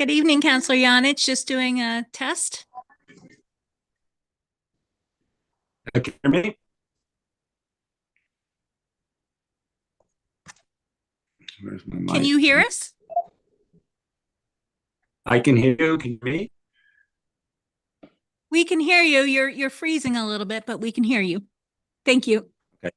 Good evening, Councillor Yonich. Just doing a test. Can you hear me? Where's my Can mic? you hear us? I can hear you. Can you hear me? We can hear you. You're freezing a little bit, but we can hear you. Thank you. Okay.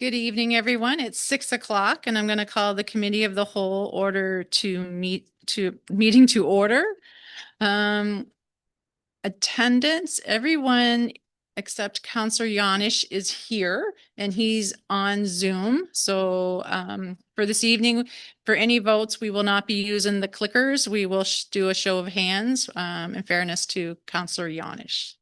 Good evening, everyone. It's 6 o'clock and I'm going to call the Committee of the Whole meeting to order. Attendance, everyone except Councillor Yanish is here and he's on Zoom. So for this evening, for any votes, we will not be using the clickers. We will do a show of hands in fairness to Councillor Yanish.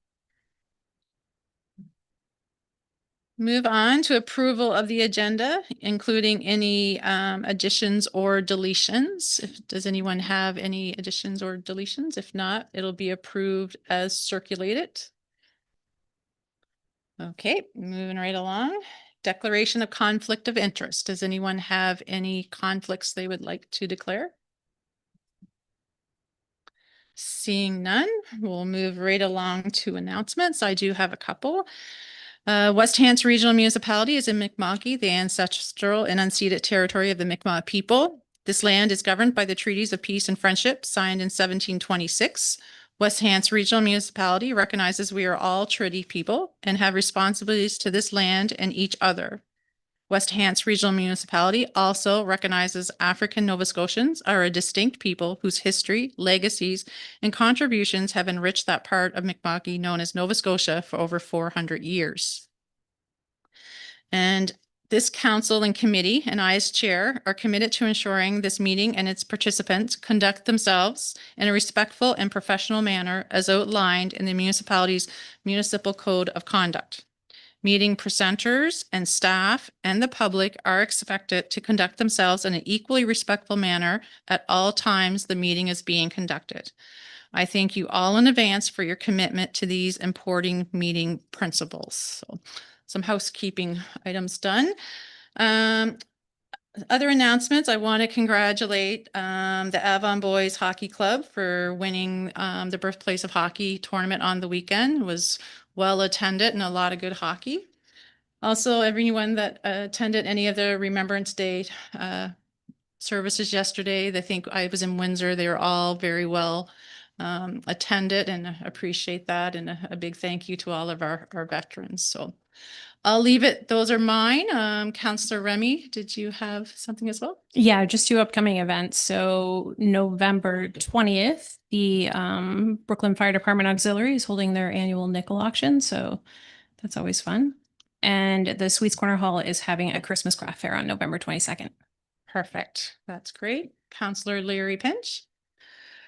Move on to approval of the agenda, including any additions or deletions. Does anyone have any additions or deletions? If not, it'll be approved as circulated. Okay, moving right along. Declaration of conflict of interest. Does anyone have any conflicts they would like to declare? Seeing none, we'll move right along to announcements. I do have a couple. West Hants Regional Municipality is in Mi'kma'ki, the ancestral and unceded territory of the Mi'kmaq people. This land is governed by the treaties of peace and friendship signed in 1726. West Hants Regional Municipality recognizes we are all treaty people and have responsibilities to this land and each other. West Hants Regional Municipality also recognizes African Nova Scotians are a distinct people whose history, legacies, and contributions have enriched that part of Mi'kma'ki known as Nova Scotia for over 400 years. And this council and committee and I as chair are committed to ensuring this meeting and its participants conduct themselves in a respectful and professional manner as outlined in the municipality's municipal code of conduct. Meeting presenters and staff and the public are expected to conduct themselves in an equally respectful manner at all times the meeting is being conducted. I thank you all in advance for your commitment to these important meeting principles. So, some housekeeping items done. Other announcements, I want to congratulate the Avon Boys Hockey Club for winning the Birthplace of Hockey tournament on the weekend. It was well attended and a lot of good hockey. Also, everyone that attended any of the Remembrance Day services yesterday, I think I was in Windsor, they were all very well attended and appreciate that. And a big thank you to all of our veterans. So I'll leave it. Those are mine. Councillor Remy, did you have something as well? Yeah, just two upcoming events. So November 20th, the Brooklyn Fire Department Auxiliary is holding their annual nickel auction. So that's always fun. And the Sweets Corner Hall is having a Christmas craft fair on November 22nd. Perfect. That's great. Counselor Leary Pinch.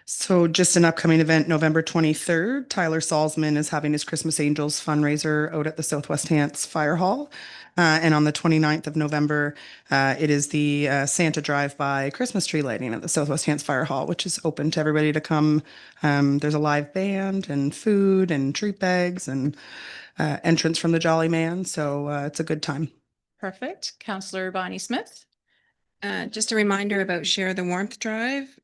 So just an upcoming event, November 23rd, Tyler Salzman is having his Christmas Angels fundraiser out at the Southwest Hants Fire Hall. And on the 29th of November, it is the Santa Drive-By Christmas tree lighting at the Southwest Hants Fire Hall, which is open to everybody to come. There's a live band and food and treat bags and entrance from the Jolly Man. So it's a good time. Perfect. Counselor Bonnie Smith. Just a reminder about Share the Warmth Drive.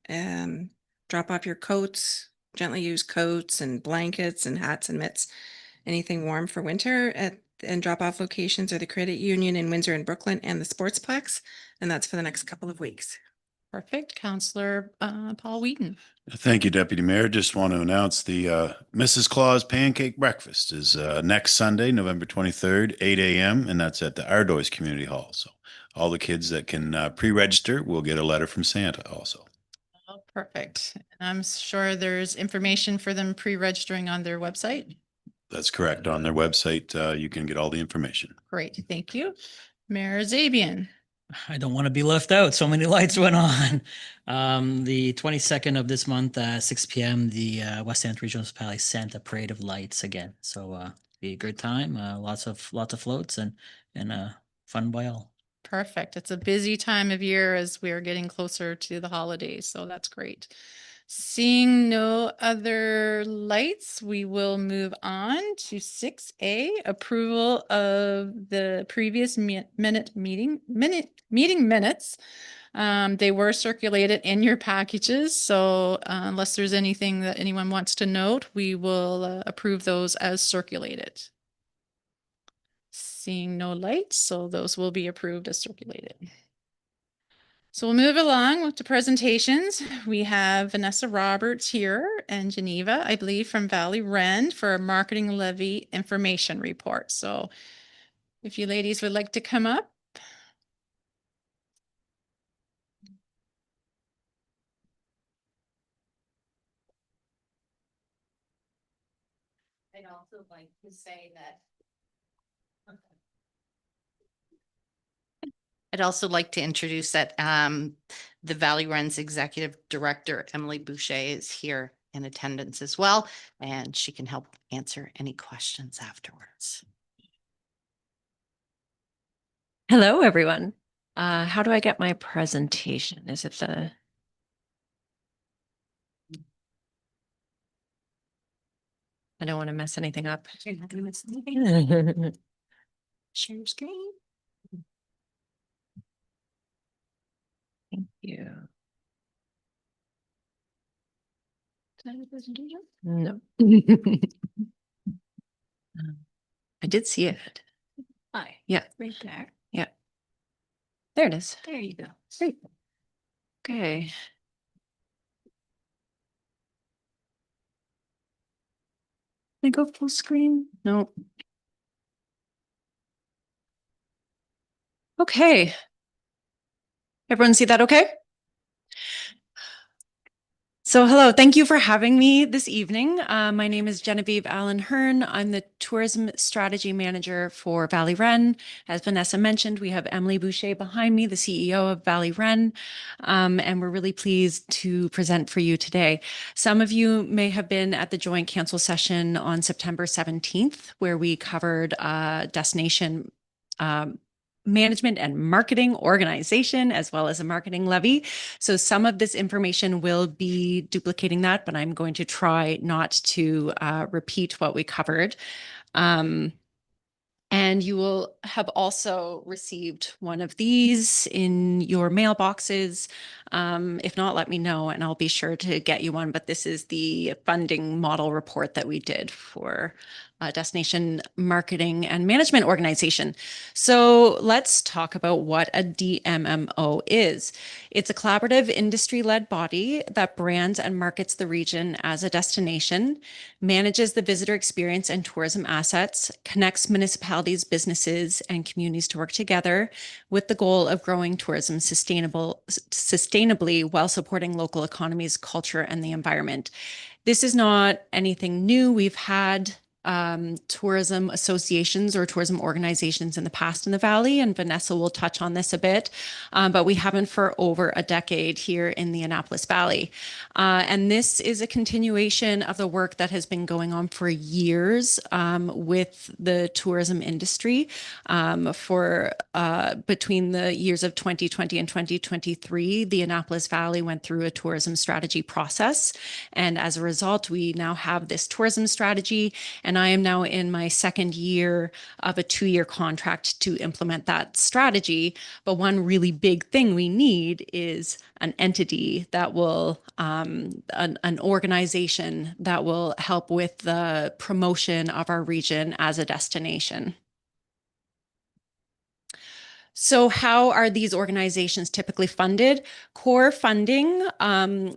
Drop off your coats, gently used coats and blankets and hats and mitts, anything warm for winter and drop off locations are the Credit Union in Windsor and Brooklyn and the Sportsplex. And that's for the next couple of weeks. Perfect. Counselor Paul Wheaton. Thank you, Deputy Mayor. Just want to announce the Mrs. Claus Pancake Breakfast is next Sunday, November 23rd, 8 a.m., and that's at the Ardois Community Hall. So all the kids that can pre-register will get a letter from Santa also. Oh, perfect. I'm sure there's information for them pre-registering on their website. That's correct. On their website, you can get all the information. Great. Thank you. Mayor Zabian. I don't want to be left out. So many lights went on. The 22nd of this month, 6 p.m., the West End Regional Municipality Santa Parade of Lights again. So be a good time. Lots of floats and fun by all. Perfect. It's a busy time of year as we are getting closer to the holidays. So that's great. Seeing no other lights, we will move on to 6A, approval of the previous meeting minutes. They were circulated in your packages. So unless there's anything that anyone wants to note, we will approve those as circulated. Seeing no lights, so those will be approved as circulated. So we'll move along with the presentations. We have Vanessa Roberts here and Geneva, I believe, from Valley Rend for a marketing levy information report. So if you ladies would like to come up. I'd also like to say that I'd also like to introduce that the Valley Run's Executive Director, Emily Boucher, is here in attendance as well, and she can help answer any questions afterwards. Hello, everyone. How do I get my presentation? Is it the... I don't want to mess anything up. you're not going to miss anything. Share your screen. Thank you. Did I have a presentation? No. I did see it. Hi. Yeah. Right there. There it is. There you go. Great. Okay. Can I go full screen? No. Okay. Everyone see that okay? So hello, thank you for having me this evening. My name is Genevieve Allen Hearn. I'm the Tourism Strategy Manager for Valley Ren. As Vanessa mentioned, we have Emily Boucher behind me, the CEO of Valley Ren, and we're really pleased to present for you today. Some of you may have been at the joint council session on September 17th, where we covered destination management and marketing organization, as well as a marketing levy. So some of this information will be duplicating that, but I'm going to try not to repeat what we covered. And you will have also received one of these in your mailboxes. If not, let me know and I'll be sure to get you one. But this is the funding model report that we did for Destination Marketing and Management Organization. So let's talk about what a DMMO is. It's a collaborative industry-led body that brands and markets the region as a destination, manages the visitor experience and tourism assets, connects municipalities, businesses, and communities to work together with the goal of growing tourism sustainably while supporting local economies, culture, and the environment. This is not anything new. We've had tourism associations or tourism organizations in the past in the Valley, and Vanessa will touch on this a bit, but we haven't for over a decade here in the Annapolis Valley. And this is a continuation of the work that has been going on for years with the tourism industry. Between the years of 2020 and 2023, the Annapolis Valley went through a tourism strategy process. And as a result, we now have this tourism strategy. And I am now in my second year of a 2-year contract to implement that strategy. But one really big thing we need is an entity that will, an organization that will help with the promotion of our region as a destination. So how are these organizations typically funded? Core funding,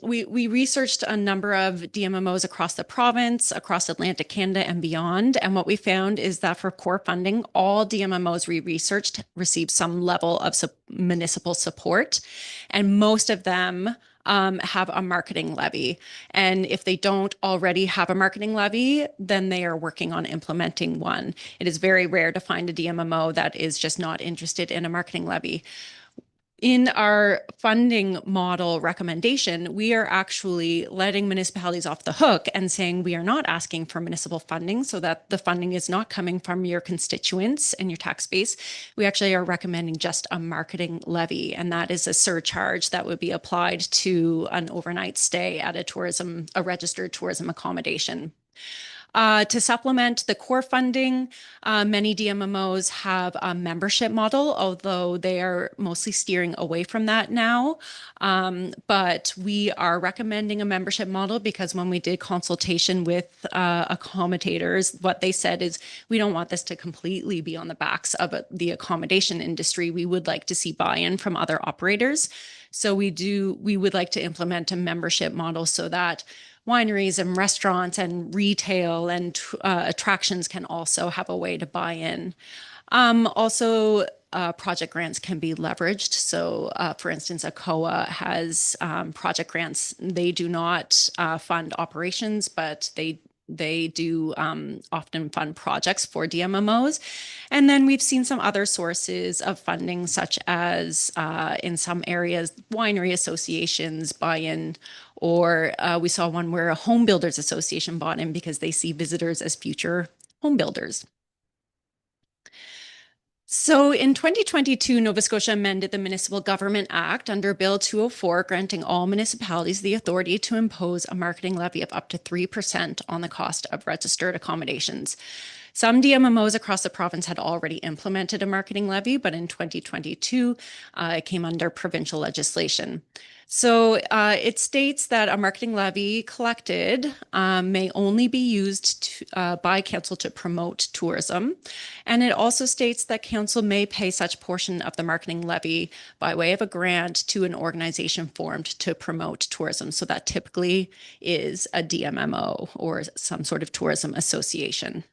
we researched a number of DMMOs across the province, across Atlantic Canada and beyond. And what we found is that for core funding, all DMMOs we researched received some level of municipal support. And most of them have a marketing levy. And if they don't already have a marketing levy, then they are working on implementing one. It is very rare to find a DMMO that is just not interested in a marketing levy. In our funding model recommendation, we are actually letting municipalities off the hook and saying we are not asking for municipal funding, so that the funding is not coming from your constituents and your tax base. We actually are recommending just a marketing levy, and that is a surcharge that would be applied to an overnight stay at a registered tourism accommodation. To supplement the core funding, many DMMOs have a membership model, although they are mostly steering away from that now. But we are recommending a membership model because when we did consultation with accommodators, what they said is, we don't want this to completely be on the backs of the accommodation industry. We would like to see buy-in from other operators. So we would like to implement a membership model so that wineries and restaurants and retail and attractions can also have a way to buy in. Also, project grants can be leveraged. So, for instance, ACOA has project grants. They do not fund operations, but they do often fund projects for DMMOs. And then we've seen some other sources of funding, such as in some areas, winery associations buy in, or we saw one where a home builders association bought in because they see visitors as future home builders. So in 2022, Nova Scotia amended the Municipal Government Act under Bill 204, granting all municipalities the authority to impose a marketing levy of up to 3% on the cost of registered accommodations. Some DMMOs across the province had already implemented a marketing levy, but in 2022, it came under provincial legislation. So it states that a marketing levy collected may only be used by council to promote tourism. And it also states that council may pay such portion of the marketing levy by way of a grant to an organization formed to promote tourism. So that typically is a DMMO or some sort of tourism association.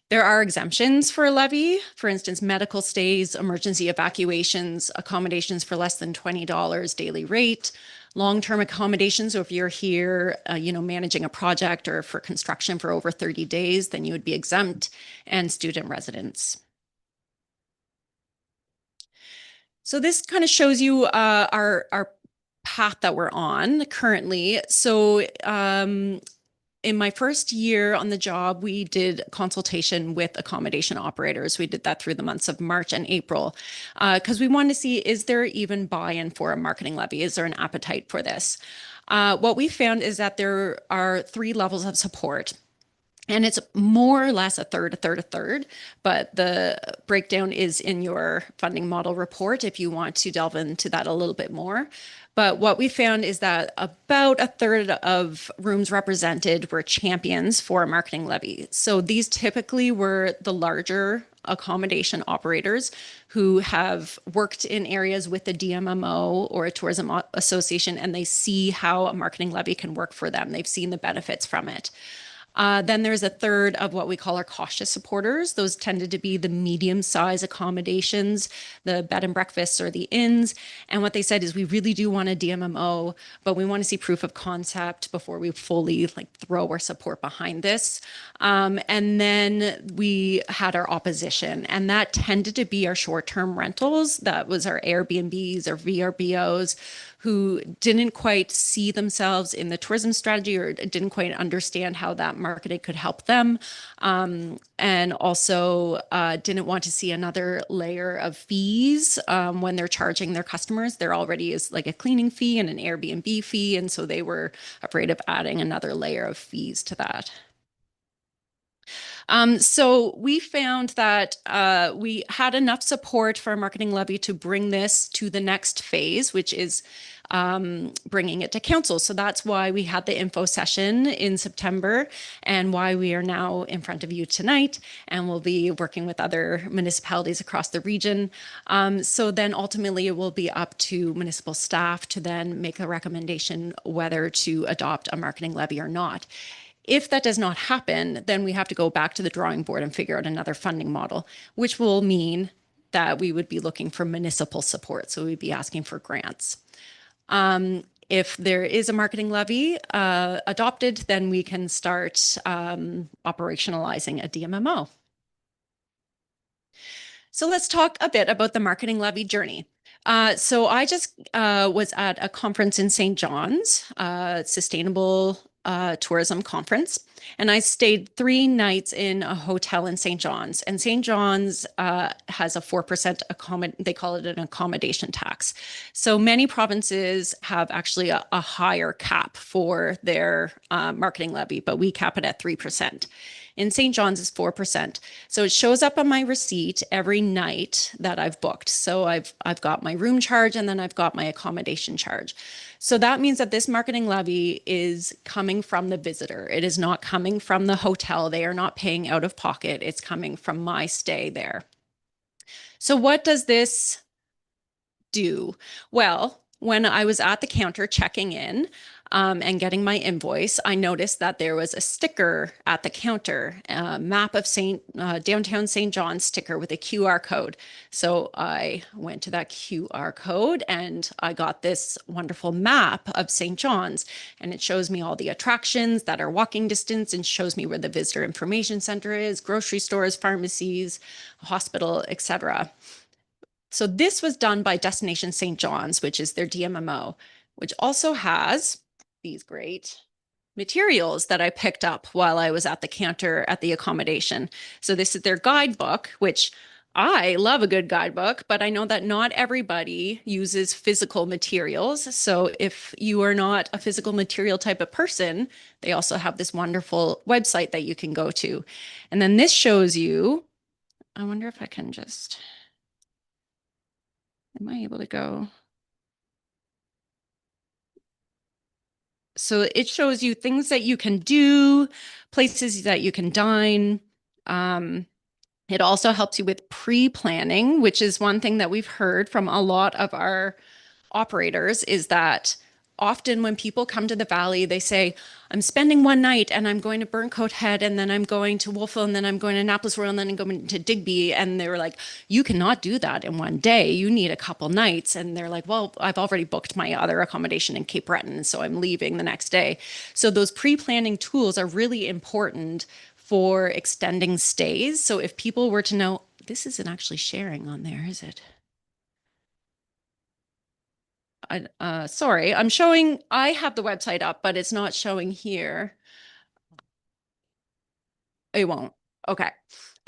There are exemptions for a levy, for instance, medical stays, emergency evacuations, accommodations for less than $20 daily rate, long-term accommodations. So if you're here, managing a project or for construction for over 30 days, then you would be exempt, and student residents. So this kind of shows you our path that we're on currently. So in my first year on the job, we did consultation with accommodation operators. We did that through the months of March and April because we wanted to see, is there even buy-in for a marketing levy? Is there an appetite for this? What we found is that there are 3 levels of support. And it's more or less a third, but the breakdown is in your funding model report if you want to delve into that a little bit more. But what we found is that about a third of rooms represented were champions for a marketing levy. So these typically were the larger accommodation operators who have worked in areas with a DMMO or a tourism association, and they see how a marketing levy can work for them. They've seen the benefits from it. Then there's a third of what we call our cautious supporters. Those tended to be the medium-size accommodations, the bed and breakfasts or the inns. And what they said is, we really do want a DMMO, but we want to see proof of concept before we fully throw our support behind this. And then we had our opposition, and that tended to be our short-term rentals. That was our Airbnbs or VRBOs, who didn't quite see themselves in the tourism strategy or didn't quite understand how that marketing could help them. And also didn't want to see another layer of fees when they're charging their customers. There already is like a cleaning fee and an Airbnb fee. And so they were afraid of adding another layer of fees to that. So we found that we had enough support for a marketing levy to bring this to the next phase, which is bringing it to council. So that's why we had the info session in September and why we are now in front of you tonight, and we'll be working with other municipalities across the region. So then ultimately it will be up to municipal staff to then make a recommendation whether to adopt a marketing levy or not. If that does not happen, then we have to go back to the drawing board and figure out another funding model, which will mean that we would be looking for municipal support. So we'd be asking for grants. If there is a marketing levy adopted, then we can start operationalizing a DMMO. So let's talk a bit about the marketing levy journey. So I just was at a conference in St. John's, Sustainable Tourism Conference, and I stayed 3 nights in a hotel in St. John's. And St. John's has a 4% they call it an accommodation tax. So many provinces have actually a higher cap for their marketing levy, but we cap it at 3%. In St. John's is 4%. So it shows up on my receipt every night that I've booked. So I've got my room charge and then I've got my accommodation charge. So that means that this marketing levy is coming from the visitor. It is not coming from the hotel. They are not paying out of pocket. It's coming from my stay there. So what does this do? Well, when I was at the counter checking in and getting my invoice, I noticed that there was a sticker at the counter, a map of downtown St. John's sticker with a QR code. So I went to that QR code and I got this wonderful map of St. John's, and it shows me all the attractions that are walking distance and shows me where the visitor information center is, grocery stores, pharmacies, hospital, etc. So this was done by Destination St. John's, which is their DMMO, which also has these great materials that I picked up while I was at the counter at the accommodation. So this is their guidebook, which I love a good guidebook, but I know that not everybody uses physical materials. So if you are not a physical material type of person, they also have this wonderful website that you can go to. And then this shows you, I wonder if I can just... Am I able to go? So it shows you things that you can do, places that you can dine. It also helps you with pre-planning, which is one thing that we've heard from a lot of our operators, is that often when people come to the Valley, they say, I'm spending one night and I'm going to Burncoat Head and then I'm going to Wolfville and then I'm going to Annapolis Royal and then I'm going to Digby. And they were like, you cannot do that in one day. You need a couple nights. And they're like, well, I've already booked my other accommodation in Cape Breton, so I'm leaving the next day. So those pre-planning tools are really important for extending stays. So if people were to know, this isn't actually sharing on there, is it? Sorry, I'm showing, I have the website up, but it's not showing here. It won't. Okay.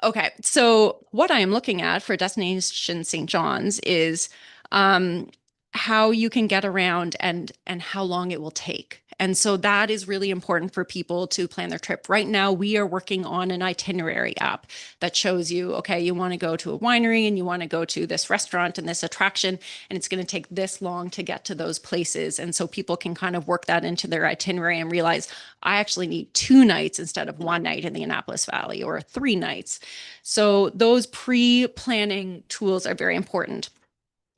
Okay. So what I am looking at for Destination St. John's is how you can get around and how long it will take. And so that is really important for people to plan their trip. Right now, we are working on an itinerary app that shows you, okay, you want to go to a winery and you want to go to this restaurant and this attraction, and it's going to take this long to get to those places. And so people can kind of work that into their itinerary and realize, I actually need 2 nights instead of 1 night in the Annapolis Valley, or 3 nights. So those pre-planning tools are very important.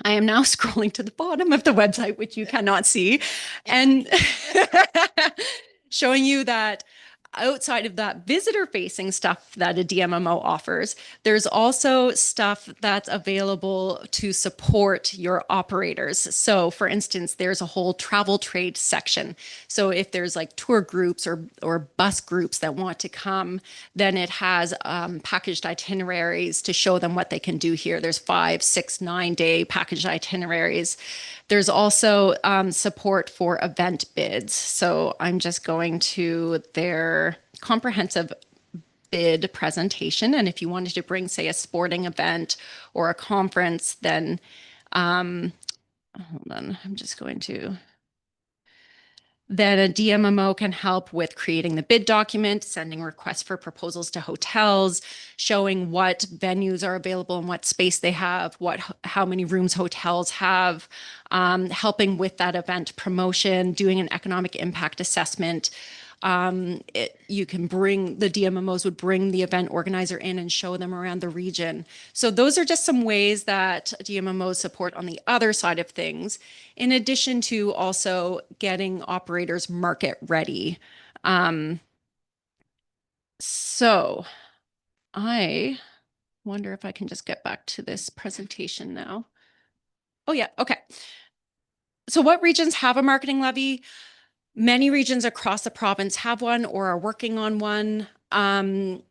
I am now scrolling to the bottom of the website, which you cannot see, and showing you that outside of that visitor facing stuff that a DMMO offers, there's also stuff that's available to support your operators. So for instance, there's a whole travel trade section. So if there's like tour groups or bus groups that want to come, then it has packaged itineraries to show them what they can do here. There's 5, 6, 9-day packaged itineraries. There's also support for event bids. So I'm just going to their comprehensive bid presentation. And if you wanted to bring, say, a sporting event or a conference, then hold on, I'm just going to. Then a DMMO can help with creating the bid document, sending requests for proposals to hotels, showing what venues are available and what space they have, how many rooms hotels have, helping with that event promotion, doing an economic impact assessment. You can bring, the DMMOs would bring the event organizer in and show them around the region. So those are just some ways that DMMOs support on the other side of things, in addition to also getting operators market ready. So I wonder if I can just get back to this presentation now. Oh yeah, okay. So what regions have a marketing levy? Many regions across the province have one or are working on one. The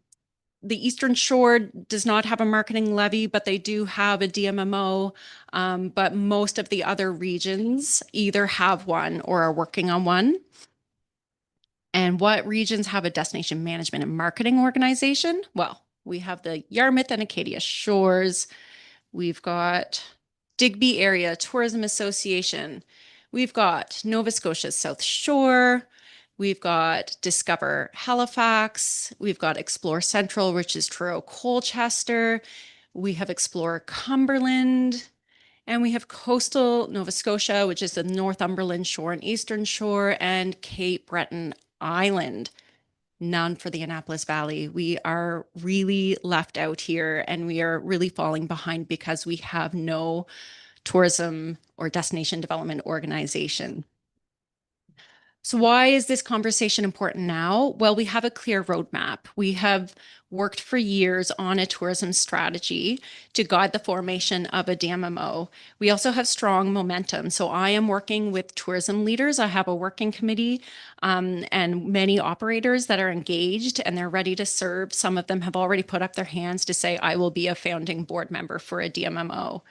Eastern Shore does not have a marketing levy, but they do have a DMMO. But most of the other regions either have one or are working on one. And what regions have a destination management and marketing organization? Well, we have the Yarmouth and Acadia Shores. We've got Digby Area Tourism Association. We've got Nova Scotia South Shore. We've got Discover Halifax. We've got Explore Central, which is Truro Colchester. We have Explore Cumberland. And we have Coastal Nova Scotia, which is the Northumberland Shore and Eastern Shore, and Cape Breton Island. None for the Annapolis Valley. We are really left out here, and we are really falling behind because we have no tourism or destination development organization. So why is this conversation important now? Well, we have a clear roadmap. We have worked for years on a tourism strategy to guide the formation of a DMMO. We also have strong momentum. So I am working with tourism leaders. I have a working committee and many operators that are engaged and they're ready to serve. Some of them have already put up their hands to say, I will be a founding board member for a DMMO.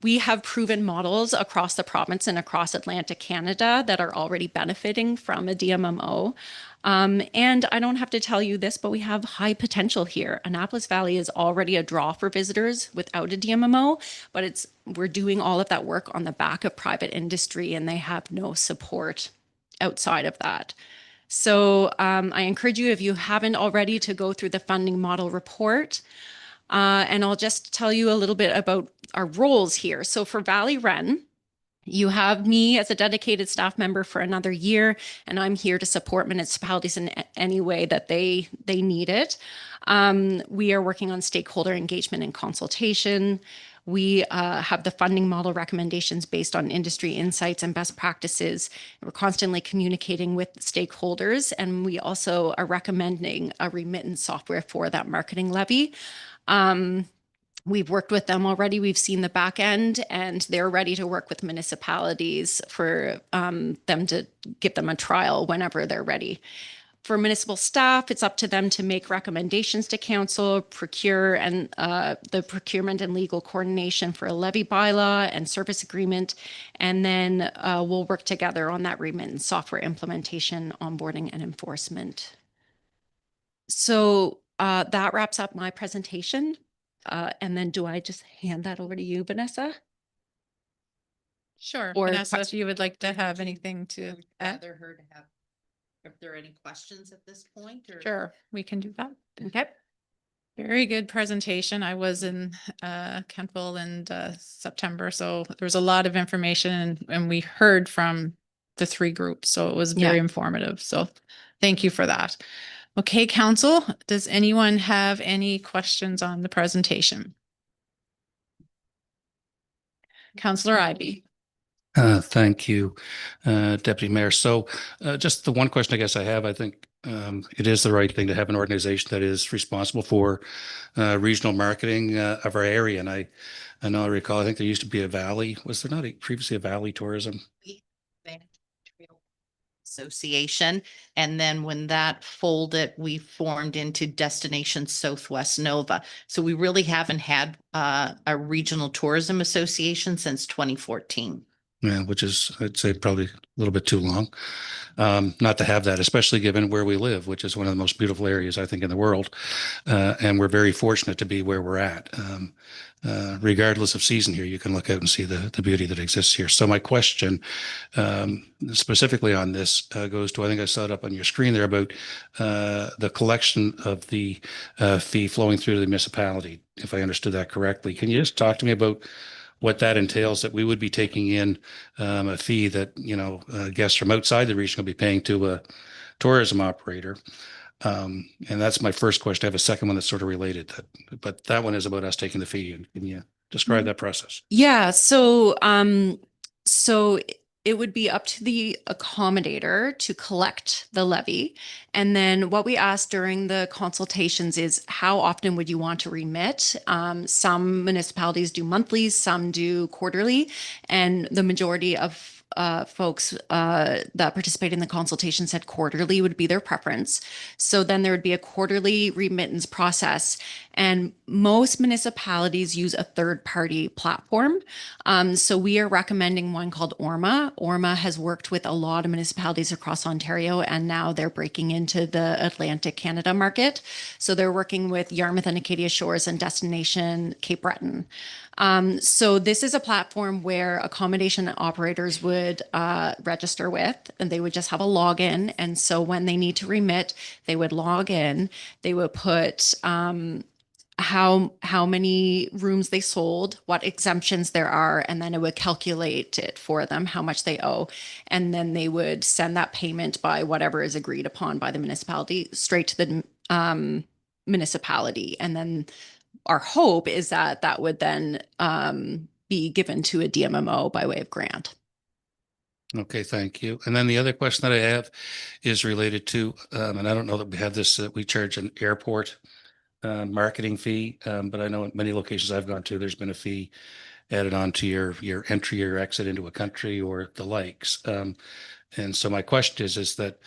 We have proven models across the province and across Atlantic Canada that are already benefiting from a DMMO. And I don't have to tell you this, but we have high potential here. Annapolis Valley is already a draw for visitors without a DMMO, but we're doing all of that work on the back of private industry and they have no support outside of that. So I encourage you, if you haven't already, to go through the funding model report. And I'll just tell you a little bit about our roles here. So for Valley Ren, you have me as a dedicated staff member for another year, and I'm here to support municipalities in any way that they need it. We are working on stakeholder engagement and consultation. We have the funding model recommendations based on industry insights and best practices. We're constantly communicating with stakeholders, and we also are recommending a remittance software for that marketing levy. We've worked with them already. We've seen the back end and they're ready to work with municipalities for them to give them a trial whenever they're ready. For municipal staff, it's up to them to make recommendations to council, procure and the procurement and legal coordination for a levy bylaw and service agreement. And then we'll work together on that remittance software implementation, onboarding and enforcement. So that wraps up my presentation. And then do I just hand that over to you, Vanessa? Sure. Or Vanessa, if question- you would like to have anything to add. Rather her to have, if there are any questions at this point or? Sure, we can do that. Okay. Very good presentation. I was in Kentville in September, so there was a lot of information and we heard from the 3 groups, so it was very informative. So thank you for that. Okay, council, does anyone have any questions on the presentation? Councillor Ivey. Thank you, Deputy Mayor. So just the one question I guess I have, I think it is the right thing to have an organization that is responsible for regional marketing of our area. And I know I recall, I think there used to be a Valley. Was there not previously a Valley Tourism? Association. And then when that folded, we formed into Destination Southwest Nova. So we really haven't had a regional tourism association since 2014. Yeah, which is, I'd say, probably a little bit too long not to have that, especially given where we live, which is one of the most beautiful areas, I think, in the world. And we're very fortunate to be where we're at. Regardless of season here, you can look out and see the beauty that exists here. So my question specifically on this goes to, I think I saw it up on your screen there, about the collection of the fee flowing through to the municipality, if I understood that correctly. Can you just talk to me about what that entails, that we would be taking in a fee that, guests from outside the region will be paying to a tourism operator? And that's my first question. I have a second one that's sort of related, but that one is about us taking the fee. And can you describe that process? Yeah. So it would be up to the accommodator to collect the levy. And then what we asked during the consultations is, how often would you want to remit? Some municipalities do monthly, some do quarterly, and the majority of folks that participate in the consultation said quarterly would be their preference. So then there would be a quarterly remittance process. And most municipalities use a third-party platform. So we are recommending one called Orma. Orma has worked with a lot of municipalities across Ontario, and now they're breaking into the Atlantic Canada market. So they're working with Yarmouth and Acadia Shores and Destination Cape Breton. So this is a platform where accommodation operators would register with, and they would just have a login. And so when they need to remit, they would log in, they would put how many rooms they sold, what exemptions there are, and then it would calculate it for them, how much they owe. And then they would send that payment by whatever is agreed upon by the municipality straight to the municipality. And then our hope is that that would then be given to a DMMO by way of grant. Okay, thank you. And then the other question that I have is related to, and I don't know that we have this, we charge an airport marketing fee, but I know in many locations I've gone to, there's been a fee added on to your entry or exit into a country or the likes. And so my question is that,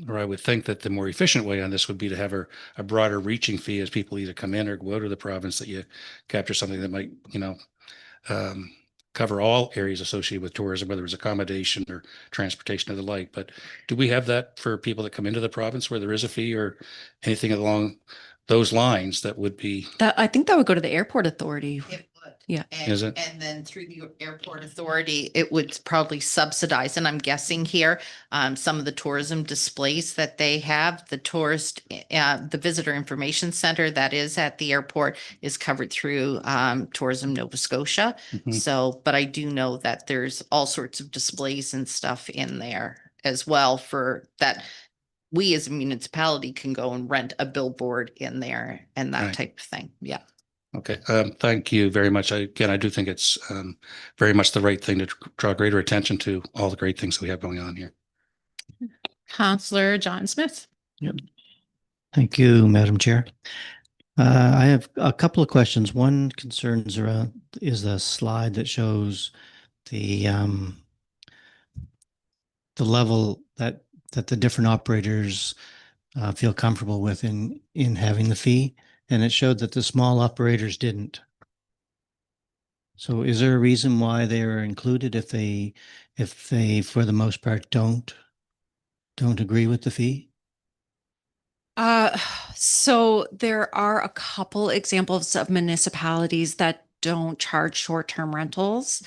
or I would think that the more efficient way on this would be to have a broader reaching fee as people either come in or go out of the province, that you capture something that might, cover all areas associated with tourism, whether it's accommodation or transportation or the like. But do we have that for people that come into the province where there is a fee or anything along those lines that would be? That, I think that would go to the airport authority. It would. Yeah. Is it? And then through the airport authority, it would probably subsidize, and I'm guessing here, some of the tourism displays that they have, the visitor information center that is at the airport is covered through Tourism Nova Scotia. Mhm. So, but I do know that there's all sorts of displays and stuff in there as well for that. We as a municipality can go and rent a billboard in there and that Right. type of thing. Yeah. Okay, thank you very much. I do think it's very much the right thing to draw greater attention to all the great things that we have going on here. Counselor John Smith. Thank you, Madam Chair. I have a couple of questions. One concerns around is the slide that shows the level that the different operators feel comfortable with in having the fee, and it showed that the small operators didn't. So is there a reason why they are included if they for the most part don't agree with the fee? So there are a couple examples of municipalities that don't charge short-term rentals.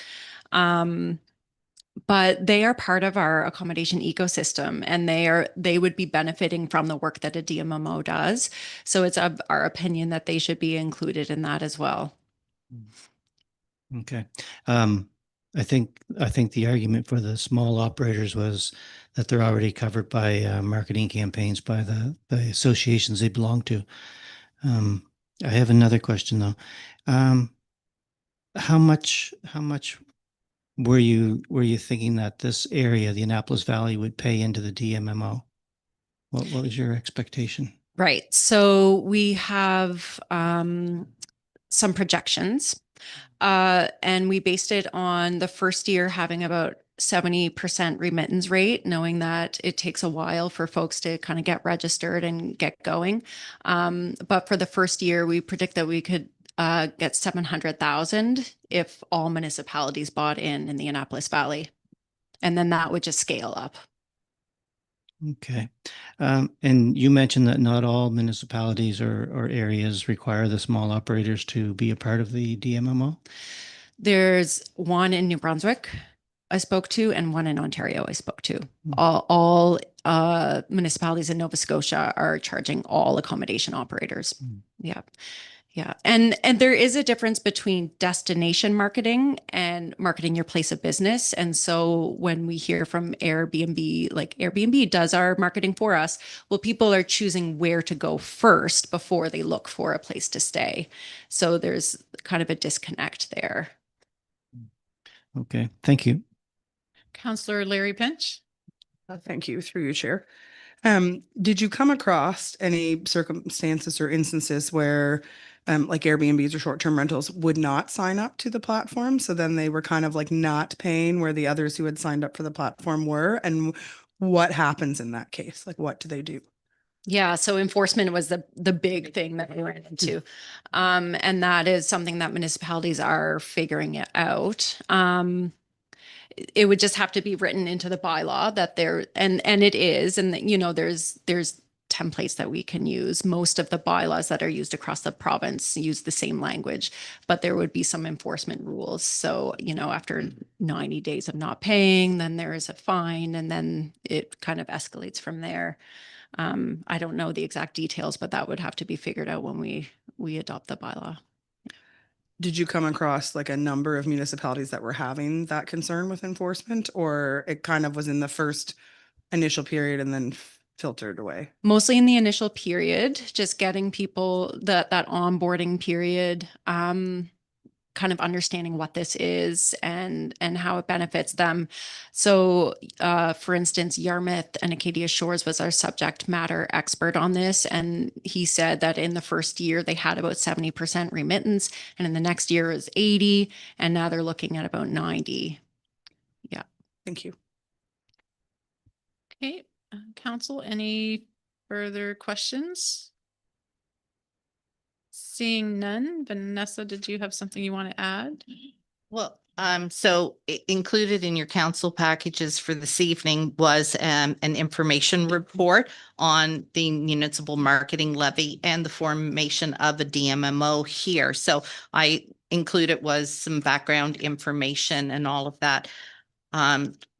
But they are part of our accommodation ecosystem, and they would be benefiting from the work that a DMMO does. So it's of our opinion that they should be included in that as well. Okay. I think the argument for the small operators was that they're already covered by marketing campaigns by the associations they belong to. I have another question though. How much were you thinking that this area, the Annapolis Valley, would pay into the DMMO? What was your expectation? Right. So we have some projections, and we based it on the first year having about 70% remittance rate, knowing that it takes a while for folks to kind of get registered and get going. But for the first year, we predict that we could get 700,000 if all municipalities bought in the Annapolis Valley. And then that would just scale up. Okay. And you mentioned that not all municipalities or areas require the small operators to be a part of the DMMO. There's one in New Brunswick I spoke to and one in Ontario I spoke to. All municipalities in Nova Scotia are charging all accommodation operators. Yeah. Yeah. And there is a difference between destination marketing and marketing your place of business. And so when we hear from Airbnb, like Airbnb does our marketing for us, well, people are choosing where to go first before they look for a place to stay. So there's kind of a disconnect there. Okay. Thank you. Councillor Larry Pinch. Thank you, through you, Chair. Did you come across any circumstances or instances where like Airbnbs or short-term rentals would not sign up to the platform? So then they were kind of like not paying where the others who had signed up for the platform were. And what happens in that case? Like, what do they do? Yeah, so enforcement was the big thing that we ran into. And that is something that municipalities are figuring it out. It would just have to be written into the bylaw that there, and it is, and you know, there's templates that we can use. Most of the bylaws that are used across the province use the same language, but there would be some enforcement rules. So, you know, after 90 days of not paying, then there is a fine, and then it kind of escalates from there. I don't know the exact details, but that would have to be figured out when we adopt the bylaw. Did you come across like a number of municipalities that were having that concern with enforcement, or it kind of was in the first initial period and then filtered away? Mostly in the initial period, just getting people that onboarding period, kind of understanding what this is and how it benefits them. So, for instance, Yarmouth and Acadia Shores was our subject matter expert on this, and he said that in the first year they had about 70% remittance, and in the next year it was 80, and now they're looking at about 90. Yeah. Thank you. Okay, council, any further questions? Seeing none, Vanessa, did you have something you want to add? Well, so included in your council packages for this evening was an information report on the municipal marketing levy and the formation of a DMMO here. So I included was some background information and all of that.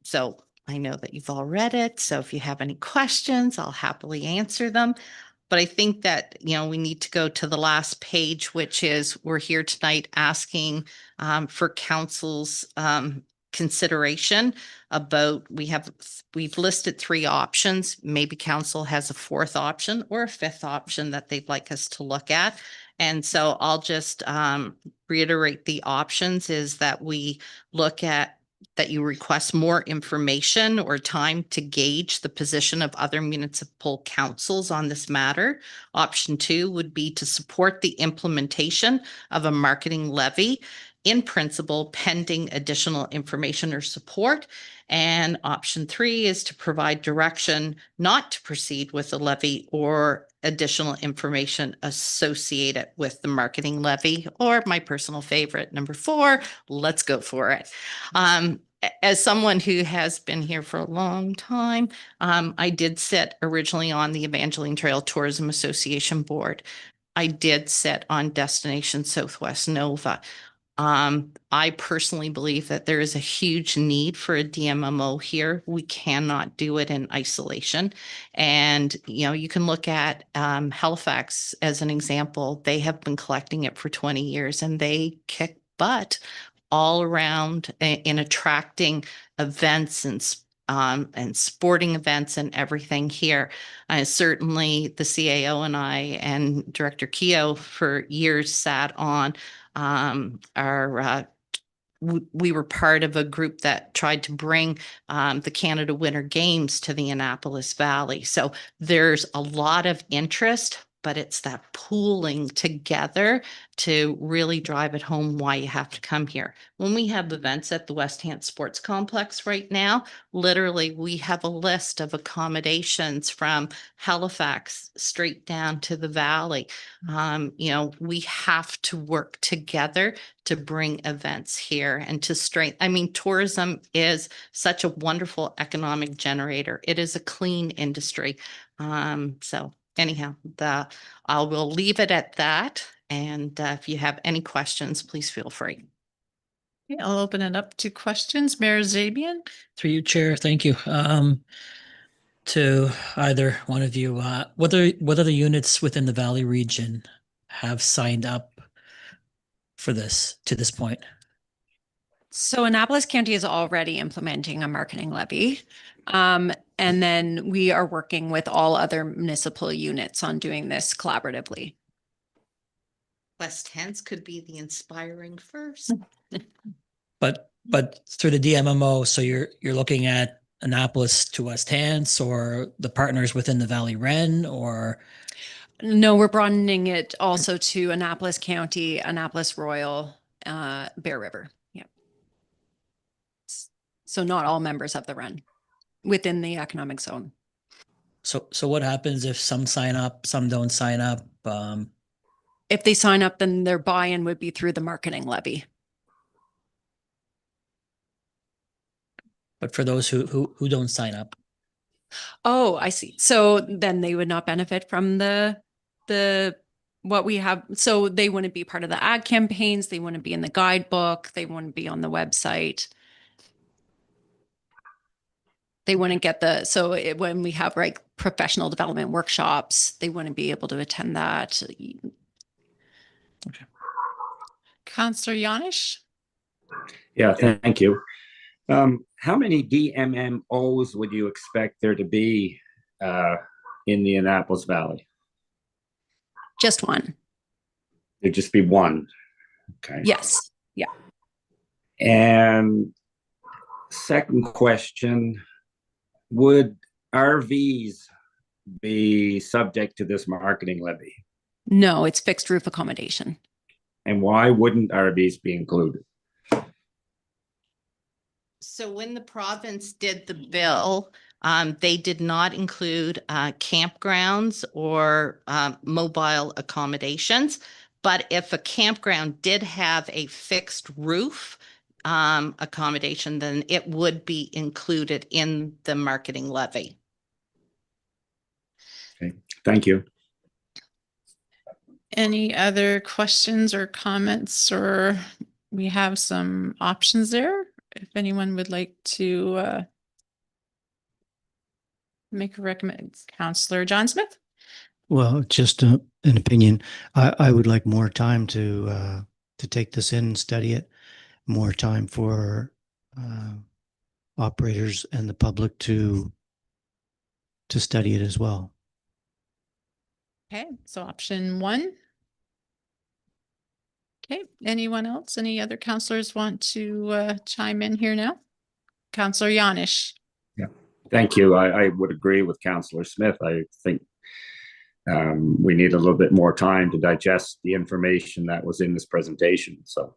So I know that you've all read it. So if you have any questions, I'll happily answer them. But I think that, you know, we need to go to the last page, which is we're here tonight asking for council's consideration about, we've listed 3 options. Maybe council has a 4th option or a 5th option that they'd like us to look at. And so I'll just reiterate the options is that we look at that you request more information or time to gauge the position of other municipal councils on this matter. Option 2 would be to support the implementation of a marketing levy in principle pending additional information or support. And option 3 is to provide direction not to proceed with the levy or additional information associated with the marketing levy, or my personal favorite, number 4, let's go for it. As someone who has been here for a long time, I did sit originally on the Evangeline Trail Tourism Association board. I did sit on Destination Southwest Nova. I personally believe that there is a huge need for a DMMO here. We cannot do it in isolation. And, you know, you can look at Halifax as an example. They have been collecting it for 20 years and they kick butt all around in attracting events and sporting events and everything here. Certainly the CAO and I and Director Keogh for years sat on our we were part of a group that tried to bring the Canada Winter Games to the Annapolis Valley. So there's a lot of interest, but it's that pooling together to really drive it home why you have to come here. When we have events at the West Hants Sports Complex right now, literally we have a list of accommodations from Halifax straight down to the valley. We have to work together to bring events here and to strengthen. I mean, tourism is such a wonderful economic generator. It is a clean industry. So anyhow, I will leave it at that. And if you have any questions, please feel free. Okay, I'll open it up to questions. Mayor Zabian? Through you, Chair. Thank you. To either one of you, what other units within the Valley region have signed up for this to this point? So Annapolis County is already implementing a marketing levy. And then we are working with all other municipal units on doing this collaboratively. West Hants could be the inspiring first. But through the DMMO, so you're looking at Annapolis to West Hants or the partners within the Valley Wren, or No, we're broadening it also to Annapolis County, Annapolis Royal, Bear River. Yeah. So not all members of the Wren within the economic zone. so what happens if some sign up, some don't sign up? If they sign up, then their buy-in would be through the marketing levy. But for those who don't sign up, Oh, I see. So then they would not benefit from the what we have. So they wouldn't be part of the ad campaigns. They wouldn't be in the guidebook. They wouldn't be on the website. They wouldn't get when we have like professional development workshops, they wouldn't be able to attend that. Councillor Yanish? Yeah, thank you. How many DMMOs would you expect there to be in the Annapolis Valley? Just one. There'd just be one. Okay. Yes. Yeah. And second question, would RVs be subject to this marketing levy? No, it's fixed roof accommodation. And why wouldn't RVs be included? So when the province did the bill, they did not include campgrounds or mobile accommodations. But if a campground did have a fixed roof accommodation, then it would be included in the marketing levy. Okay, thank you. Any other questions or comments, or we have some options there? If anyone would like to make a recommend, Councillor John Smith? Well, just an opinion. I would like more time to take this in and study it. More time for operators and the public to study it as well. Okay, so option one. Okay, anyone else? Any other councillors want to chime in here now? Councillor Yanish? Yeah, thank you. I would agree with Councillor Smith. I think we need a little bit more time to digest the information that was in this presentation. So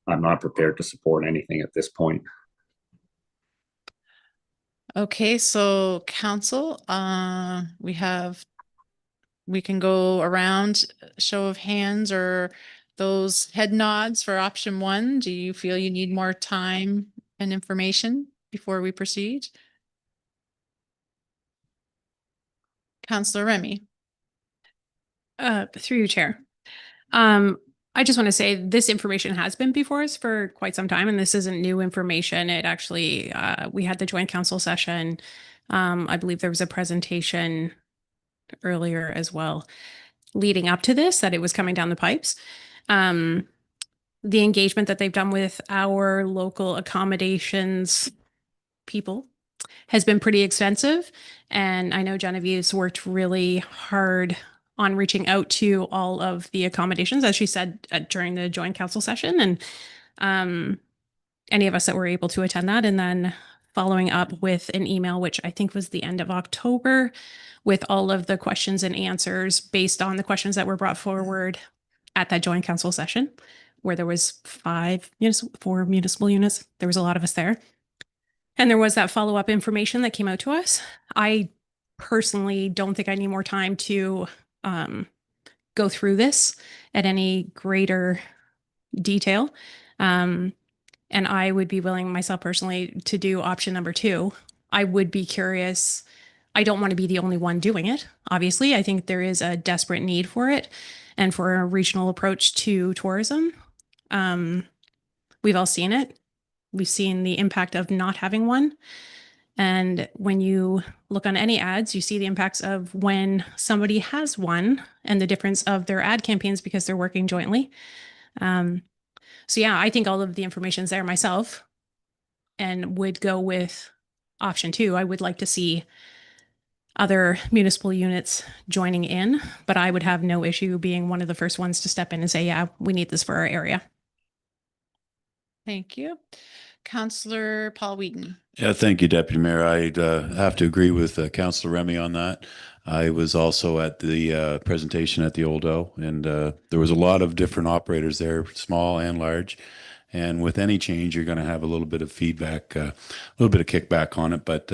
I'm not prepared to support anything at this point. Okay, so council, we can go around, show of hands or those head nods for option one. Do you feel you need more time and information before we proceed? Councillor Remy? Through you, Chair. I just want to say this information has been before us for quite some time, and this isn't new information. It actually, we had the joint council session. I believe there was a presentation earlier as well, leading up to this, that it was coming down the pipes. The engagement that they've done with our local accommodations people has been pretty extensive. And I know Genevieve's worked really hard on reaching out to all of the accommodations, as she said during the joint council session. And any of us that were able to attend that, and then following up with an email, which I think was the end of October, with all of the questions and answers based on the questions that were brought forward at that joint council session, where there was 4 municipal units. There was a lot of us there. And there was that follow-up information that came out to us. I personally don't think I need more time to go through this at any greater detail. And I would be willing myself personally to do option number 2. I would be curious. I don't want to be the only one doing it. Obviously, I think there is a desperate need for it and for a regional approach to tourism. We've all seen it. We've seen the impact of not having one. And when you look on any ads, you see the impacts of when somebody has one and the difference of their ad campaigns because they're working jointly. So yeah, I think all of the information's there myself and would go with option 2. I would like to see other municipal units joining in, but I would have no issue being one of the first ones to step in and say, yeah, we need this for our area. Thank you. Councillor Paul Wheaton. Yeah, thank you, Deputy Mayor. I'd have to agree with Councillor Remy on that. I was also at the presentation at the Old O, and there was a lot of different operators there, small and large. And with any change, you're going to have a little bit of feedback, a little bit of kickback on it. But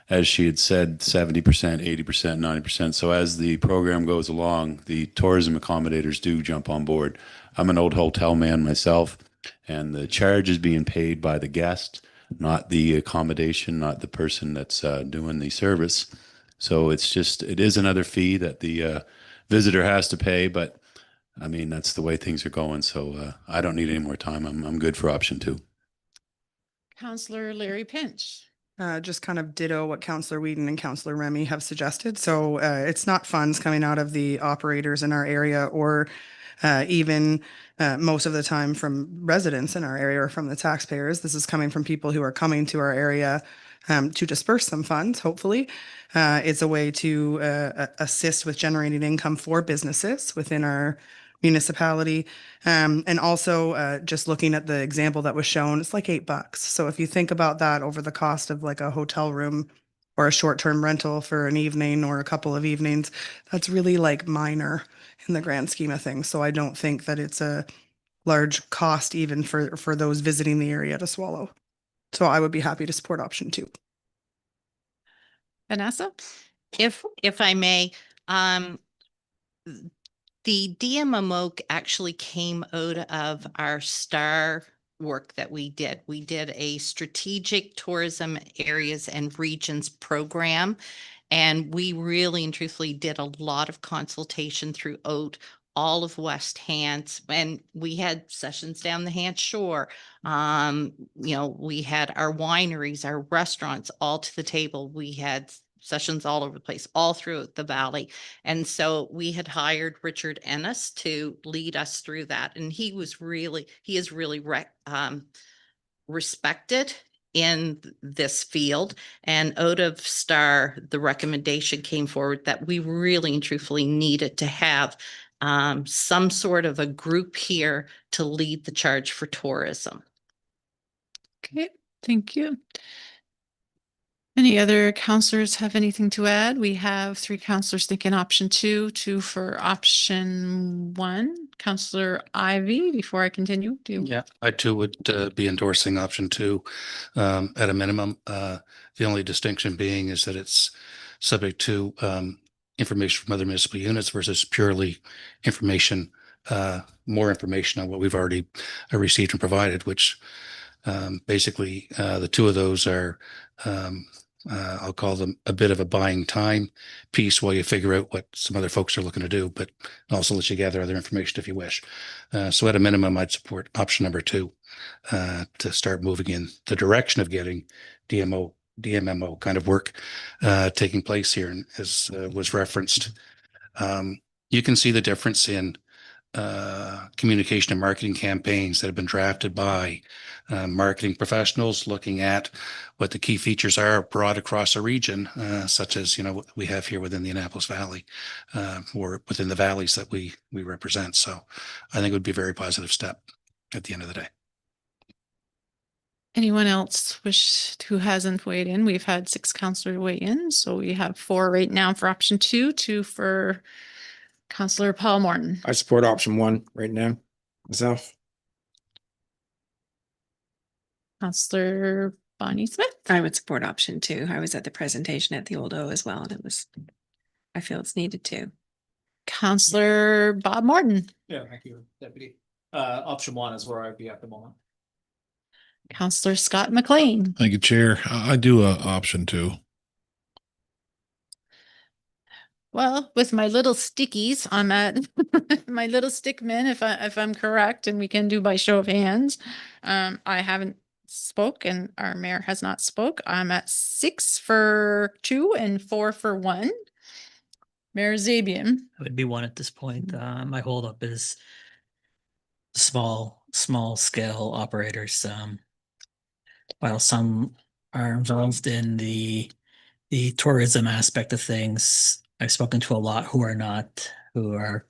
as she had said, 70%, 80%, 90%. So as the program goes along, the tourism accommodators do jump on board. I'm an old hotel man myself, and the charge is being paid by the guest, not the accommodation, not the person that's doing the service. So it is another fee that the visitor has to pay, but I mean, that's the way things are going. So I don't need any more time. I'm good for option 2. Councillor Larry Pinch. Just kind of ditto what Councillor Whedon and Councillor Remy have suggested. So it's not funds coming out of the operators in our area or even most of the time from residents in our area or from the taxpayers. This is coming from people who are coming to our area to disperse some funds, hopefully. It's a way to assist with generating income for businesses within our municipality. And also just looking at the example that was shown, it's like $8. So if you think about that over the cost of like a hotel room or a short-term rental for an evening or a couple of evenings, that's really like minor in the grand scheme of things. So I don't think that it's a large cost even for those visiting the area to swallow. So I would be happy to support option 2. Vanessa? If I may, the DMMO actually came out of our STAR work that we did. We did a strategic tourism areas and regions program, and we really and truthfully did a lot of consultation throughout all of West Hants, and we had sessions down the Hants Shore. We had our wineries, our restaurants all to the table. We had sessions all over the place, all throughout the valley. And so we had hired Richard Ennis to lead us through that. And he is really respected in this field. And out of STAR, the recommendation came forward that we really and truthfully needed to have some sort of a group here to lead the charge for tourism. Okay, thank you. Any other councillors have anything to add? We have 3 councillors thinking option 2, 2 for option 1. Councillor Ivy, before I continue. Yeah, I too would be endorsing option 2 at a minimum. The only distinction being is that it's subject to information from other municipal units versus purely information, more information on what we've already received and provided, which basically the 2 of those are I'll call them a bit of a buying time piece while you figure out what some other folks are looking to do, but also let you gather other information if you wish. So at a minimum, I'd support option number 2 to start moving in the direction of getting DMMO kind of work taking place here. And as was referenced, you can see the difference in communication and marketing campaigns that have been drafted by marketing professionals looking at what the key features are broad across a region, such as, what we have here within the Annapolis Valley or within the valleys that we represent. So I think it would be a very positive step at the end of the day. Anyone else who hasn't weighed in? We've had 6 counselors weigh in, so we have 4 right now for option 2, 2 for Counselor Paul Morton. I support option 1 right now myself. Counselor Bonnie Smith. I would support option 2. I was at the presentation at the Old O as well, and I feel it's needed too. Counselor Bob Morton. Yeah, thank you, Deputy. Option 1 is where I'd be at the moment. Counselor Scott McLean. Thank you, Chair. I do option 2. Well, with my little stickies, I'm at my little stickman, if I'm correct, and we can do by show of hands. I haven't spoke and our mayor has not spoke. I'm at 6 for 2 and 4 for 1. Mayor Zabian. I would be 1 at this point. My holdup is small scale operators. While some are involved in the tourism aspect of things, I've spoken to a lot who are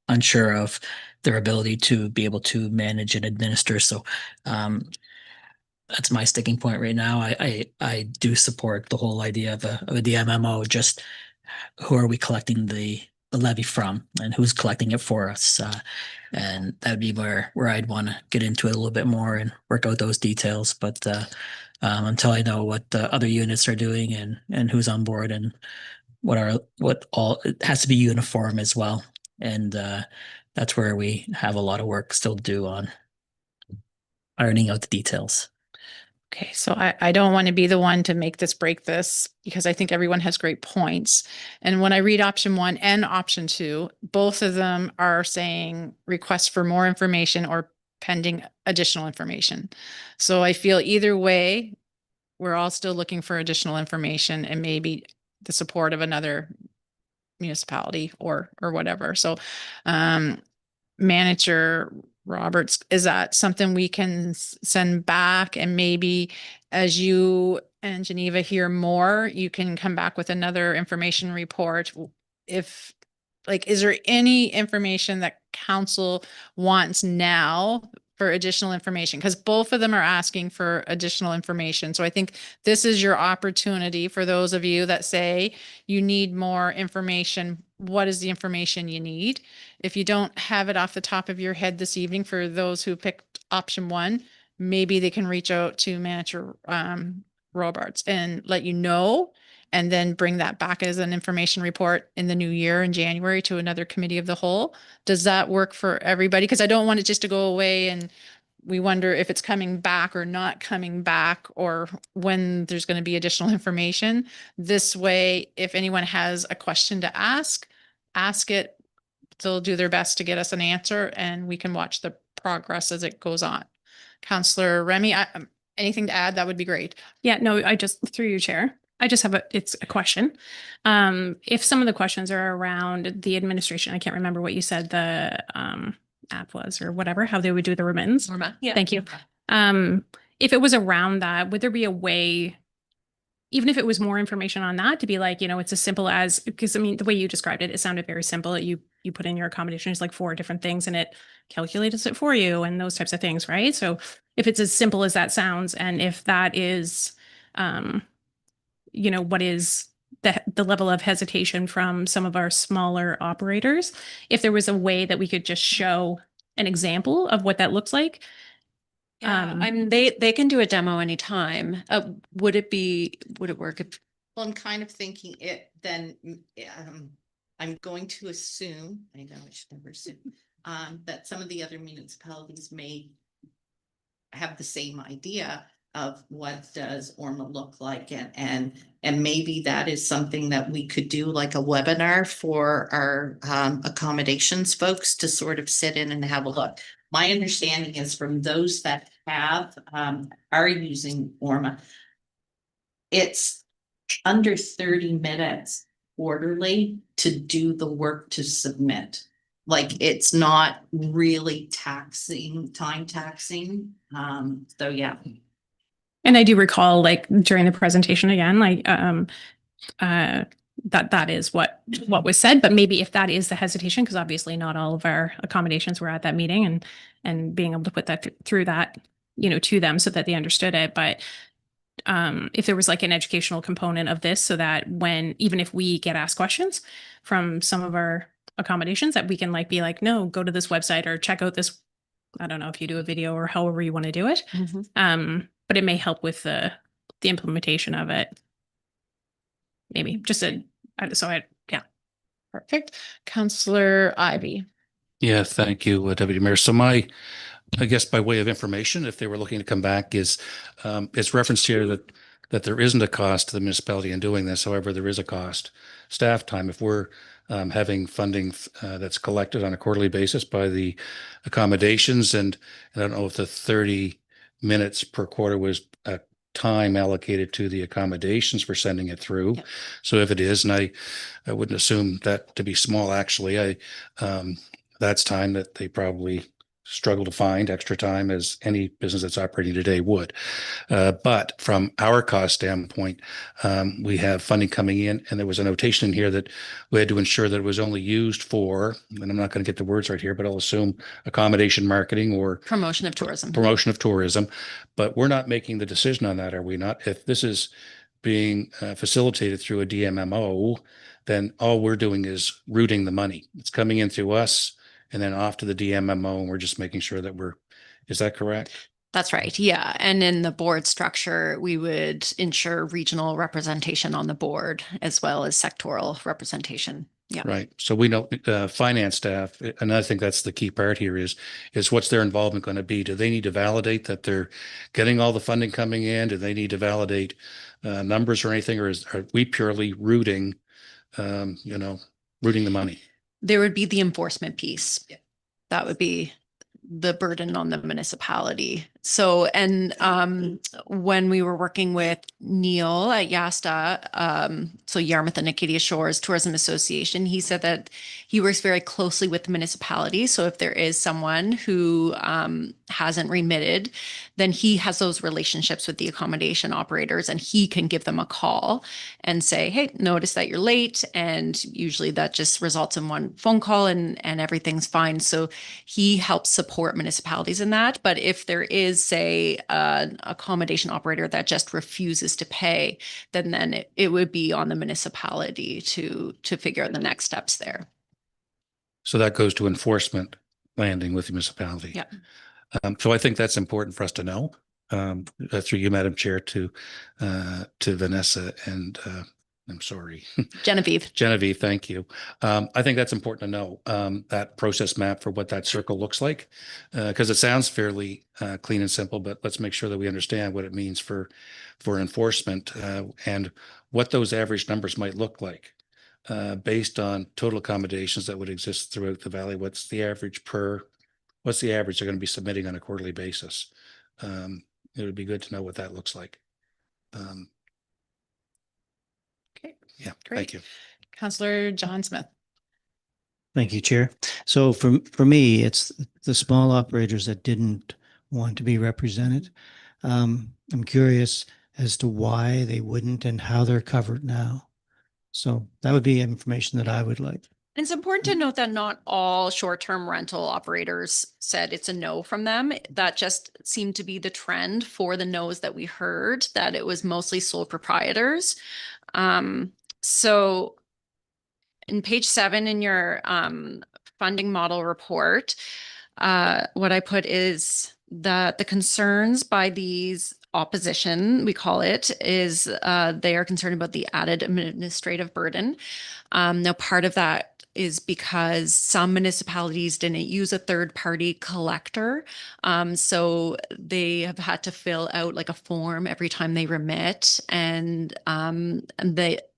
unsure of their ability to be able to manage and administer. So that's my sticking point right now. I do support the whole idea of a DMMO. Just who are we collecting the levy from, and who's collecting it for us? And that'd be where I'd want to get into it a little bit more and work out those details. But until I know what the other units are doing and who's on board and what all, it has to be uniform as well. And that's where we have a lot of work still to do on ironing out the details. Okay, so I don't want to be the one to make this break this because I think everyone has great points. And when I read option 1 and option 2, both of them are saying request for more information or pending additional information. So I feel either way, we're all still looking for additional information and maybe the support of another municipality or whatever. So Manager Roberts, is that something we can send back, and maybe as you and Geneva hear more, you can come back with another information report? If is there any information that council wants now for additional information? Because both of them are asking for additional information. So I think this is your opportunity for those of you that say you need more information. What is the information you need? If you don't have it off the top of your head this evening, for those who picked option 1, maybe they can reach out to Manager Robarts and let you know, and then bring that back as an information report in the new year in January to another committee of the whole. Does that work for everybody? Because I don't want it just to go away and we wonder if it's coming back or not coming back, or when there's going to be additional information. This way, if anyone has a question to ask it. They'll do their best to get us an answer, and we can watch the progress as it goes on. Counselor Remy, anything to add? That would be great. Yeah, no, I just, through you, Chair, I just have it's a question. If some of the questions are around the administration, I can't remember what you said the app was or whatever, how they would do the remittance. Yeah. Thank you. If it was around that, would there be a way, even if it was more information on that, to be like, it's as simple as, because I mean, the way you described it, it sounded very simple. You put in your accommodations like 4 different things and it calculates it for you and those types of things, right? So if it's as simple as that sounds, and if that is, what is the level of hesitation from some of our smaller operators, if there was a way that we could just show an example of what that looks like. Yeah, I mean, they can do a demo anytime. Would it work if? Well, I'm kind of thinking I'm going to assume, I know I should never assume, that some of the other municipalities may have the same idea of what does ORMA look like, and maybe that is something that we could do, like a webinar for our accommodations folks to sort of sit in and have a look. My understanding is from those that are using ORMA, it's under 30 minutes quarterly to do the work to submit. Like, it's not really time taxing. So yeah. And I do recall, like, during the presentation again, like, that is what was said, but maybe if that is the hesitation, because obviously not all of our accommodations were at that meeting, and being able to put that through that to them so that they understood it. But if there was like an educational component of this so that even if we get asked questions from some of our accommodations, that we can like be like, no, go to this website or check out this. I don't know if you do a video or however you want to do it. But it may help with the implementation of it. Maybe yeah. Perfect. Counselor Ivy. Yeah, thank you, Deputy Mayor. So I guess by way of information, if they were looking to come back, it's referenced here that there isn't a cost to the municipality in doing this. However, there is a cost. Staff time, if we're having funding that's collected on a quarterly basis by the accommodations, and I don't know if the 30 minutes per quarter was time allocated to the accommodations for sending it through. Yep. So if it is, and I wouldn't assume that to be small, actually, that's time that they probably struggle to find extra time as any business that's operating today would. But from our cost standpoint, we have funding coming in, and there was a notation in here that we had to ensure that it was only used for, and I'm not going to get the words right here, but I'll assume accommodation marketing or Promotion of tourism. promotion of tourism. But we're not making the decision on that, are we not? If this is being facilitated through a DMMO, then all we're doing is routing the money. It's coming in through us and then off to the DMMO, and we're just making sure that is that correct? That's right. Yeah. And in the board structure, we would ensure regional representation on the board as well as sectoral representation. Yeah. Right. So we know finance staff, and I think that's the key part here is what's their involvement going to be? Do they need to validate that they're getting all the funding coming in? Do they need to validate numbers or anything? Or are we purely routing the money? There would be the enforcement piece. That would be the burden on the municipality. So, and when we were working with Neil at YASTA, so Yarmouth and Acadia Shores Tourism Association, he said that he works very closely with the municipality. So if there is someone who hasn't remitted, then he has those relationships with the accommodation operators, and he can give them a call and say, hey, notice that you're late. And usually that just results in one phone call and everything's fine. So he helps support municipalities in that. But if there is, say, an accommodation operator that just refuses to pay, then it would be on the municipality to figure out the next steps there. So that goes to enforcement landing with the municipality. Yeah. So I think that's important for us to know. Through you, Madam Chair, to Vanessa and I'm sorry, Genevieve. Genevieve, thank you. I think that's important to know that process map for what that circle looks like, because it sounds fairly clean and simple, but let's make sure that we understand what it means for enforcement and what those average numbers might look like based on total accommodations that would exist throughout the valley. What's the average they're going to be submitting on a quarterly basis? It would be good to know what that looks like. Okay. Yeah, Great. thank you. Counselor John Smith. Thank you, Chair. So for me, it's the small operators that didn't want to be represented. I'm curious as to why they wouldn't and how they're covered now. So that would be information that I would like. And it's important to note that not all short-term rental operators said it's a no from them. That just seemed to be the trend for the no's that we heard, that it was mostly sole proprietors. So in page 7 in your funding model report, what I put is that the concerns by these opposition, we call it, is they are concerned about the added administrative burden. Now, part of that is because some municipalities didn't use a third-party collector. So they have had to fill out like a form every time they remit. And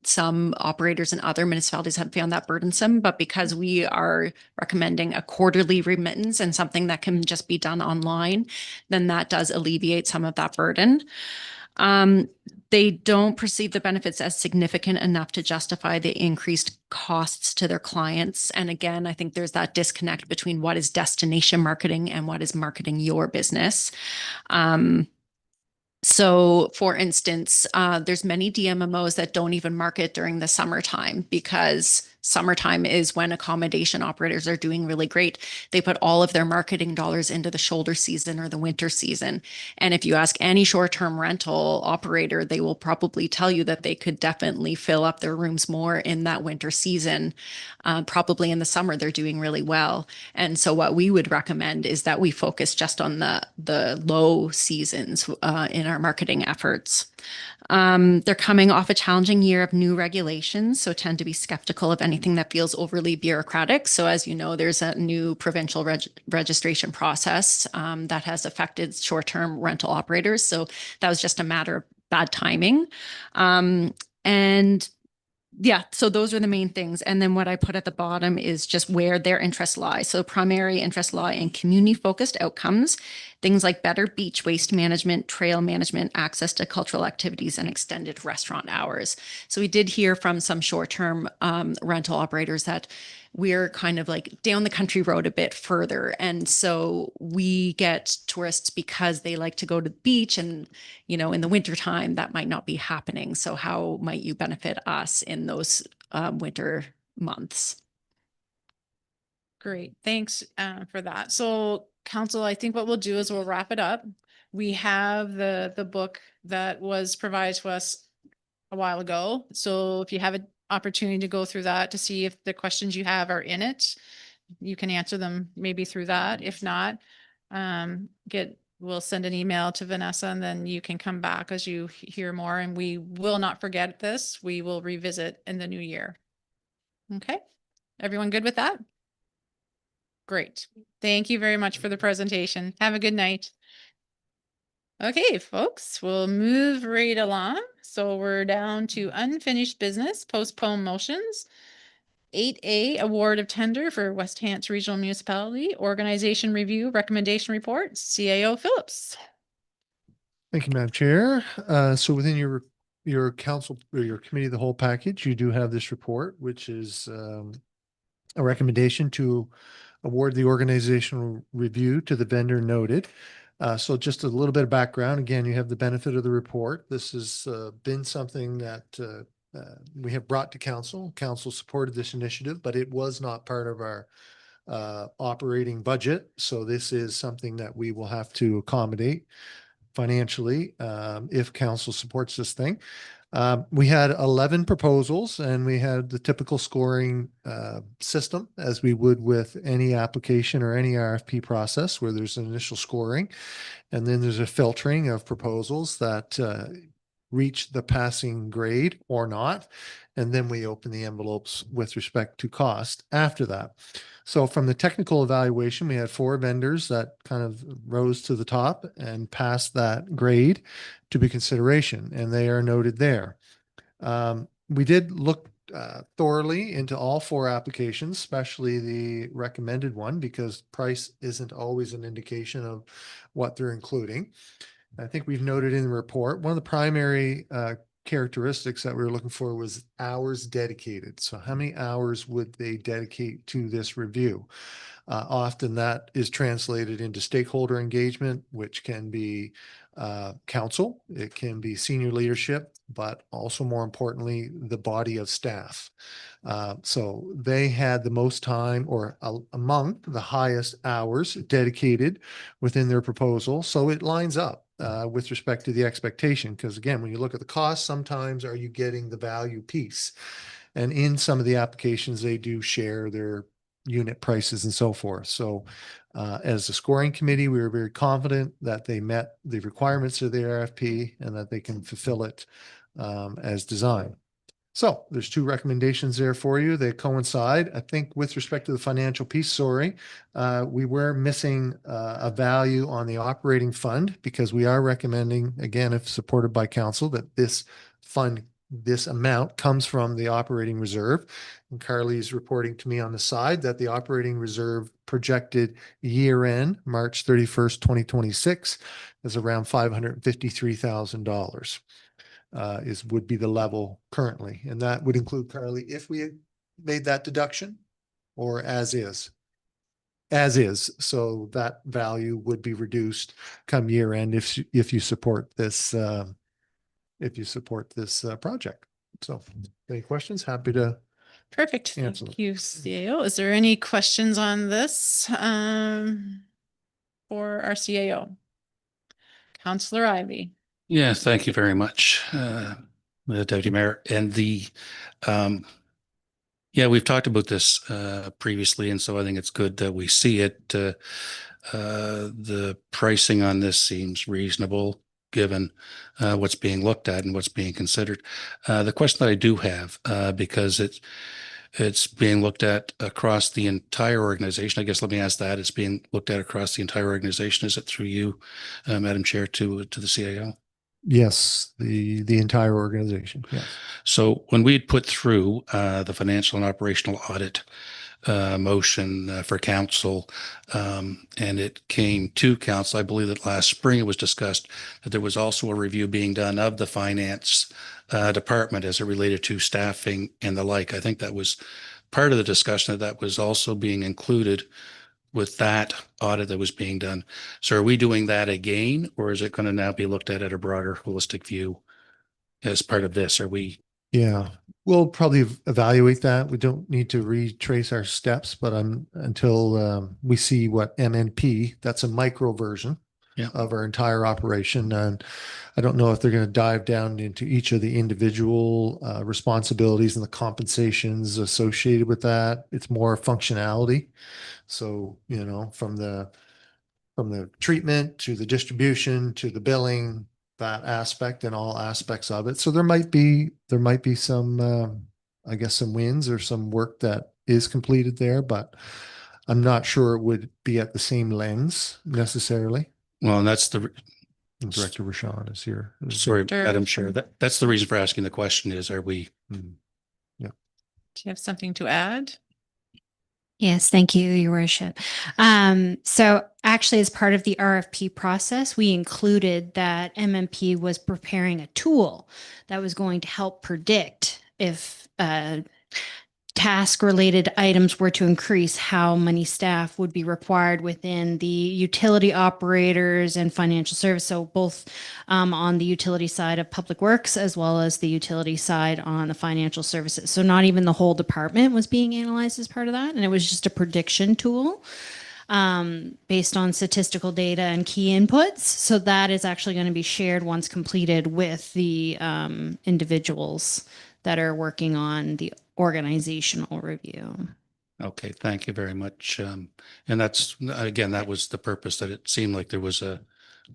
some operators in other municipalities have found that burdensome. But because we are recommending a quarterly remittance and something that can just be done online, then that does alleviate some of that burden. They don't perceive the benefits as significant enough to justify the increased costs to their clients. And again, I think there's that disconnect between what is destination marketing and what is marketing your business. So for instance, there's many DMMOs that don't even market during the summertime because Summertime is when accommodation operators are doing really great. They put all of their marketing dollars into the shoulder season or the winter season. And if you ask any short-term rental operator, they will probably tell you that they could definitely fill up their rooms more in that winter season. Probably in the summer, they're doing really well. And so what we would recommend is that we focus just on the low seasons in our marketing efforts. They're coming off a challenging year of new regulations, so tend to be skeptical of anything that feels overly bureaucratic. So as you know, there's a new provincial registration process that has affected short-term rental operators. So that was just a matter of bad timing. And yeah, so those are the main things. And then what I put at the bottom is just where their interests lie. So primary interests lie in community-focused outcomes, things like better beach waste management, trail management, access to cultural activities, and extended restaurant hours. So we did hear from some short-term rental operators that we're kind of like down the country road a bit further. And so we get tourists because they like to go to the beach, and, you know, in the wintertime, that might not be happening. So how might you benefit us in those winter months? Great, thanks for that. So council, I think what we'll do is we'll wrap it up. We have the book that was provided to us a while ago. So if you have an opportunity to go through that to see if the questions you have are in it, you can answer them maybe through that. If not, we'll send an email to Vanessa, and then you can come back as you hear more, and we will not forget this. We will revisit in the new year. Okay, everyone good with that? Great. Thank you very much for the presentation. Have a good night. Okay, folks, we'll move right along. So we're down to unfinished business, postpone motions. 8A, award of tender for West Hants Regional Municipality, organization review, recommendation report, CAO Phillips. Thank you, Madam Chair. So within your council or your committee of the whole package, you do have this report, which is a recommendation to award the organizational review to the vendor noted. So just a little bit of background. Again, you have the benefit of the report. This has been something that we have brought to council. Council supported this initiative, but it was not part of our operating budget. So this is something that we will have to accommodate financially if council supports this thing. We had 11 proposals, and we had the typical scoring system as we would with any application or any RFP process, where there's an initial scoring, and then there's a filtering of proposals that reach the passing grade or not. And then we open the envelopes with respect to cost after that. So from the technical evaluation, we had 4 vendors that kind of rose to the top and passed that grade to be consideration, and they are noted there. We did look thoroughly into all 4 applications, especially the recommended one, because price isn't always an indication of what they're including. I think we've noted in the report, one of the primary characteristics that we were looking for was hours dedicated. So how many hours would they dedicate to this review? Often that is translated into stakeholder engagement, which can be council, it can be senior leadership, but also more importantly, the body of staff. So they had the most time, or among the highest hours dedicated within their proposal. So it lines up with respect to the expectation. Because again, when you look at the cost, sometimes are you getting the value piece? And in some of the applications, they do share their unit prices and so forth. So as a scoring committee, we were very confident that they met the requirements of the RFP and that they can fulfill it as designed. So there's 2 recommendations there for you. They coincide. I think with respect to the financial piece, we were missing a value on the operating fund, because we are recommending, again, if supported by council, that this fund, this amount comes from the operating reserve. And Carly's reporting to me on the side that the operating reserve projected year end, March 31st, 2026, is around $553,000. Would be the level currently. And that would include, Carly, if we had made that deduction, or as is. As is. So that value would be reduced come year end if you support this project. So any questions? Happy to Perfect. Answer Thank you, CAO. Is there any questions on this for our CAO? Counselor Ivy. Yes, thank you very much, Deputy Mayor. And yeah, we've talked about this previously, and so I think it's good that we see it. The pricing on this seems reasonable given what's being looked at and what's being considered. The question that I do have, because it's being looked at across the entire organization. I guess let me ask that. It's being looked at across the entire organization. Is it through you, Madam Chair, to the CAO? Yes, the entire organization. Yes. So when we had put through the financial and operational audit motion for council, and it came to council, I believe that last spring it was discussed that there was also a review being done of the finance department as it related to staffing and the like. I think that was part of the discussion that was also being included with that audit that was being done. So are we doing that again, or is it going to now be looked at a broader holistic view as part of this? Are we? Yeah, we'll probably evaluate that. We don't need to retrace our steps, but until we see what MNP, that's a micro version of our entire operation. And I don't know if they're going to dive down into each of the individual responsibilities and the compensations associated with that. It's more functionality. So, from the treatment to the distribution to the billing, that aspect and all aspects of it. So there might be some I guess some wins or some work that is completed there, but I'm not sure it would be at the same lens necessarily. Well, and that's the Director Rashawn is here. Sorry, Madam Chair. That's the reason for asking the question is, are we? Yeah. Do you have something to add? Yes, thank you, Your Worship. So actually, as part of the RFP process, we included that MMP was preparing a tool that was going to help predict if task-related items were to increase, how many staff would be required within the utility operators and financial service. So both on the utility side of public works as well as the utility side on the financial services. So not even the whole department was being analyzed as part of that. And it was just a prediction tool based on statistical data and key inputs. So that is actually going to be shared once completed with the individuals that are working on the organizational review. Okay, thank you very much. And that's, again, that was the purpose, that it seemed like there was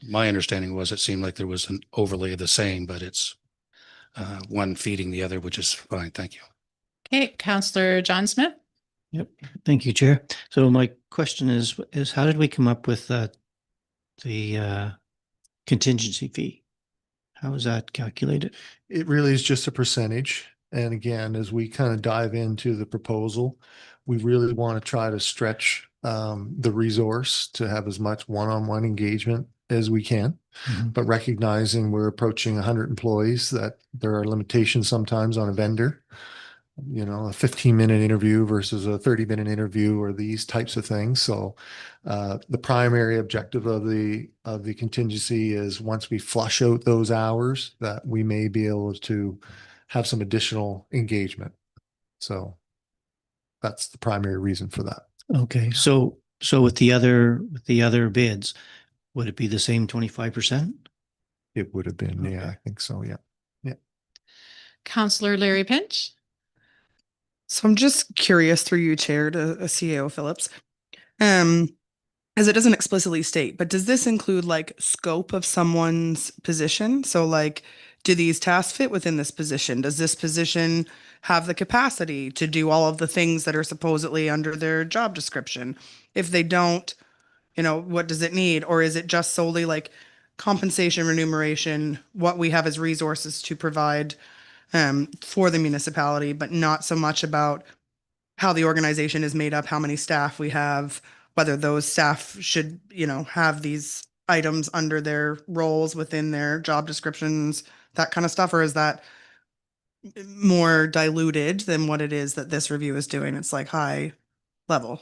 my understanding was it seemed like there was an overlay of the same, but it's one feeding the other, which is fine. Thank you. Okay, Counselor John Smith. Yep. Thank you, Chair. So my question is how did we come up with the contingency fee? How is that calculated? It really is just a percentage. And again, as we kind of dive into the proposal, we really want to try to stretch the resource to have as much one-on-one engagement as we can. But recognizing we're approaching 100 employees, that there are limitations sometimes on a vendor. A 15-minute interview versus a 30-minute interview, or these types of things. So the primary objective of the contingency is, once we flush out those hours, that we may be able to have some additional engagement. So that's the primary reason for that. Okay. So with the other bids, would it be the same 25%? It would have been, yeah, I think so. Yeah. Counselor Larry Pinch. So I'm just curious, through you, Chair, to CAO Phillips, as it doesn't explicitly state, but does this include like scope of someone's position? So like, do these tasks fit within this position? Does this position have the capacity to do all of the things that are supposedly under their job description? If they don't, what does it need? Or is it just solely like compensation, remuneration, what we have as resources to provide for the municipality, but not so much about how the organization is made up, how many staff we have, whether those staff should, have these items under their roles within their job descriptions, that kind of stuff? Or is that more diluted than what it is that this review is doing? It's like high level.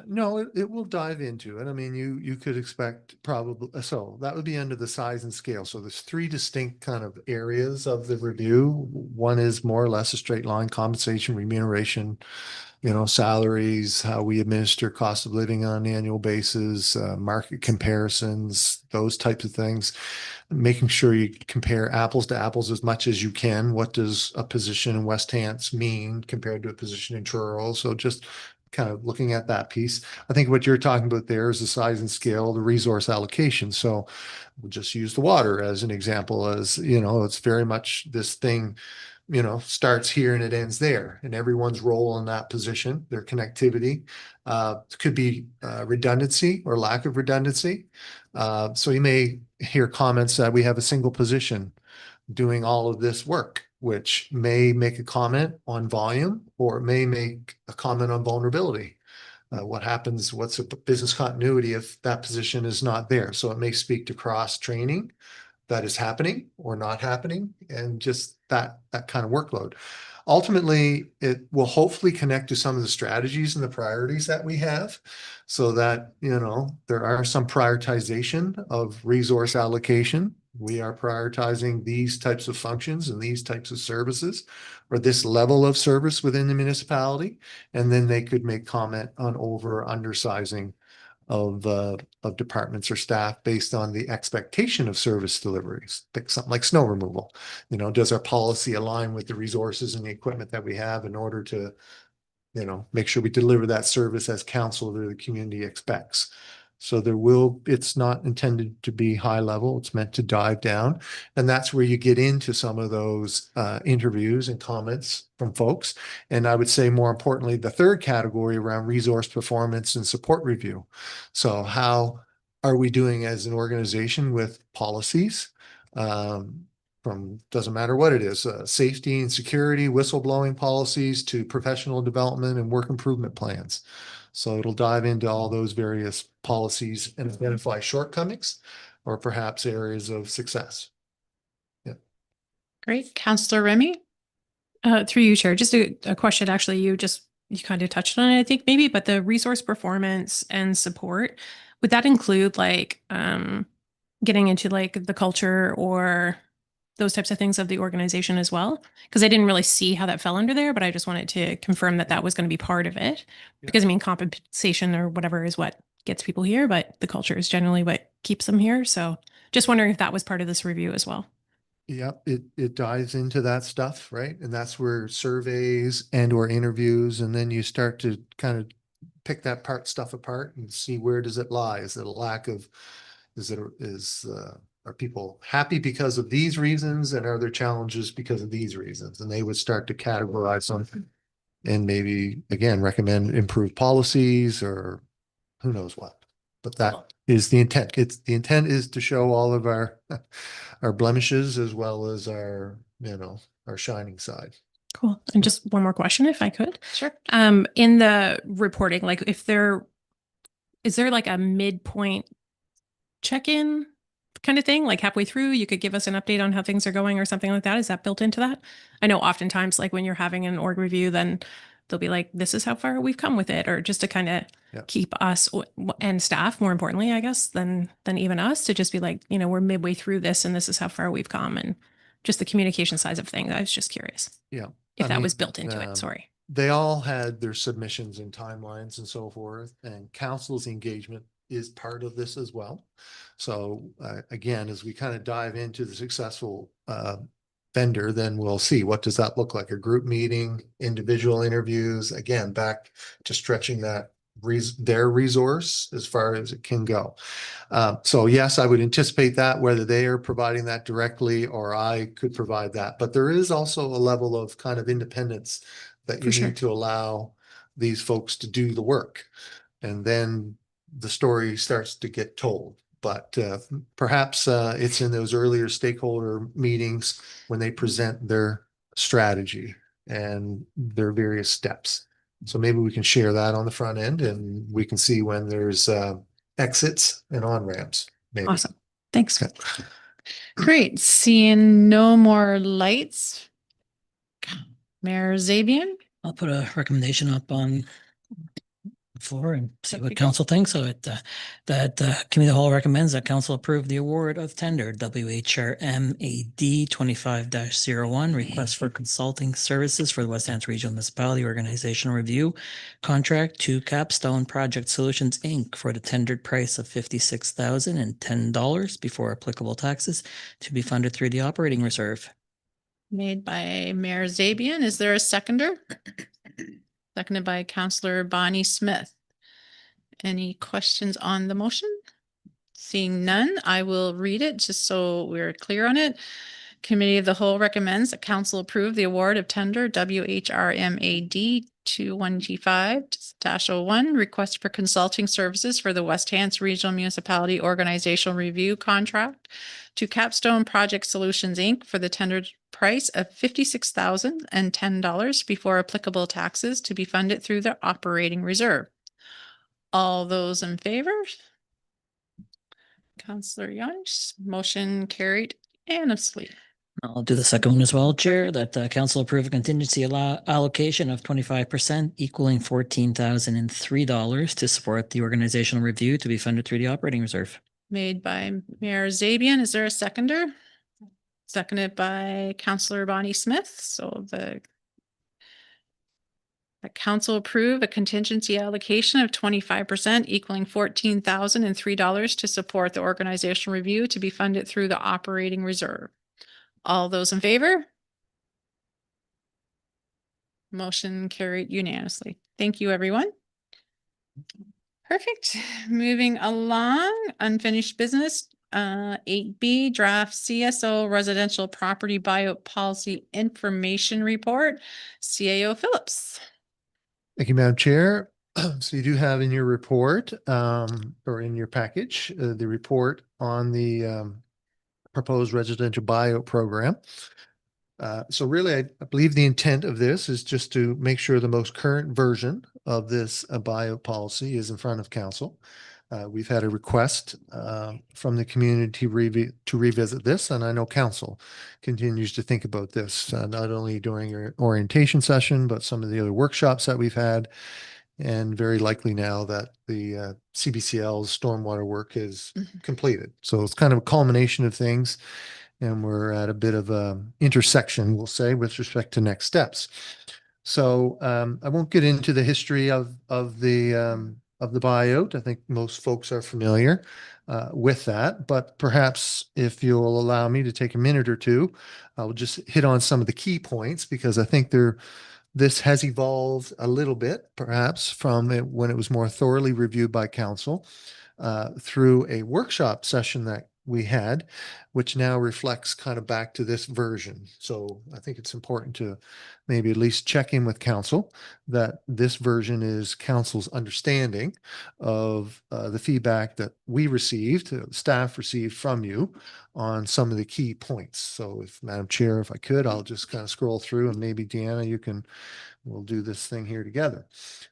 No, it will dive into it. I mean, you could expect probably, so that would be under the size and scale. So there's three distinct kind of areas of the review. One is more or less a straight line compensation, remuneration, salaries, how we administer cost of living on an annual basis, market comparisons, those types of things. Making sure you compare apples to apples as much as you can. What does a position in West Hants mean compared to a position in Truro? So just kind of looking at that piece. I think what you're talking about there is the size and scale, the resource allocation. So we'll just use the water as an example, as it's very much this thing, starts here and it ends there, and everyone's role in that position, their connectivity, could be redundancy or lack of redundancy. So you may hear comments that we have a single position doing all of this work, which may make a comment on volume, or it may make a comment on vulnerability. What happens, what's the business continuity if that position is not there? So it may speak to cross training that is happening or not happening, and just that kind of workload. Ultimately, it will hopefully connect to some of the strategies and the priorities that we have, so that, there are some prioritization of resource allocation. We are prioritizing these types of functions and these types of services, or this level of service within the municipality. And then they could make comment on over or undersizing of departments or staff based on the expectation of service deliveries. Pick something like snow removal. Does our policy align with the resources and the equipment that we have in order to, make sure we deliver that service as council or the community expects? So it's not intended to be high level. It's meant to dive down. And that's where you get into some of those interviews and comments from folks. And I would say, more importantly, the third category around resource performance and support review. So how are we doing as an organization with policies? From, doesn't matter what it is, safety and security, whistleblowing policies, to professional development and work improvement plans. So it'll dive into all those various policies and identify shortcomings or perhaps areas of success. Yeah. Great. Councillor Remy? Through you, Chair, just a question. Actually, you kind of touched on it, I think, maybe, but the resource performance and support, would that include getting into the culture or those types of things of the organization as well? Because I didn't really see how that fell under there, but I just wanted to confirm that was going to be part of it. Yeah. Because compensation or whatever is what gets people here, but the culture is generally what keeps them here. So just wondering if that was part of this review as well. Yeah, it dives into that stuff, right? And that's where surveys and or interviews, and then you start to kind of pick that stuff apart and see, where does it lie? Is it a lack of, are people happy because of these reasons, and are there challenges because of these reasons? And they would start to categorize them and maybe, again, recommend improved policies or who knows what. But that is the intent. The intent is to show all of our blemishes as well as our shining side. Cool. And just one more question, if I could. Sure. In the reporting, is there a midpoint check-in kind of thing? Like halfway through, you could give us an update on how things are going or something like that. Is that built into that? I know oftentimes, when you're having an org review, then they'll be like, this is how far we've come with it, or just to kind of keep us and staff, more importantly, I guess, than even us, to just be like, we're midway through this and this is how far we've come, and just the communication size of things. I was just curious. Yeah. If that was built into it. Sorry. They all had their submissions and timelines and so forth, and council's engagement is part of this as well. So again, as we kind of dive into the successful vendor, then we'll see, what does that look like? A group meeting, individual interviews, again, back to stretching that their resource as far as it can go. So yes, I would anticipate that, whether they are providing that directly or I could provide that. But there is also a level of kind of independence that you need to allow these folks to do the work. And then the story starts to get told. But perhaps it's in those earlier stakeholder meetings when they present their strategy and their various steps. So maybe we can share that on the front end, and we can see when there's exits and on-ramps. Maybe. Awesome. Thanks. Okay. Great. Seeing no more lights. Mayor Zabian? I'll put a recommendation up on floor and see what council thinks of it. That committee of the whole recommends that council approve the award of tender WHRMAD 25-01 request for consulting services for the West Hants Regional Municipality Organizational Review contract to Capstone Project Solutions, Inc. for the tendered price of $56,010 before applicable taxes to be funded through the operating reserve. Made by Mayor Zabian. Is there a seconder? Seconded by Councillor Bonnie Smith. Any questions on the motion? Seeing none, I will read it just so we're clear on it. Committee of the Whole recommends that council approve the award of tender WHRMAD 21G5-01 request for consulting services for the West Hants Regional Municipality Organizational Review contract to Capstone Project Solutions, Inc. for the tendered price of $56,010 before applicable taxes to be funded through the operating reserve. All those in favor? Councillor Yonch, motion carried unanimously. I'll do the second one as well, Chair, that council approve a contingency allocation of 25% equaling $14,003 to support the organizational review to be funded through the operating reserve. Made by Mayor Zabian. Is there a seconder? Seconded by Councillor Bonnie Smith. So the council approve a contingency allocation of 25% equaling $14,003 to support the organizational review to be funded through the operating reserve. All those in favor? Motion carried unanimously. Thank you, everyone. Perfect. Moving along, unfinished business. 8B, draft CSO residential property buyout policy information report. CAO Phillips. Thank you, Madam Chair. So you do have in your report, or in your package, the report on the proposed residential buyout program. So really, I believe the intent of this is just to make sure the most current version of this buyout policy is in front of council. We've had a request from the community to revisit this, and I know council continues to think about this, not only during your orientation session, but some of the other workshops that we've had, and very likely now that the CBCL's stormwater work is completed. So it's kind of a culmination of things, and we're at a bit of a intersection, we'll say, with respect to next steps. So I won't get into the history of the buyout. I think most folks are familiar with that, but perhaps if you'll allow me to take a minute or two, I'll just hit on some of the key points, because I think this has evolved a little bit, perhaps, from when it was more thoroughly reviewed by council through a workshop session that we had, which now reflects kind of back to this version. So I think it's important to maybe at least check in with council that this version is council's understanding of the feedback that we received, staff received from you on some of the key points. So if Madam Chair, if I could, I'll just kind of scroll through, and maybe Deanna, we'll do this thing here together.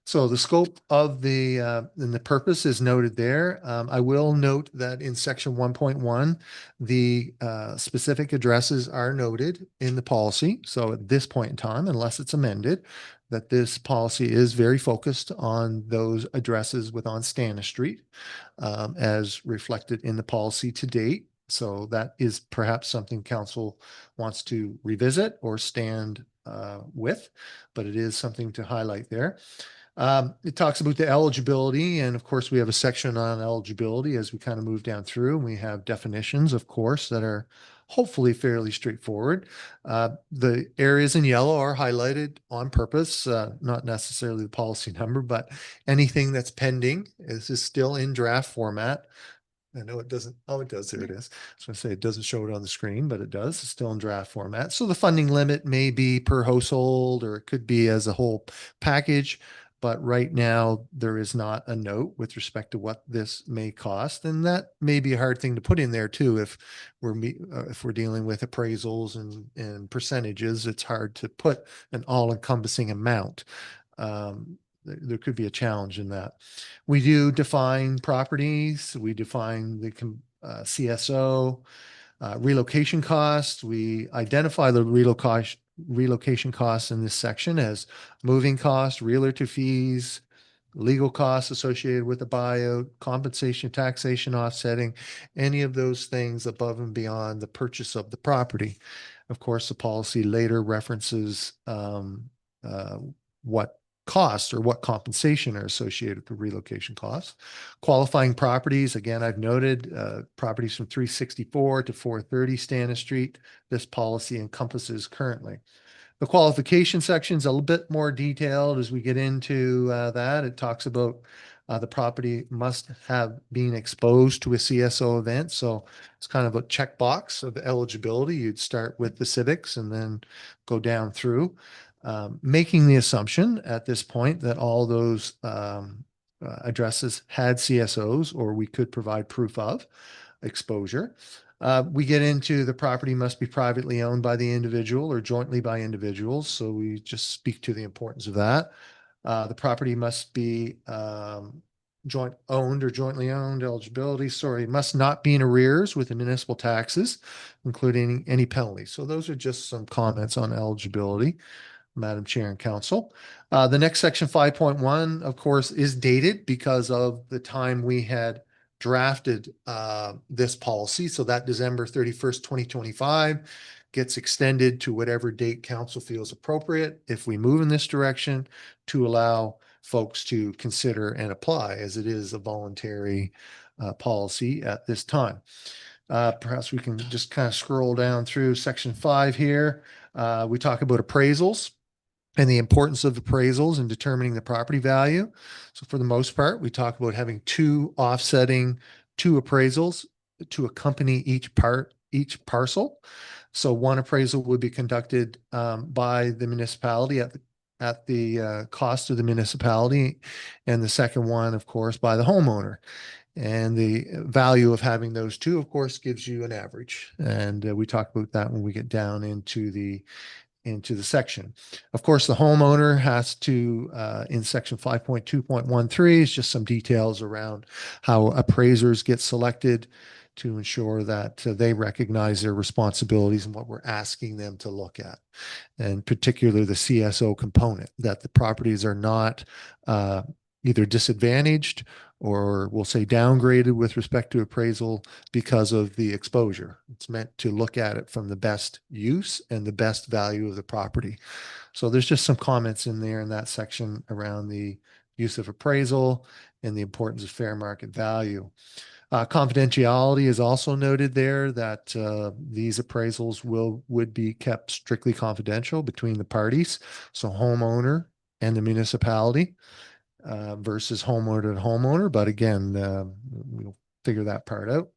So the scope of and the purpose is noted there. I will note that in section 1.1, the specific addresses are noted in the policy. So at this point in time, unless it's amended, that this policy is very focused on those addresses on Stannis Street, as reflected in the policy to date. So that is perhaps something council wants to revisit or stand with, but it is something to highlight there. It talks about the eligibility, and of course we have a section on eligibility as we kind of move down through, and we have definitions, of course, that are hopefully fairly straightforward. The areas in yellow are highlighted on purpose, not necessarily the policy number, but anything that's pending is still in draft format. I know it doesn't. Oh, it does. There it is. I was going to say it doesn't show it on the screen, but it does. It's still in draft format. So the funding limit may be per household, or it could be as a whole package. But right now, there is not a note with respect to what this may cost. And that may be a hard thing to put in there too. If we're dealing with appraisals and percentages, it's hard to put an all-encompassing amount. There could be a challenge in that. We do define properties. We define the CSO, relocation costs. We identify the relocation costs in this section as moving costs, realtor fees, legal costs associated with the buyout, compensation, taxation, offsetting, any of those things above and beyond the purchase of the property. Of course, the policy later references what costs or what compensation are associated with the relocation costs. Qualifying properties, again, I've noted properties from 364 to 430 Stannis Street, this policy encompasses currently. The qualification section is a little bit more detailed as we get into that. It talks about the property must have been exposed to a CSO event. So it's kind of a checkbox of eligibility. You'd start with the civics and then go down through, making the assumption at this point that all those addresses had CSOs, or we could provide proof of exposure. We get into the property must be privately owned by the individual or jointly by individuals. So we just speak to the importance of that. The property must be joint owned or jointly owned. Eligibility, sorry, must not be in arrears with the municipal taxes, including any penalties. So those are just some comments on eligibility, Madam Chair and Council. The next section, 5.1, of course, is dated because of the time we had drafted this policy. So that December 31st, 2025 gets extended to whatever date council feels appropriate if we move in this direction to allow folks to consider and apply, as it is a voluntary policy at this time. Perhaps we can just kind of scroll down through section 5 here. We talk about appraisals and the importance of appraisals in determining the property value. So for the most part, we talk about having two appraisals to accompany each parcel. So one appraisal would be conducted by the municipality at the cost of the municipality, and the second one, of course, by the homeowner. And the value of having those two, of course, gives you an average. And we talk about that when we get down into the section. Of course, the homeowner has to, in section 5.2.13, is just some details around how appraisers get selected to ensure that they recognize their responsibilities and what we're asking them to look at. And particularly the CSO component, that the properties are not either disadvantaged or we'll say downgraded with respect to appraisal because of the exposure. It's meant to look at it from the best use and the best value of the property. So there's just some comments in there in that section around the use of appraisal and the importance of fair market value. Confidentiality is also noted there, that these appraisals would be kept strictly confidential between the parties. So homeowner and the municipality. Versus homeowner to homeowner. But again, we'll figure that part out.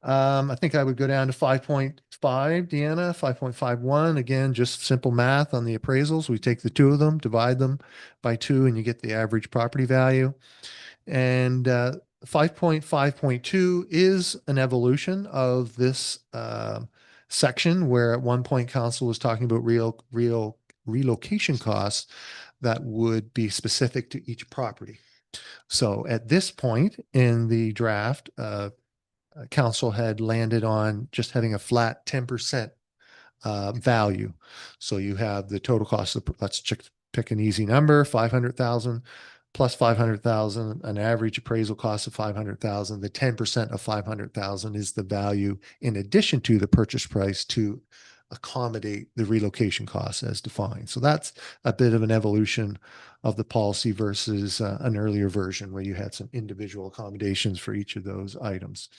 I think I would go down to 5.5, Deanna, 5.51. Again, just simple math on the appraisals. We take the two of them, divide them by 2, and you get the average property value. And 5.5.2 is an evolution of this section, where at one point council was talking about real relocation costs that would be specific to each property. So at this point in the draft, council had landed on just having a flat 10% value. So you have the total cost of, let's pick an easy number, 500,000 plus 500,000, an average appraisal cost of 500,000. The 10% of 500,000 is the value in addition to the purchase price to accommodate the relocation costs as defined. So that's a bit of an evolution of the policy versus an earlier version where you had some individual accommodations for each of those items.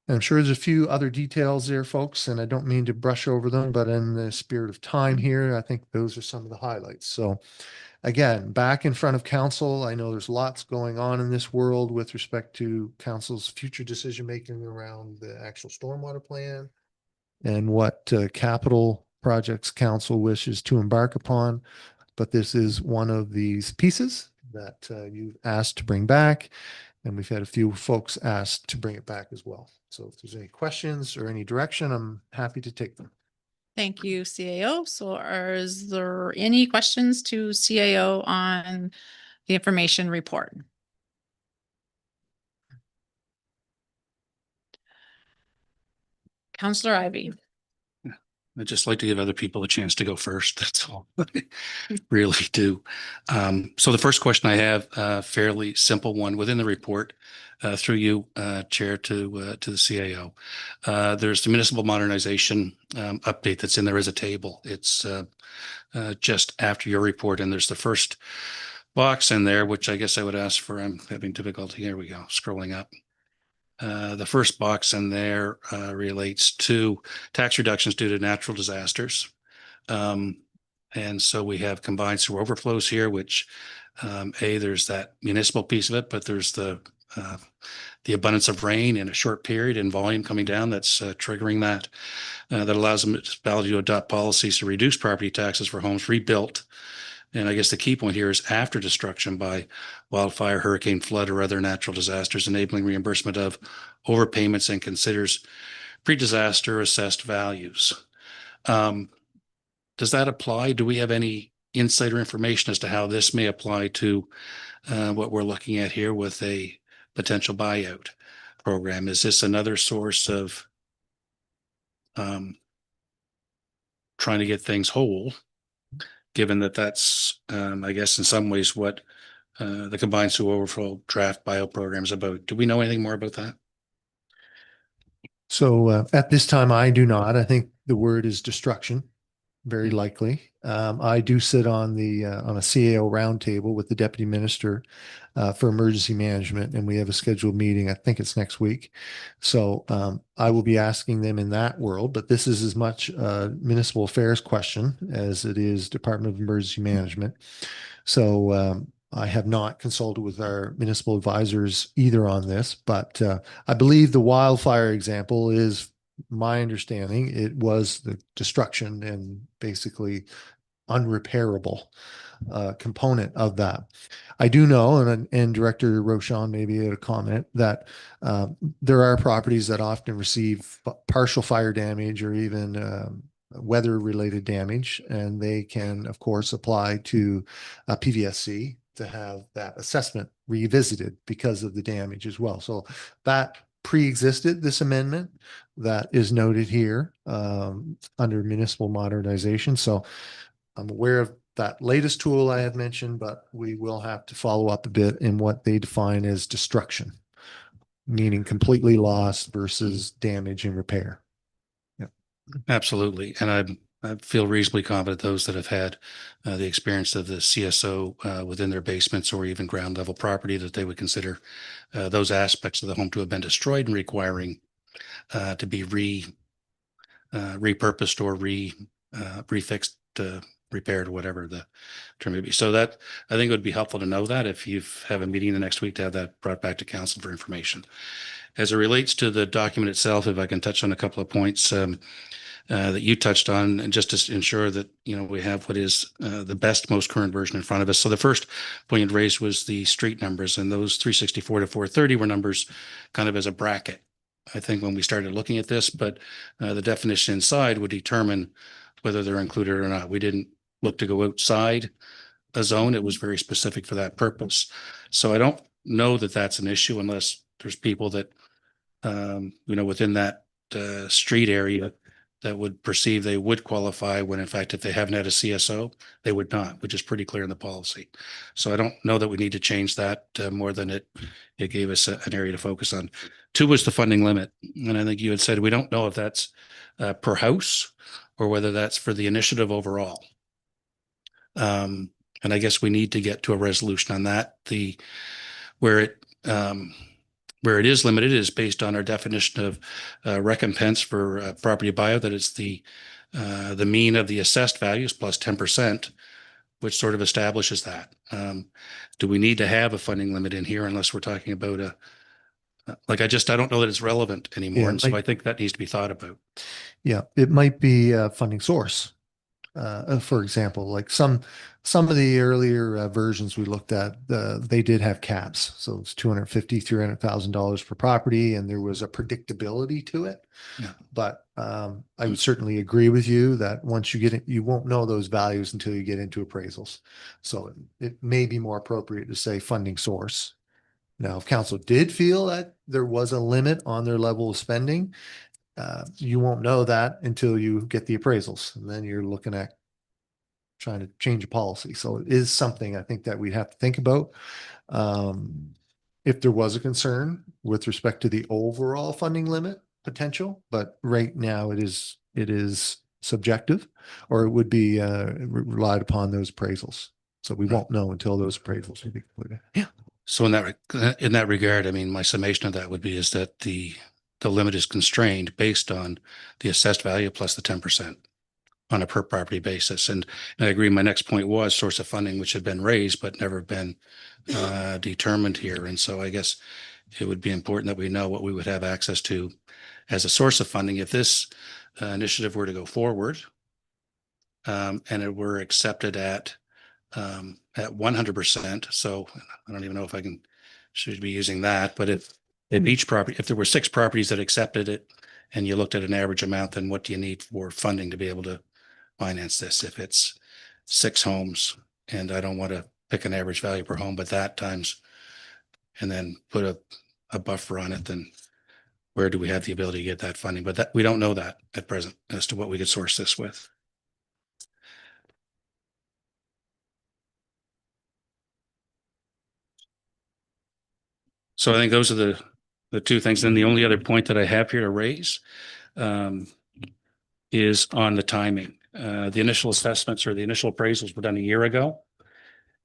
And I'm sure there's a few other details there, folks, and I don't mean to brush over them, but in the spirit of time here, I think those are some of the highlights. So again, back in front of council, I know there's lots going on in this world with respect to council's future decision-making around the actual stormwater plan and what capital projects council wishes to embark upon. But this is one of these pieces that you've asked to bring back. And we've had a few folks asked to bring it back as well. So if there's any questions or any direction, I'm happy to take them. Thank you, CAO. So is there any questions to CAO on the information report? Councillor Ivy. I'd just like to give other people a chance to go first. That's all. Really do. So the first question I have, a fairly simple one within the report, through you, Chair, to the CAO. There's the municipal modernization update that's in there as a table. It's just after your report, and there's the first box in there, which I guess I would ask for. I'm having difficulty. Here we go, scrolling up. The first box in there relates to tax reductions due to natural disasters. And so we have combined sewer overflows here, which there's that municipal piece of it, but there's the abundance of rain in a short period and volume coming down that's triggering that. That allows the municipality to adopt policies to reduce property taxes for homes rebuilt. And I guess the key point here is after destruction by wildfire, hurricane, flood, or other natural disasters, enabling reimbursement of overpayments and considers pre-disaster assessed values. Does that apply? Do we have any insight or information as to how this may apply to what we're looking at here with a potential buyout program? Is this another source of trying to get things whole, given that that's, I guess, in some ways what the combined sewer overflow draft buyout program is about? Do we know anything more about that? So at this time, I do not. I think the word is destruction, very likely. I do sit on on a CAO roundtable with the deputy minister for emergency management, and we have a scheduled meeting. I think it's next week. So I will be asking them in that world, but this is as much a municipal affairs question as it is Department of Emergency Management. So I have not consulted with our municipal advisors either on this, but I believe the wildfire example is my understanding. It was the destruction and basically unrepairable component of that. I do know, and Director Rochon maybe had a comment, that there are properties that often receive partial fire damage or even weather-related damage, and they can, of course, apply to PVSC to have that assessment revisited because of the damage as well. So that pre-existed this amendment that is noted here under municipal modernization. So I'm aware of that latest tool I had mentioned, but we will have to follow up a bit in what they define as destruction, meaning completely lost versus damage and repair. Absolutely. And I feel reasonably confident those that have had the experience of the CSO within their basements or even ground level property, that they would consider those aspects of the home to have been destroyed and requiring to be repurposed or refixed, repaired, or whatever the term may be. So that, I think it would be helpful to know that if you have a meeting the next week, to have that brought back to council for information. As it relates to the document itself, if I can touch on a couple of points that you touched on, and just to ensure that, we have what is the best, most current version in front of us. So the first point you raised was the street numbers, and those 364 to 430 were numbers kind of as a bracket, I think, when we started looking at this, but the definition inside would determine whether they're included or not. We didn't look to go outside a zone. It was very specific for that purpose. So I don't know that that's an issue unless there's people that, within that street area that would perceive they would qualify, when in fact, if they haven't had a CSO, they would not, which is pretty clear in the policy. So I don't know that we need to change that more than it gave us an area to focus on. 2 was the funding limit. And I think you had said, we don't know if that's per house or whether that's for the initiative overall. And I guess we need to get to a resolution on that. Where it is limited is based on our definition of recompense for property buyout, that it's the mean of the assessed values plus 10%, which sort of establishes that. Do we need to have a funding limit in here unless we're talking about I don't know that it's relevant anymore. Yeah, and so I think that needs to be thought about. Yeah, it might be a funding source. For example, like some of the earlier versions we looked at, they did have caps. So it's $250,000, $300,000 per property, and there was a predictability to it. Yeah. But I would certainly agree with you that once you get it, you won't know those values until you get into appraisals. So it may be more appropriate to say funding source. Now, if council did feel that there was a limit on their level of spending, You won't know that until you get the appraisals, and then you're looking at trying to change a policy. So it is something I think that we have to think about. If there was a concern with respect to the overall funding limit potential, but right now it is subjective, or it would be relied upon those appraisals. So we won't know until those appraisals will be completed. Yeah. So in that regard, I mean, my summation of that would be is that the limit is constrained based on the assessed value plus the 10% on a per property basis. And I agree. My next point was source of funding, which had been raised but never been determined here. And so I guess it would be important that we know what we would have access to as a source of funding if this initiative were to go forward, and it were accepted at 100%. So I don't even know if should be using that, but if there were 6 properties that accepted it and you looked at an average amount, then what do you need for funding to be able to finance this? If it's 6 homes, and I don't want to pick an average value per home, but that times, and then put a buffer on it, then where do we have the ability to get that funding? But that we don't know that at present as to what we could source this with. So I think those are the 2 things. Then the only other point that I have here to raise is on the timing. The initial assessments or the initial appraisals were done a year ago.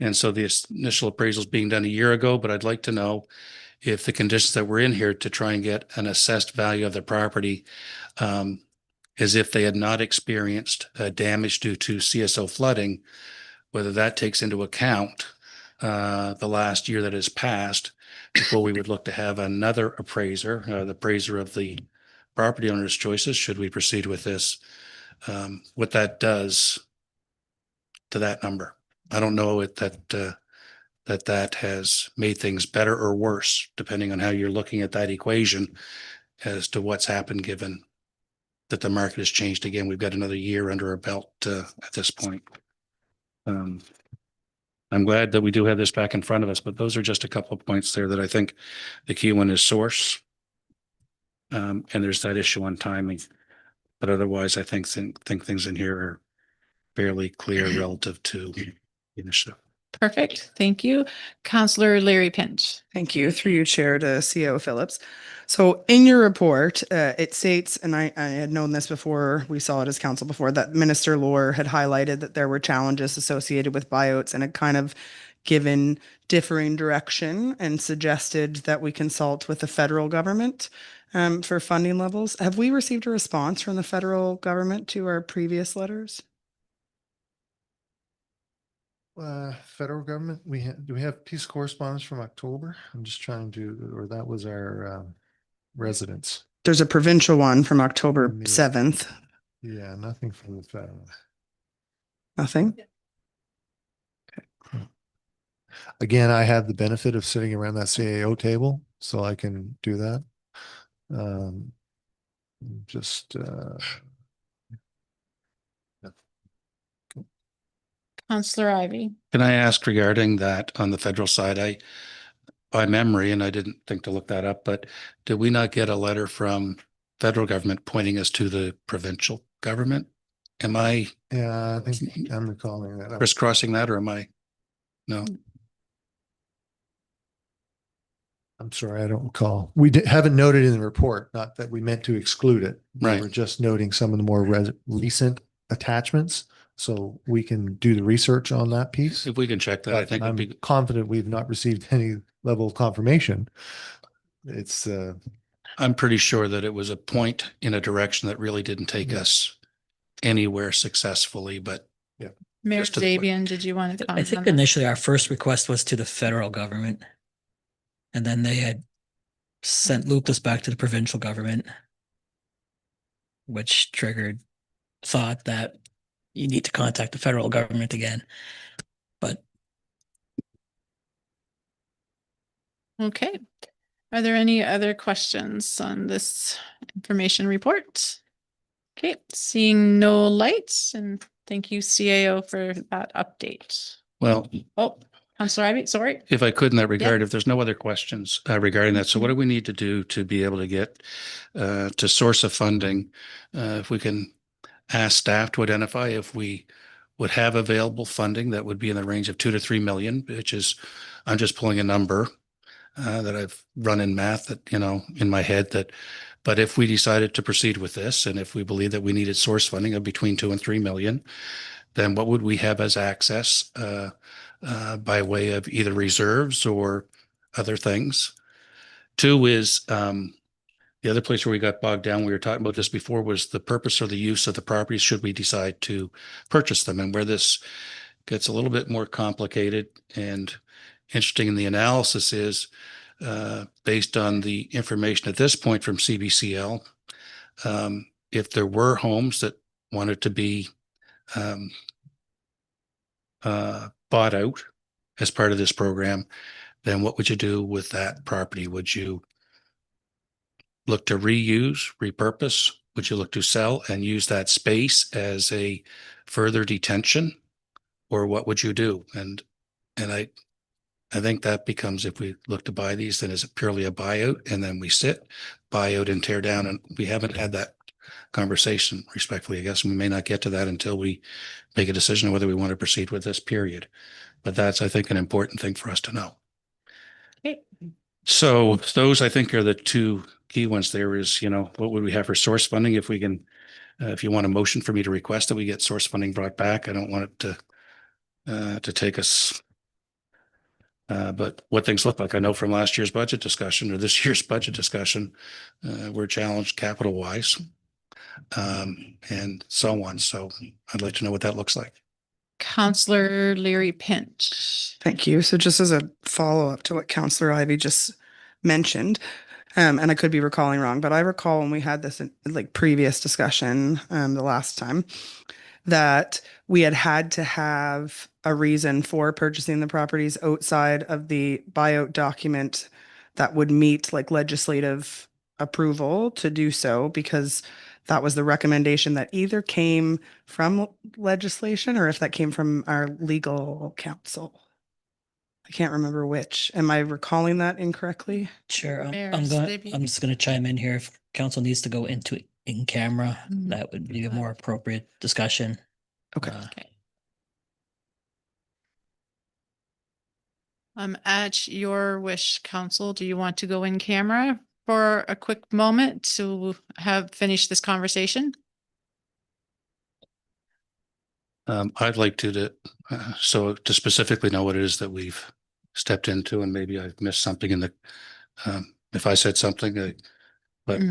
And so the initial appraisals being done a year ago, but I'd like to know if the conditions that were in here to try and get an assessed value of the property, as if they had not experienced damage due to CSO flooding, whether that takes into account the last year that has passed before we would look to have another appraiser, the appraiser of the property owner's choices, should we proceed with this, what that does to that number. I don't know that has made things better or worse, depending on how you're looking at that equation as to what's happened, given that the market has changed again. We've got another year under our belt at this point. I'm glad that we do have this back in front of us, but those are just a couple of points there that I think the key one is source. And there's that issue on timing. But otherwise, I think things in here are fairly clear relative to the initiative. Perfect. Thank you. Councillor Larry Pinch. Thank you. Through you, Chair, to CEO Phillips. So in your report, it states, and I had known this before we saw it as council before, that Minister Lohr had highlighted that there were challenges associated with buyouts and had kind of given differing direction and suggested that we consult with the federal government for funding levels. Have we received a response from the federal government to our previous letters? Federal government, do we have piece of correspondence from October? I'm just trying to, or that was our residents. There's a provincial one from October 7th. Yeah, nothing from the federal. Nothing? Again, I have the benefit of sitting around that CAO table, so I can do that. Just Councillor Ivey. Can I ask regarding that on the federal side? By memory, and I didn't think to look that up, but did we not get a letter from federal government pointing us to the provincial government? Am I? Yeah, I think I'm recalling that. Crisscrossing that, or am I? No. I'm sorry, I don't recall. We haven't noted in the report, not that we meant to exclude it. Right. We're just noting some of the more recent attachments, so we can do the research on that piece. If we can check that, But I think I'm it'd be confident we've not received any level of confirmation. It's I'm pretty sure that it was a point in a direction that really didn't take us anywhere successfully, but yeah. Mayor Just to the point. Zabian, did you want to I comment think on that? initially our first request was to the federal government. And then they had looped us back to the provincial government, which triggered thought that you need to contact the federal government again. But Okay. Are there any other questions on this information report? Okay, seeing no lights, and thank you, CAO, for that update. well, Oh, Councillor Ivy, sorry. If I could in that regard, if there's no other questions regarding that, so what do we need to do to be able to get to source of funding? If we can ask staff to identify if we would have available funding that would be in the range of 2 to 3 million, which is, I'm just pulling a number that I've run in math that, you know, in my head that, but if we decided to proceed with this, and if we believe that we needed source funding of between 2 and 3 million, then what would we have as access by way of either reserves or other things? Two is the other place where we got bogged down, we were talking about this before, was the purpose or the use of the properties should we decide to purchase them. And where this gets a little bit more complicated and interesting in the analysis is based on the information at this point from CBCL, if there were homes that wanted to be bought out as part of this program, then what would you do with that property? Would you look to reuse, repurpose? Would you look to sell and use that space as a further detention? Or what would you do? And I think that becomes, if we look to buy these, then is it purely a buyout and then we sit, buy out and tear down? And we haven't had that conversation, respectfully. I guess we may not get to that until we make a decision on whether we want to proceed with this period. But that's, I think, an important thing for us to know. Okay. So those, I think, are the two key ones. There is, you know, what would we have for source funding? If we can, if you want a motion for me to request that we get source funding brought back, I don't want it to take us. But what things look like, I know from last year's budget discussion or this year's budget discussion, we're challenged capital wise and so on. So I'd like to know what that looks like. Councillor Leary Pinch. Thank you. So just as a follow-up to what Councillor Ivy just mentioned, and I could be recalling wrong, but I recall when we had this in, like previous discussion the last time, that we had to have a reason for purchasing the properties outside of the buyout document that would meet like legislative approval to do so, because that was the recommendation that either came from legislation or if that came from our legal counsel. I can't remember which. Am I recalling that incorrectly? Sure. Mayor I'm Sliby. just going to chime in here. If council needs to go into it in camera, Mhm. that would be a more appropriate discussion. Okay. At your wish, council, do you want to go in camera for a quick moment to have finished this conversation? I'd like so to specifically know what it is that we've stepped into, and maybe I've missed something in the, if I said something, but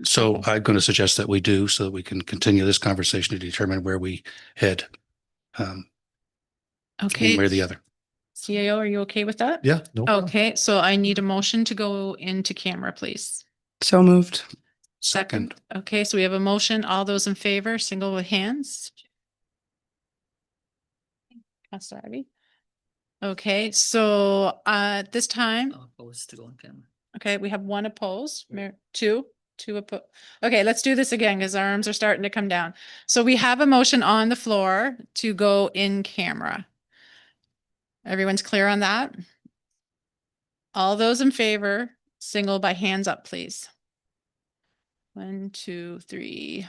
so I'm going to suggest that we do so that we can continue this conversation to determine where we head. Okay. One way or the other. CAO, are you okay with that? Yeah, no problem. Okay, so I need a motion to go into camera, please. So moved. Second. Okay, so we have a motion. All those in favor, single with hands. Councillor Ivy. Okay, so at this time, Opposed to go on camera. okay, we have one opposed, two opposed. Okay, let's do this again because our arms are starting to come down. So we have a motion on the floor to go in camera. Everyone's clear on that? All those in favor, single by hands up, please. 1, 2, 3,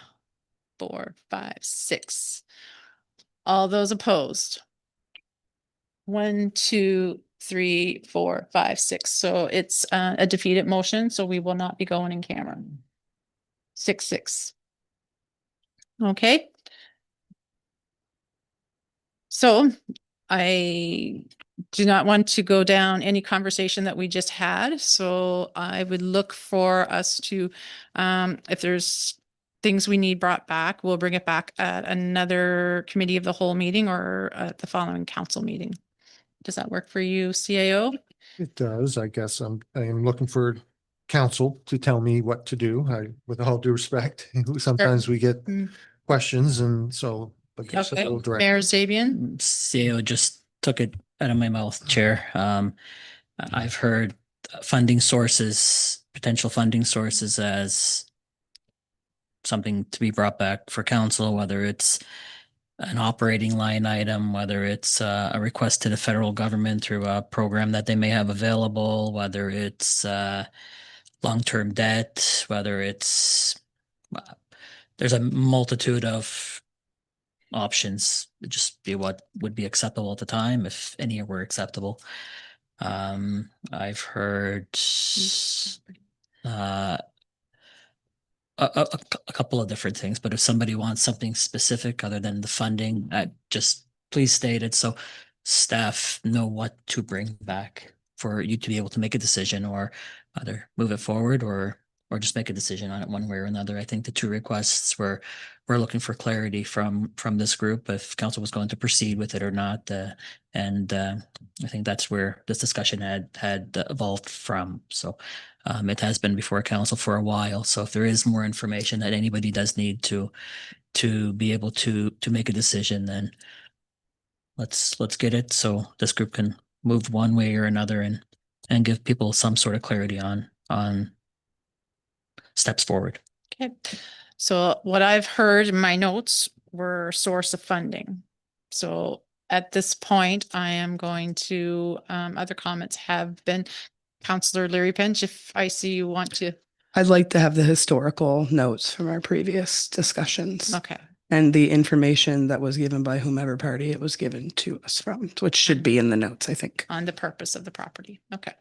4, 5, 6. All those opposed. 1, 2, 3, 4, 5, 6. So it's a defeated motion, so we will not be going in camera. 6, 6. Okay. So I do not want to go down any conversation that we just had. So I would look for us to, if there's things we need brought back, we'll bring it back at another committee of the whole meeting or at the following council meeting. Does that work for you, CAO? It does. I guess I am looking for council to tell me what to do. With all due respect, sometimes we get questions, and so. Okay. Mayor Zabian? CAO just took it out of my mouth, Chair. I've heard funding sources, potential funding sources as something to be brought back for council, whether it's an operating line item, whether it's a request to the federal government through a program that they may have available, whether it's long-term debt, whether it's there's a multitude of options. It'd just be what would be acceptable at the time, if any were acceptable. I've heard uh, a couple of different things, but if somebody wants something specific other than the funding, just please state it so staff know what to bring back for you to be able to make a decision, or either move it forward or just make a decision on it one way or another. I think the two requests we're looking for clarity from this group if council was going to proceed with it or not. And I think that's where this discussion had evolved from. So it has been before council for a while. So if there is more information that anybody does need to be able to make a decision, then let's get it so this group can move one way or another and give people some sort of clarity on steps forward. Okay. So what I've heard in my notes were source of funding. So at this point, I am going to, other comments have been Councillor Leary Pinch, if I see you want to. I'd like to have the historical notes from our previous discussions. Okay. And the information that was given by whomever party it was given to us from, which should be in the notes, I think. On the purpose of the property. Okay.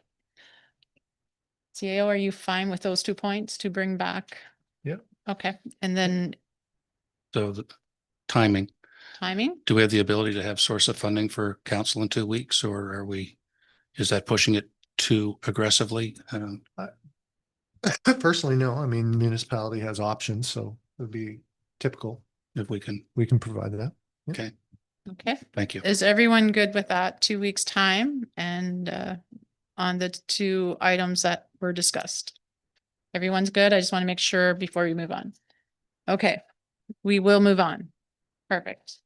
CAO, are you fine with those 2 points to bring back? Yep. Okay. And then So the timing, timing? do we have the ability to have source of funding for council in 2 weeks, or is that pushing it too aggressively? Personally, no. I mean, municipality has options, so it would be typical. If we can, We can provide that. okay, Okay. thank you. Is everyone good with that 2 weeks time and on the 2 items that were discussed? Everyone's good? I just want to make sure before we move on. Okay, we will move on. Perfect.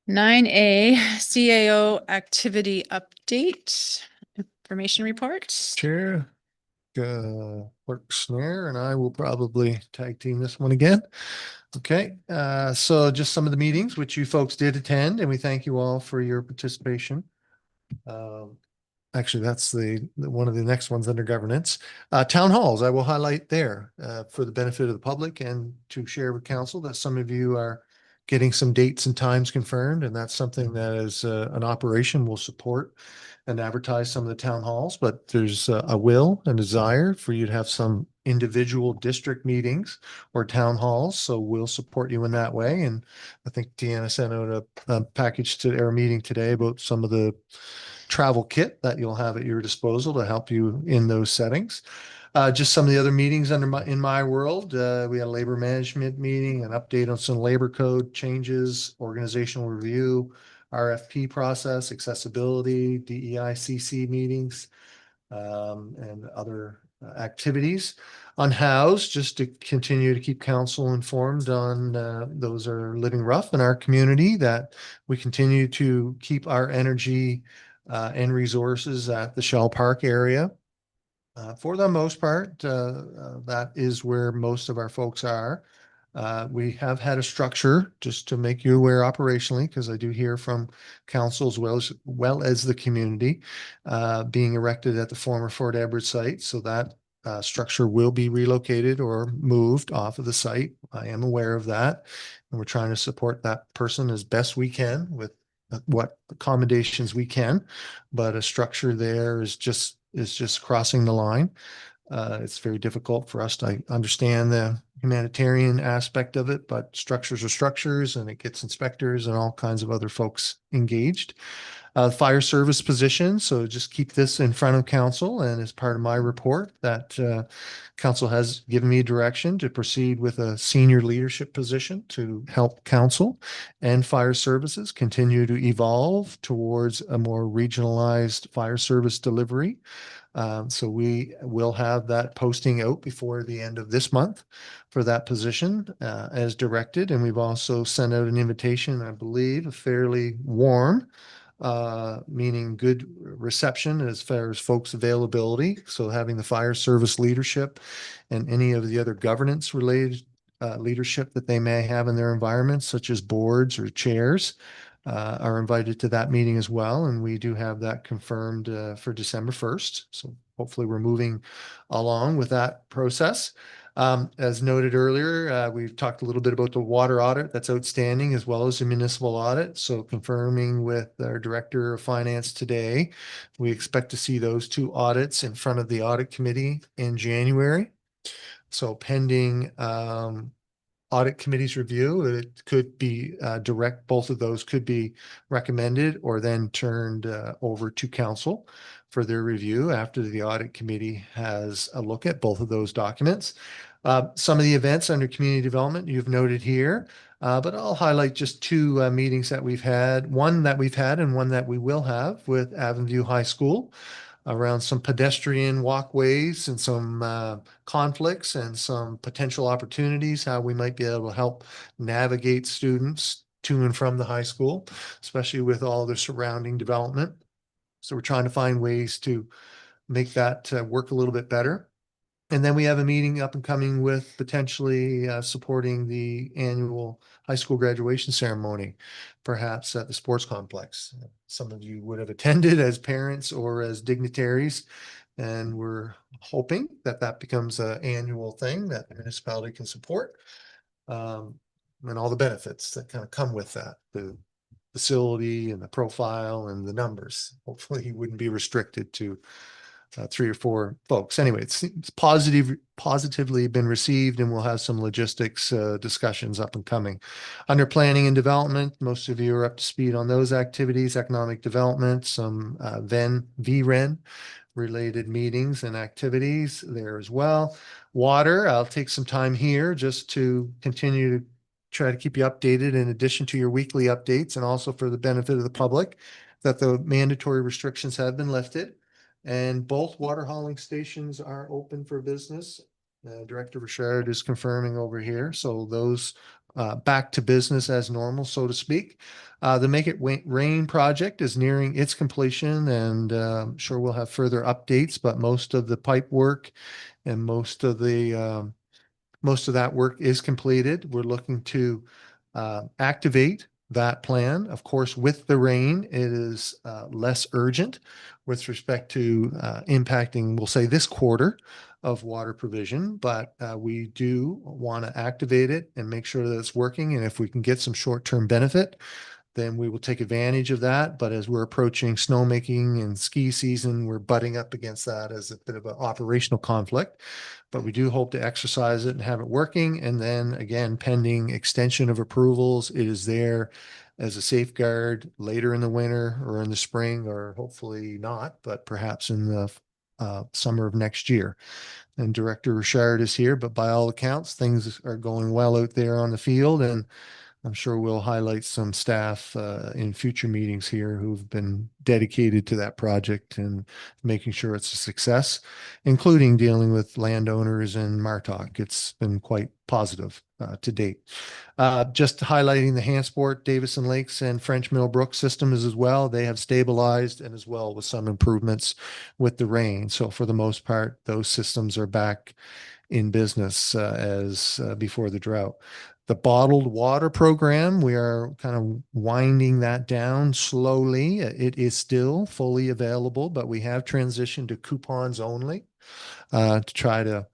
9A CAO activity update, information report. Chair, Clerk Snare, and I will probably tag team this one again. Okay, so just some of the meetings which you folks did attend, and we thank you all for your participation. Actually, that's the one of the next ones under governance. Town halls, I will highlight there for the benefit of the public and to share with council that some of you are getting some dates and times confirmed, and that's something that is an operation will support and advertise some of the town halls, but there's a will and desire for you to have some individual district meetings or town halls. So we'll support you in that way. And I think Deanna sent out a package to our meeting today about some of the travel kit that you'll have at your disposal to help you in those settings. Just some of the other meetings in my world, we had a labor management meeting, an update on some labor code changes, organizational review, RFP process, accessibility, DEI CC meetings, and other activities. On house, just to continue to keep council informed on those are living rough in our community, that we continue to keep our energy and resources at the Shell Park area. For the most part, that is where most of our folks are. We have had a structure, just to make you aware operationally, because I do hear from council as well as the community, being erected at the former Fort Edward site. So that structure will be relocated or moved off of the site. I am aware of that. And we're trying to support that person as best we can with what accommodations we can. But a structure there is just crossing the line. It's very difficult for us to understand the humanitarian aspect of it, but structures are structures, and it gets inspectors and all kinds of other folks engaged. Fire service position. So just keep this in front of council, and as part of my report that council has given me direction to proceed with a senior leadership position to help council and fire services continue to evolve towards a more regionalized fire service delivery. So we will have that posting out before the end of this month for that position as directed. And we've also sent out an invitation, I believe, fairly warm, meaning good reception as far as folks' availability. So having the fire service leadership and any of the other governance related leadership that they may have in their environments, such as boards or chairs, are invited to that meeting as well. And we do have that confirmed for December 1st. So hopefully we're moving along with that process. As noted earlier, we've talked a little bit about the water audit that's outstanding, as well as the municipal audit. So confirming with our Director of Finance today, we expect to see those two audits in front of the audit committee in January. So pending audit committee's review, it could be both of those could be recommended or then turned over to council for their review after the audit committee has a look at both of those documents. Some of the events under community development you've noted here, but I'll highlight just two meetings that we've had, one that we've had and one that we will have with Avonview High School around some pedestrian walkways and some conflicts and some potential opportunities, how we might be able to help navigate students to and from the high school, especially with all the surrounding development. So we're trying to find ways to make that work a little bit better. And then we have a meeting up and coming with potentially supporting the annual high school graduation ceremony, perhaps at the sports complex. Some of you would have attended as parents or as dignitaries, and we're hoping that that becomes an annual thing that the municipality can support, and all the benefits that kind of come with that, the facility and the profile and the numbers. Hopefully you wouldn't be restricted to 3 or 4 folks. Anyway, it's positively been received, and we'll have some logistics discussions up and coming. Under planning and development, most of you are up to speed on those activities, economic development, some VREN related meetings and activities there as well. Water, I'll take some time here just to continue to try to keep you updated in addition to your weekly updates, and also for the benefit of the public, that the mandatory restrictions have been lifted. And both water hauling stations are open for business. Director Richard is confirming over here. So those back to business as normal, so to speak. The Make It Rain project is nearing its completion, and I'm sure we'll have further updates, but most of the pipe work and most of that work is completed. We're looking to activate that plan. Of course, with the rain, it is less urgent with respect to impacting, we'll say, this quarter of water provision, but we do want to activate it and make sure that it's working. And if we can get some short-term benefit, then we will take advantage of that. But as we're approaching snowmaking and ski season, we're butting up against that as a bit of an operational conflict. But we do hope to exercise it and have it working. And then again, pending extension of approvals, it is there as a safeguard later in the winter or in the spring, or hopefully not, but perhaps in the summer of next year. And Director Richard is here, but by all accounts, things are going well out there on the field, and I'm sure we'll highlight some staff in future meetings here who've been dedicated to that project and making sure it's a success, including dealing with landowners and Martok. It's been quite positive to date. Just highlighting the Hansport, Davison Lakes, and French Millbrook systems as well. They have stabilized, and as well with some improvements with the rain. So for the most part, those systems are back in business as before the drought. The bottled water program, we are kind of winding that down slowly. It is still fully available, but we have transitioned to coupons only to try to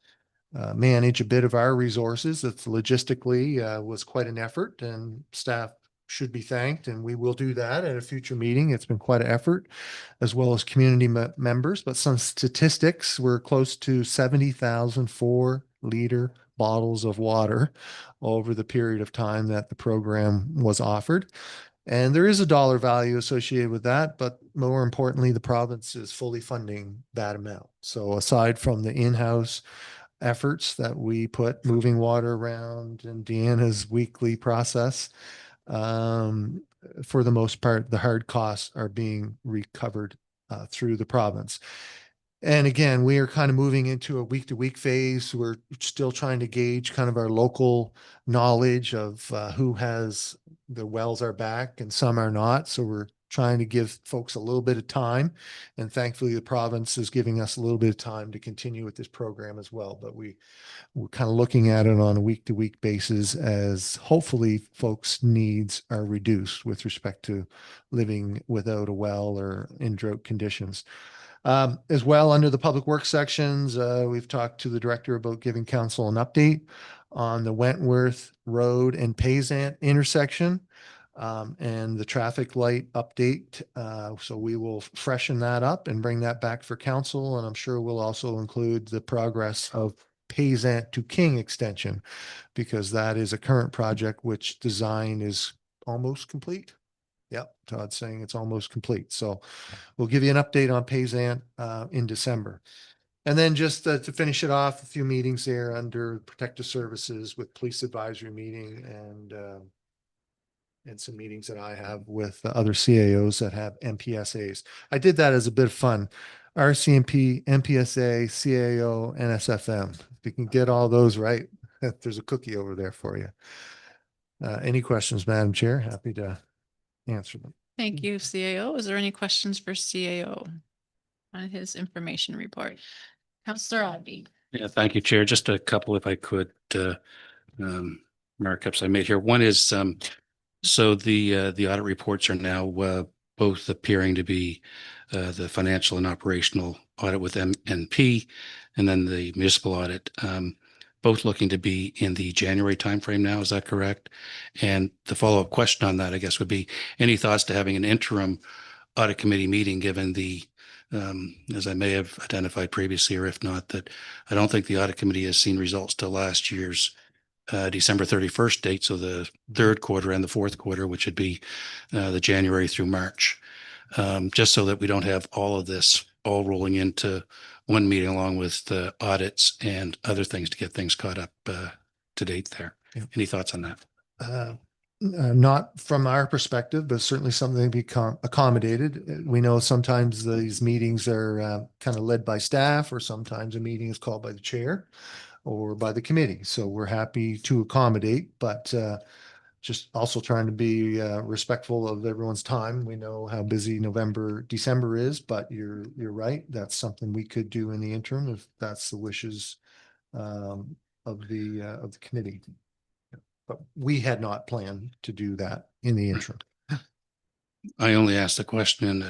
manage a bit of our resources. That's logistically was quite an effort, and staff should be thanked, and we will do that at a future meeting. It's been quite an effort, as well as community members. But some statistics, we're close to 70,000 4-liter bottles of water over the period of time that the program was offered. And there is a dollar value associated with that, but more importantly, the province is fully funding that amount. So aside from the in-house efforts that we put moving water around and Deanna's weekly process, for the most part, the hard costs are being recovered through the province. And again, we are kind of moving into a week-to-week phase. We're still trying to gauge kind of our local knowledge of who has the wells are back and some are not. So we're trying to give folks a little bit of time. And thankfully, the province is giving us a little bit of time to continue with this program as well. But we're kind of looking at it on a week-to-week basis as hopefully folks' needs are reduced with respect to living without a well or in drought conditions. As well, under the public works sections, we've talked to the director about giving council an update on the Wentworth Road and Payzant intersection and the traffic light update. So we will freshen that up and bring that back for council. And I'm sure we'll also include the progress of Payzant to King extension, because that is a current project which design is almost complete. Yep, Todd's saying it's almost complete. So we'll give you an update on Payzant in December. And then just to finish it off, a few meetings there under protective services with police advisory meeting and some meetings that I have with other CAOs that have MPSAs. I did that as a bit of fun. RCMP, MPSA, CAO, and SFM. If you can get all those right, there's a cookie over there for you. Any questions, Madam Chair? Happy to answer them. Thank you, CAO. Is there any questions for CAO on his information report? Councillor Ivey. Yeah, thank you, Chair. Just a couple, if I could, markups I made here. One is, so the audit reports are now both appearing to be the financial and operational audit with MNP, and then the municipal audit, both looking to be in the January timeframe now. Is that correct? And the follow-up question on that, I guess, would be any thoughts to having an interim audit committee meeting, given the, as I may have identified previously, or if not, that I don't think the audit committee has seen results till last year's December 31st date. So the third quarter and the fourth quarter, which would be the January through March, just so that we don't have all of this all rolling into one meeting along with the audits and other things to get things caught up to date there. Yeah. Any thoughts on that? Not from our perspective, but certainly something to be accommodated. We know sometimes these meetings are kind of led by staff, or sometimes a meeting is called by the chair or by the committee. So we're happy to accommodate, but just also trying to be respectful of everyone's time. We know how busy December is, but you're right. That's something we could do in the interim if that's the wishes of the committee. But we had not planned to do that in the interim. I only asked the question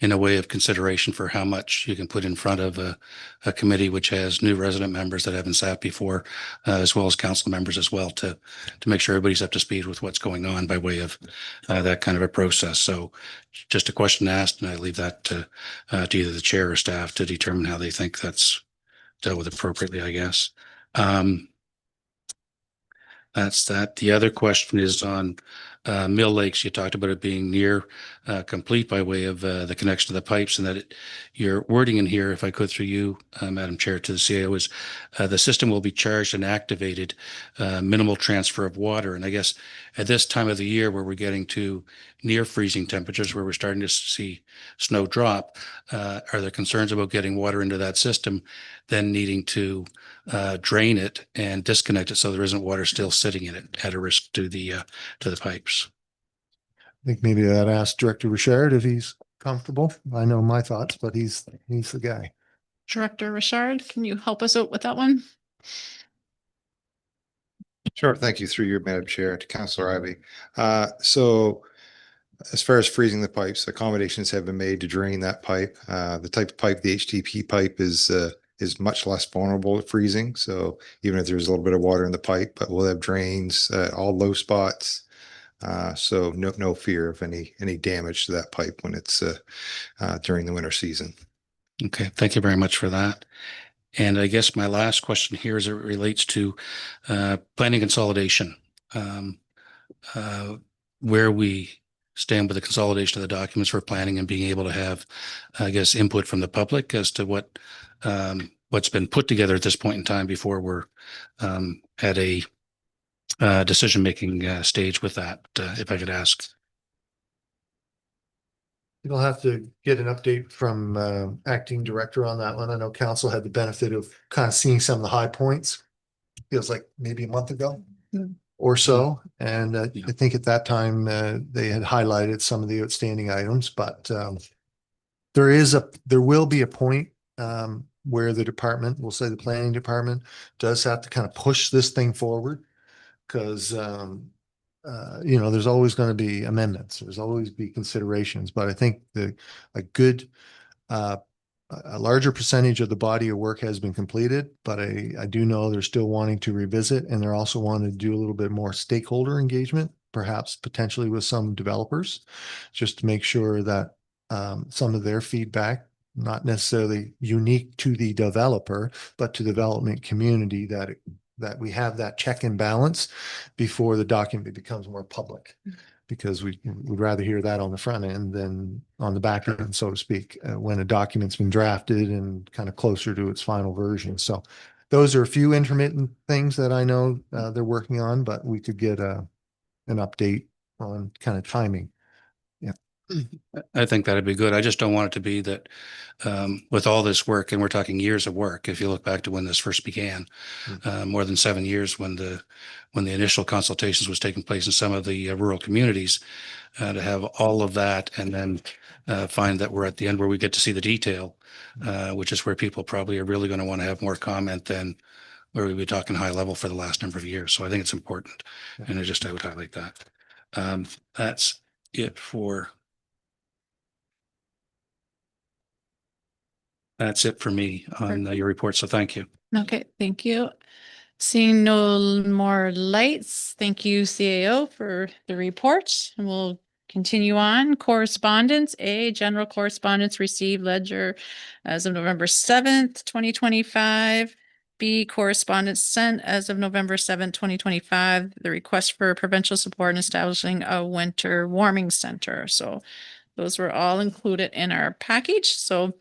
in a way of consideration for how much you can put in front of a committee which has new resident members that haven't sat before, as well as council members as well, to make sure everybody's up to speed with what's going on by way of that kind of a process. So just a question asked, and I leave that to either the chair or staff to determine how they think that's dealt with appropriately, I guess. That's that. The other question is on Mill Lakes. You talked about it being near complete by way of the connection to the pipes, and that your wording in here, if I could through you, Madam Chair, to the CAO, is the system will be charged and activated, minimal transfer of water. And I guess at this time of the year where we're getting to near freezing temperatures, where we're starting to see snow drop, are there concerns about getting water into that system, then needing to drain it and disconnect it so there isn't water still sitting in it at a risk to the pipes? I think maybe I'd ask Director Richard if he's comfortable. I know my thoughts, but he's the guy. Director Richard, can you help us out with that one? Sure. Thank you, through your Madam Chair, to Councillor Ivey. So as far as freezing the pipes, accommodations have been made to drain that pipe. The type of pipe, the HTP pipe, is much less vulnerable to freezing. So even if there's a little bit of water in the pipe, but we'll have drains at all low spots. So no fear of any damage to that pipe when it's during the winter season. Okay, thank you very much for that. And I guess my last question here as it relates to planning consolidation, where we stand with the consolidation of the documents for planning and being able to have, I guess, input from the public as to what's been put together at this point in time before we're at a decision-making stage with that, if I could ask. You'll have to get an update from acting director on that one. I know council had the benefit of kind of seeing some of the high points. Feels like maybe a month ago. or so. And I think at that time they had highlighted some of the outstanding items, but there will be a point where the department, we'll say the planning department, does have to kind of push this thing forward because there's always going to be amendments. There's always be considerations, but I think a good a larger percentage of the body of work has been completed, but I do know they're still wanting to revisit, and they're also wanting to do a little bit more stakeholder engagement, perhaps potentially with some developers, just to make sure that some of their feedback, not necessarily unique to the developer, but to the development community, that we have that check and balance before the document becomes more public. Because we would rather hear that on the front end than on the back end, so to speak, when a document's been drafted and kind of closer to its final version. So those are a few intermittent things that I know they're working on, but we could get an update on kind of timing. Yeah. I think that'd be good. I just don't want it to be that with all this work, and we're talking years of work, if you look back to when this first began, more than 7 years when the initial consultations was taking place in some of the rural communities, to have all of that and then find that we're at the end where we get to see the detail, which is where people probably are really going to want to have more comment than where we've been talking high level for the last number of years. So I think it's important. And I would highlight that. That's it for me on your report. So thank you. Okay, thank you. Seeing no more lights, thank you, CAO, for the report. And we'll continue on. Correspondence. A, general correspondence received ledger as of November 7th, 2025. B, correspondence sent as of November 7th, 2025. The request for provincial support in establishing a winter warming center. So those were all included in our package. So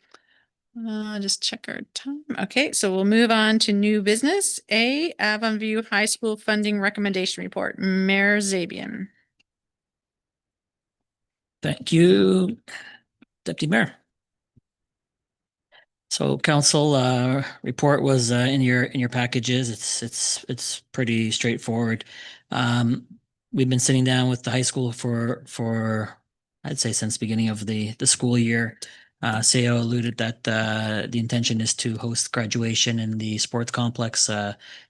just check our time. Okay, so we'll move on to new business. A, Avon View High School funding recommendation report. Mayor Zabian. Thank you, Deputy Mayor. So council report was in your packages. It's pretty straightforward. We've been sitting down with the high school for I'd say since beginning of the school year. CEO alluded that the intention is to host graduation in the sports complex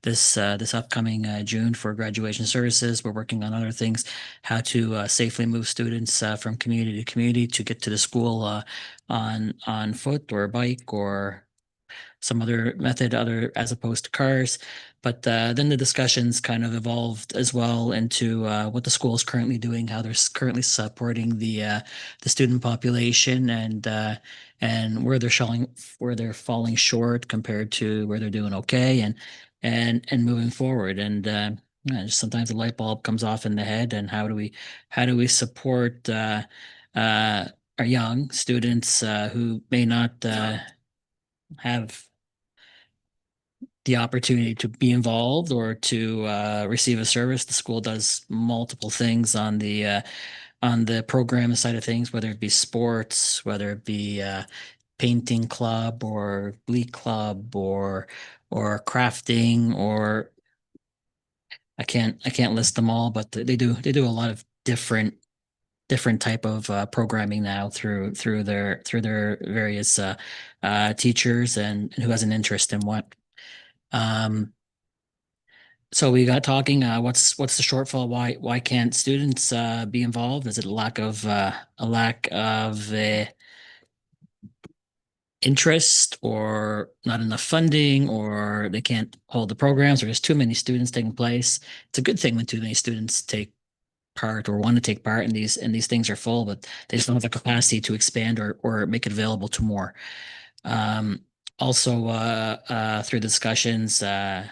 this upcoming June for graduation services. We're working on other things, how to safely move students from community to community to get to the school on foot or bike or some other method as opposed to cars. But then the discussions kind of evolved as well into what the school is currently doing, how they're currently supporting the student population, and where they're falling short compared to where they're doing okay, and moving forward. And just sometimes a light bulb comes off in the head. And how do we support our young students who may not have the opportunity to be involved or to receive a service. The school does multiple things on the program side of things, whether it be sports, whether it be painting club or glee club or crafting, or I can't list them all, but they do a lot of different type of programming now through their various teachers and who has an interest in what. So we got talking, what's the shortfall? Why can't students be involved? Is it a lack of interest, or not enough funding, or they can't hold the programs, or there's too many students taking place? It's a good thing when too many students take part or want to take part, and these things are full, but they just don't have the capacity to expand or make it available to more. Also, through the discussions, the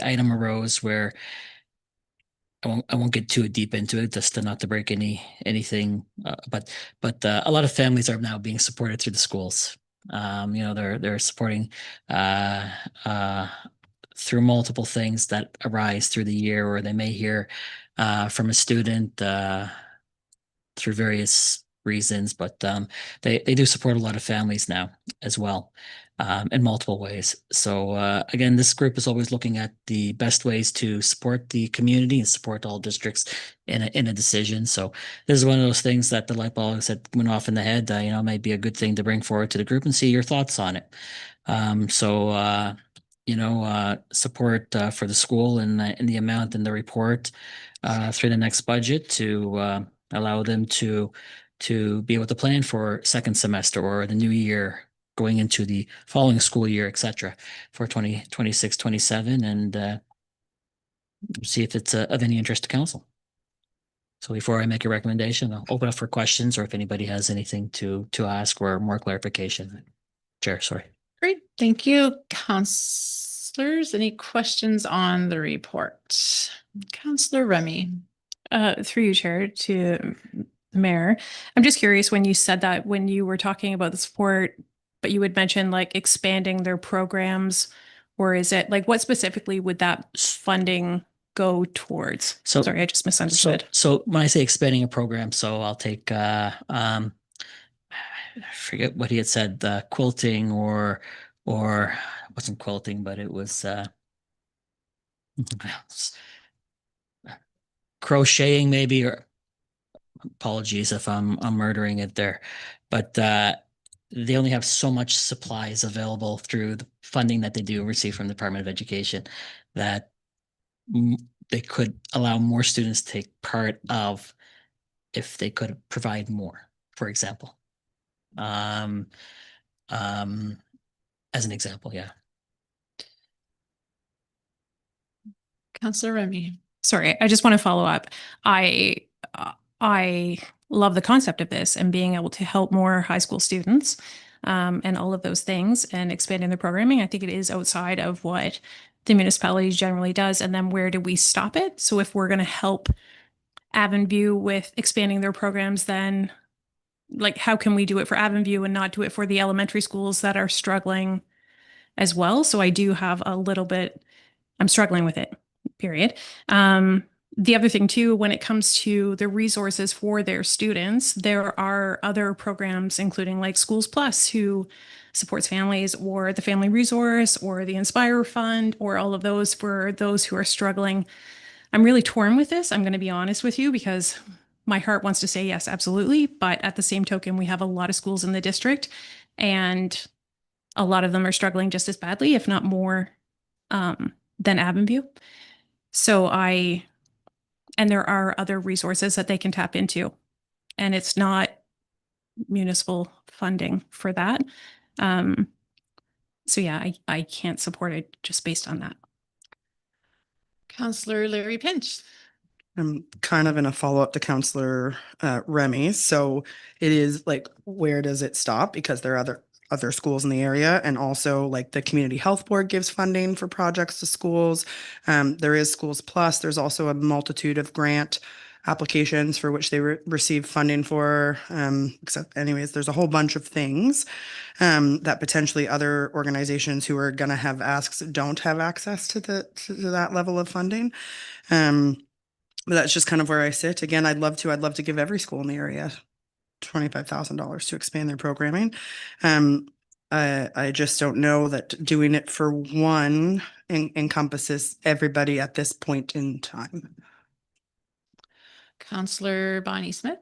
item arose where I won't get too deep into it, just to not to break anything. But a lot of families are now being supported through the schools. They're supporting through multiple things that arise through the year, or they may hear from a student through various reasons. But they do support a lot of families now as well. in multiple ways. So again, this group is always looking at the best ways to support the community and support all districts in a decision. So this is one of those things that the light bulb said went off in the head. Might be a good thing to bring forward to the group and see your thoughts on it. Support for the school and the amount in the report through the next budget to allow them to be able to plan for second semester or the new year going into the following school year, etc., for 2026-27, and see if it's of any interest to council. So before I make a recommendation, I'll open up for questions or if anybody has anything to ask or more clarification. Chair, sorry. Great, thank you. Councillors, any questions on the report? Councillor Remy. Through you, Chair, to the Mayor. I'm just curious when you said that, when you were talking about the support, but you would mention like expanding their programs, or is it like what specifically would that funding go towards? So sorry, I just misunderstood. So when I say expanding a program, so I'll take I forget what he had said, quilting or it wasn't quilting, but it was crocheting maybe, or apologies if I'm murdering it there, but they only have so much supplies available through the funding that they do receive from the Department of Education that they could allow more students to take part of if they could provide more, for example. As an example, yeah. Councillor Remy. Sorry, I just want to follow up. I love the concept of this and being able to help more high school students and all of those things and expanding the programming. I think it is outside of what the municipality generally does. And then where do we stop it? So if we're going to help Avonview with expanding their programs, then like how can we do it for Avonview and not do it for the elementary schools that are struggling as well? So I do have a little bit, I'm struggling with it, period. The other thing too, when it comes to the resources for their students, there are other programs, including like Schools Plus, who supports families, or the Family Resource, or the Inspire Fund, or all of those for those who are struggling. I'm really torn with this. I'm going to be honest with you, because my heart wants to say yes, absolutely. But at the same token, we have a lot of schools in the district, and a lot of them are struggling just as badly, if not more, than Avonview. And there are other resources that they can tap into, and it's not municipal funding for that. So yeah, I can't support it just based on that. Councillor Larry Pinch. I'm kind of in a follow-up to Councillor Remy. So it is like, where does it stop? Because there are other schools in the area, and also like the Community Health Board gives funding for projects to schools. There is Schools Plus. There's also a multitude of grant applications for which they receive funding for. Except anyways, there's a whole bunch of things that potentially other organizations who are going to have asks don't have access to that level of funding. But that's just kind of where I sit. Again, I'd love to give every school in the area $25,000 to expand their programming. I just don't know that doing it for one encompasses everybody at this point in time. Councillor Bonnie Smith.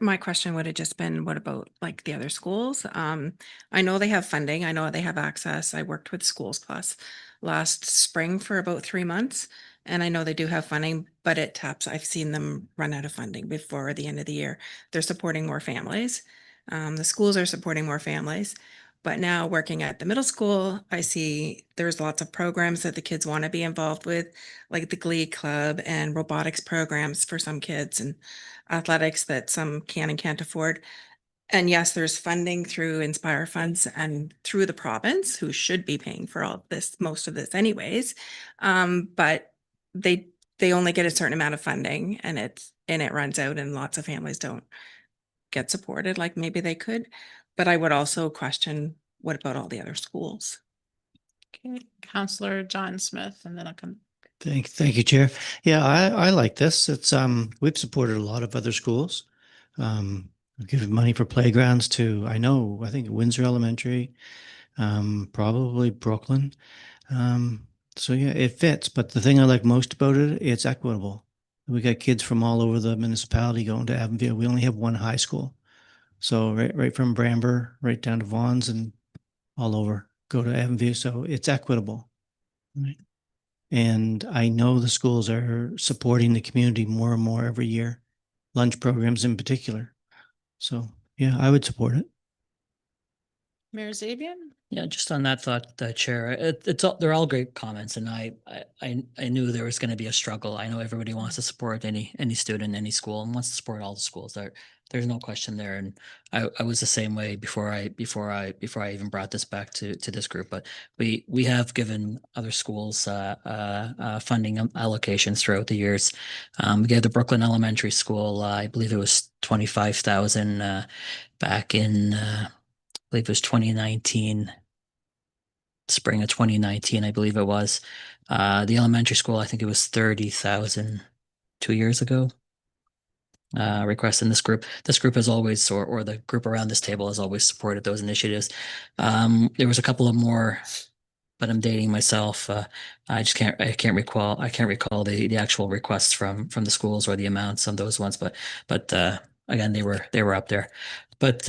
My question would have just been, what about like the other schools? I know they have funding. I know they have access. I worked with Schools Plus last spring for about 3 months, and I know they do have funding, but it taps. I've seen them run out of funding before the end of the year. They're supporting more families. The schools are supporting more families. But now working at the middle school, I see there's lots of programs that the kids want to be involved with, like the Glee Club and robotics programs for some kids, and athletics that some can and can't afford. And yes, there's funding through Inspire funds and through the province, who should be paying for all this, most of this anyways. But they only get a certain amount of funding, and it runs out, and lots of families don't get supported like maybe they could. But I would also question, what about all the other schools? Okay, Councillor John Smith, and then I'll come. Thank you, Chair. Yeah, I like this. It's we've supported a lot of other schools. We've given money for playgrounds to, I think Windsor Elementary, Probably Brooklyn. So yeah, it fits. But the thing I like most about it, it's equitable. We got kids from all over the municipality going to Avonville. We only have one high school. So right from Bramber, right down to Vaughn's and all over, go to Avonville. So it's equitable. Right. And I know the schools are supporting the community more and more every year, lunch programs in particular. So yeah, I would support it. Mayor Zabian? Yeah, just on that thought, Chair, it's all, they're all great comments, and I knew there was going to be a struggle. I know everybody wants to support any student, any school, and wants to support all the schools. There's no question there, and I was the same way before I even brought this back to this group. But we have given other schools funding allocations throughout the years. We gave the Brooklyn Elementary School, I believe it was 25,000 back in. I believe it was 2019, spring of 2019, I believe it was. The elementary school, I think it was 30,000 2 years ago. Requesting this group. This group has always, or the group around this table has always supported those initiatives. There was a couple of more, but I'm dating myself. I can't recall the actual requests from the schools or the amounts on those ones, but again, they were up there. But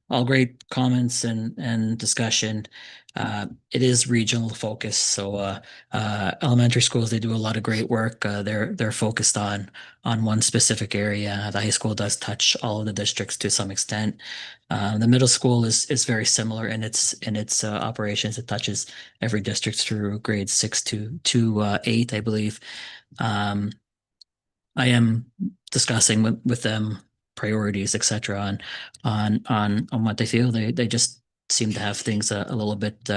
all great comments and discussion. It is regional focus. So elementary schools, they do a lot of great work. They're focused on one specific area. The high school does touch all of the districts to some extent. The middle school is very similar in its operations. It touches every district through grades 6 to 8, I believe. I am discussing with them priorities, etc., on what they feel. They just seem to have things a little bit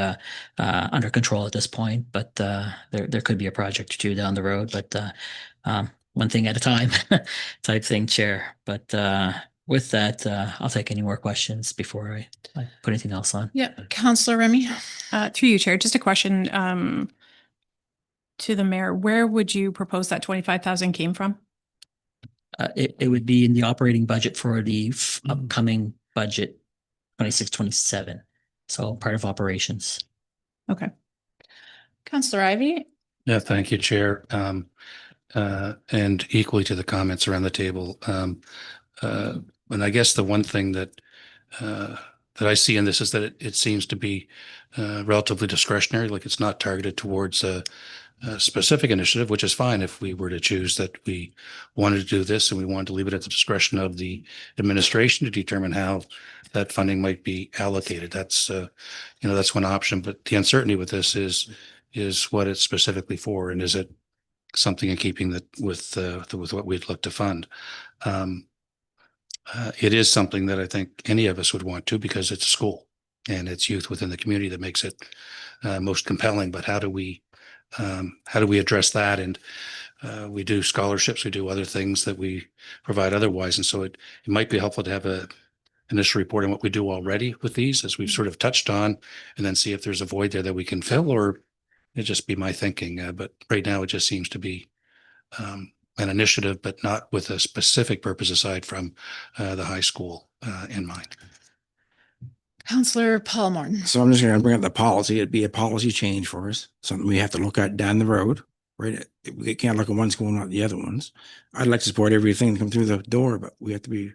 under control at this point, but there could be a project or two down the road, but one thing at a time type thing, Chair. But with that, I'll take any more questions before I put anything else on. Yeah, Councillor Remy. Through you, Chair, just a question to the mayor. Where would you propose that 25,000 came from? It would be in the operating budget for the upcoming budget 26-27. So part of operations. Okay. Councillor Ivey. Yeah, thank you, Chair. And equally to the comments around the table. And I guess the one thing that I see in this is that it seems to be relatively discretionary, like it's not targeted towards a specific initiative, which is fine if we were to choose that we wanted to do this and we wanted to leave it at the discretion of the administration to determine how that funding might be allocated. That's that's one option. But the uncertainty with this is what it's specifically for, and is it something in keeping that with what we'd look to fund. It is something that I think any of us would want to, because it's a school and it's youth within the community that makes it most compelling. But how do we address that? And we do scholarships, we do other things that we provide otherwise. And so it might be helpful to have a initial report on what we do already with these, as we've sort of touched on, and then see if there's a void there that we can fill, or it just be my thinking. But right now it just seems to be an initiative, but not with a specific purpose aside from the high school in mind. Councillor Paul Morton. So I'm just going to bring up the policy. It'd be a policy change for us, something we have to look at down the road, right? We can't look at one school, not the other ones. I'd like to support everything that comes through the door, but we have to be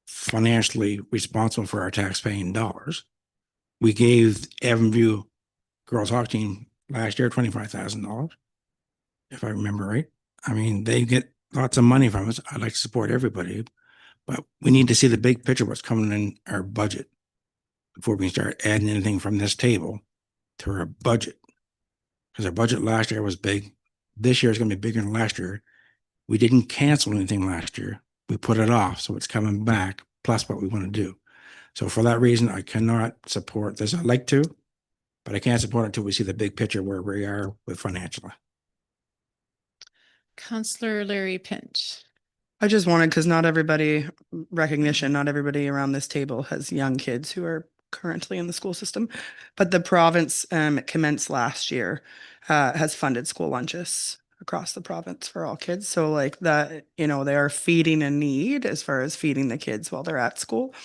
financially responsible for our tax-paying dollars. We gave Evanview girls hockey team last year $25,000, if I remember right. I mean, they get lots of money from us. I'd like to support everybody, but we need to see the big picture, what's coming in our budget, before we can start adding anything from this table to our budget. Because our budget last year was big. This year is going to be bigger than last year. We didn't cancel anything last year. We put it off, so it's coming back, plus what we want to do. So for that reason, I cannot support this. I'd like to, but I can't support it until we see the big picture where we are with financially. Councillor Larry Pinch. I just wanted, because not everybody around this table has young kids who are currently in the school system, but the province commenced last year, has funded school lunches across the province for all kids. So like that, they are feeding a need as far as feeding the kids while they're at school.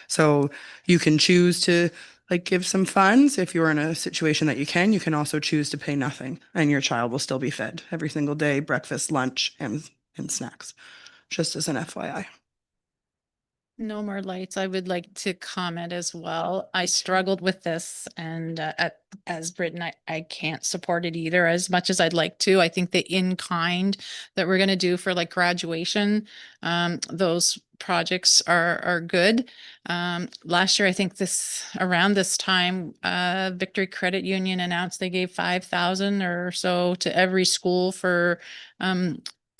So you can choose to like give some funds. If you're in a situation that you can also choose to pay nothing and your child will still be fed every single day, breakfast, lunch, and snacks, just as an FYI. No more lights. I would like to comment as well. I struggled with this and as Britain, I can't support it either as much as I'd like to. I think the in-kind that we're going to do for like graduation, those projects are good. Last year, I think around this time, Victory Credit Union announced they gave 5,000 or so to every school for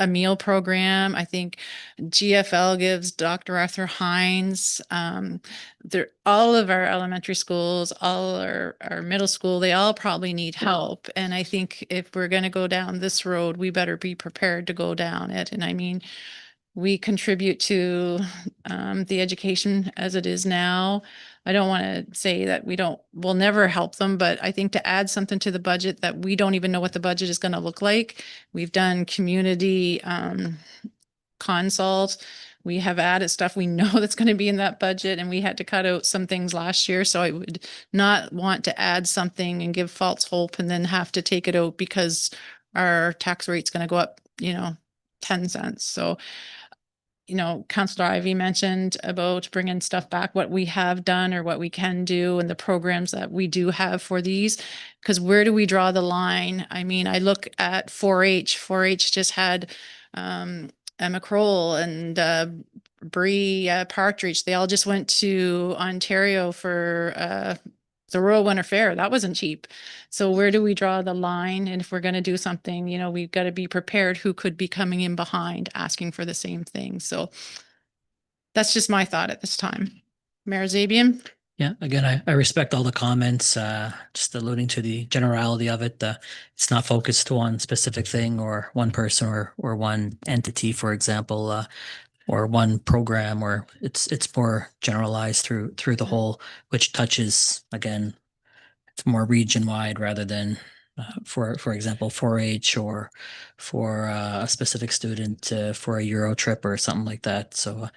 a meal program. I think GFL gives Dr. Arthur Hines. All of our elementary schools, all our middle school, they all probably need help. And I think if we're going to go down this road, we better be prepared to go down it. And I mean, we contribute to the education as it is now. I don't want to say that we'll never help them, but I think to add something to the budget that we don't even know what the budget is going to look like. We've done community consult. We have added stuff we know that's going to be in that budget, and we had to cut out some things last year. So I would not want to add something and give false hope and then have to take it out because our tax rate's going to go up, 10 cents. So, Councillor Ivy mentioned about bringing stuff back, what we have done or what we can do and the programs that we do have for these. Because where do we draw the line? I mean, I look at 4-H. 4-H just had Emma Kroll and Bree Partridge. They all just went to Ontario for the Royal Winter Fair. That wasn't cheap. So where do we draw the line? And if we're going to do something, we've got to be prepared who could be coming in behind asking for the same thing. So that's just my thought at this time. Mayor Zabian? Yeah, again, I respect all the comments, just alluding to the generality of it. It's not focused to one specific thing or one person or one entity, for example, or one program, or it's more generalized through the whole, which touches, again, it's more region wide rather than for example 4-H or for a specific student for a Euro trip or something like that. So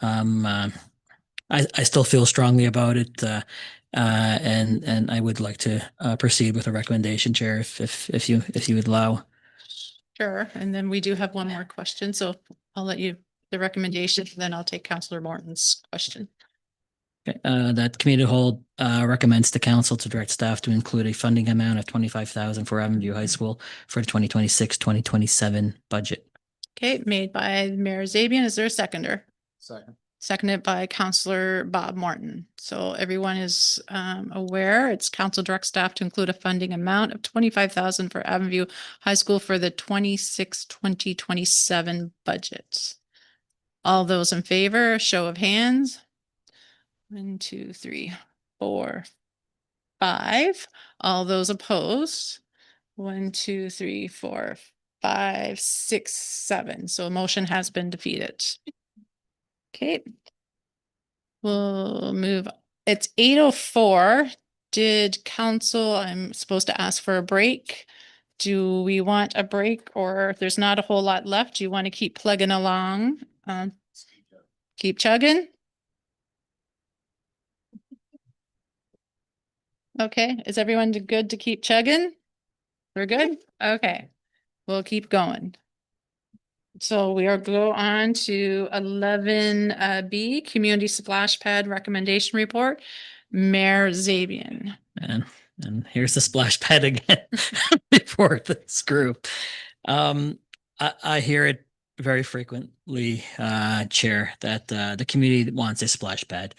I still feel strongly about it, and I would like to proceed with a recommendation, Chair, if you would allow. Sure. And then we do have one more question. So I'll let you the recommendation, then I'll take Councillor Morton's question. Okay, that committee hold recommends the council to direct staff to include a funding amount of 25,000 for Avenue High School for the 2026-2027 budget. Okay, made by Mayor Zabian. Is there a seconder? Second. Seconded by Councillor Bob Morton. So everyone is aware it's council direct staff to include a funding amount of 25,000 for Avenue High School for the 2026-2027 budget. All those in favor, show of hands. 1, 2, 3, 4, 5. All those opposed. 1, 2, 3, 4, 5, 6, 7. So a motion has been defeated. Okay. We'll move. It's 8:04. Did council, I'm supposed to ask for a break. Do we want a break, or if there's not a whole lot left, do you want to keep plugging along? Keep chugging? Okay, is everyone good to keep chugging? We're good? Okay, we'll keep going. So we are go on to 11B, Community Splash Pad Recommendation Report. Mayor Zabian. And here's the splash pad again before this group. I hear it very frequently, Chair, that the community wants a splash pad.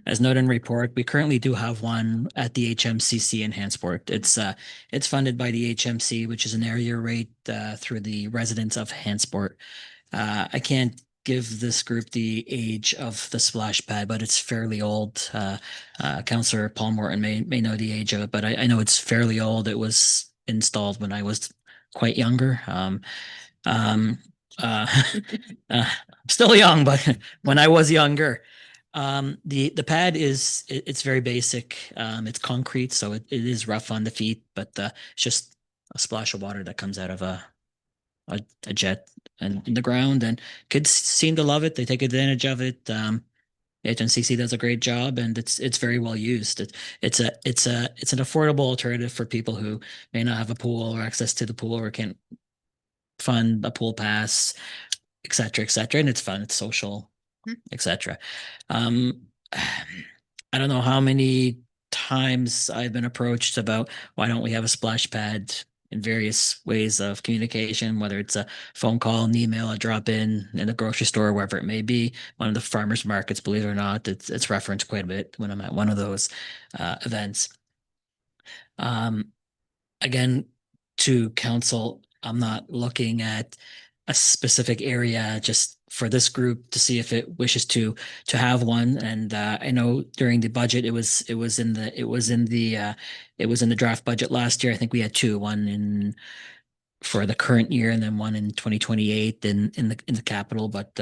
As noted in report, we currently do have one at the HMCC in Hansport. It's funded by the HMC, which is an area rate through the residents of Hansport. I can't give this group the age of the splash pad, but it's fairly old. Councillor Paul Morton may know the age of it, but I know it's fairly old. It was installed when I was quite younger. I'm still young, but when I was younger, the pad it's very basic. It's concrete, so it is rough on the feet, but it's just a splash of water that comes out of a jet and in the ground, and kids seem to love it. They take advantage of it. The HNCC does a great job, and it's very well used. It's an affordable alternative for people who may not have a pool or access to the pool or can't fund a pool pass, et cetera, and it's fun, it's social, et cetera. I don't know how many times I've been approached about why don't we have a splash pad in various ways of communication, whether it's a phone call, an email, a drop in a grocery store, wherever it may be. One of the farmers markets, believe it or not, it's referenced quite a bit when I'm at one of those events. Again, to council, I'm not looking at a specific area just for this group to see if it wishes to have one. And I know during the budget, it was in the draft budget last year. I think we had two, one for the current year and then one in 2028 in the capital. But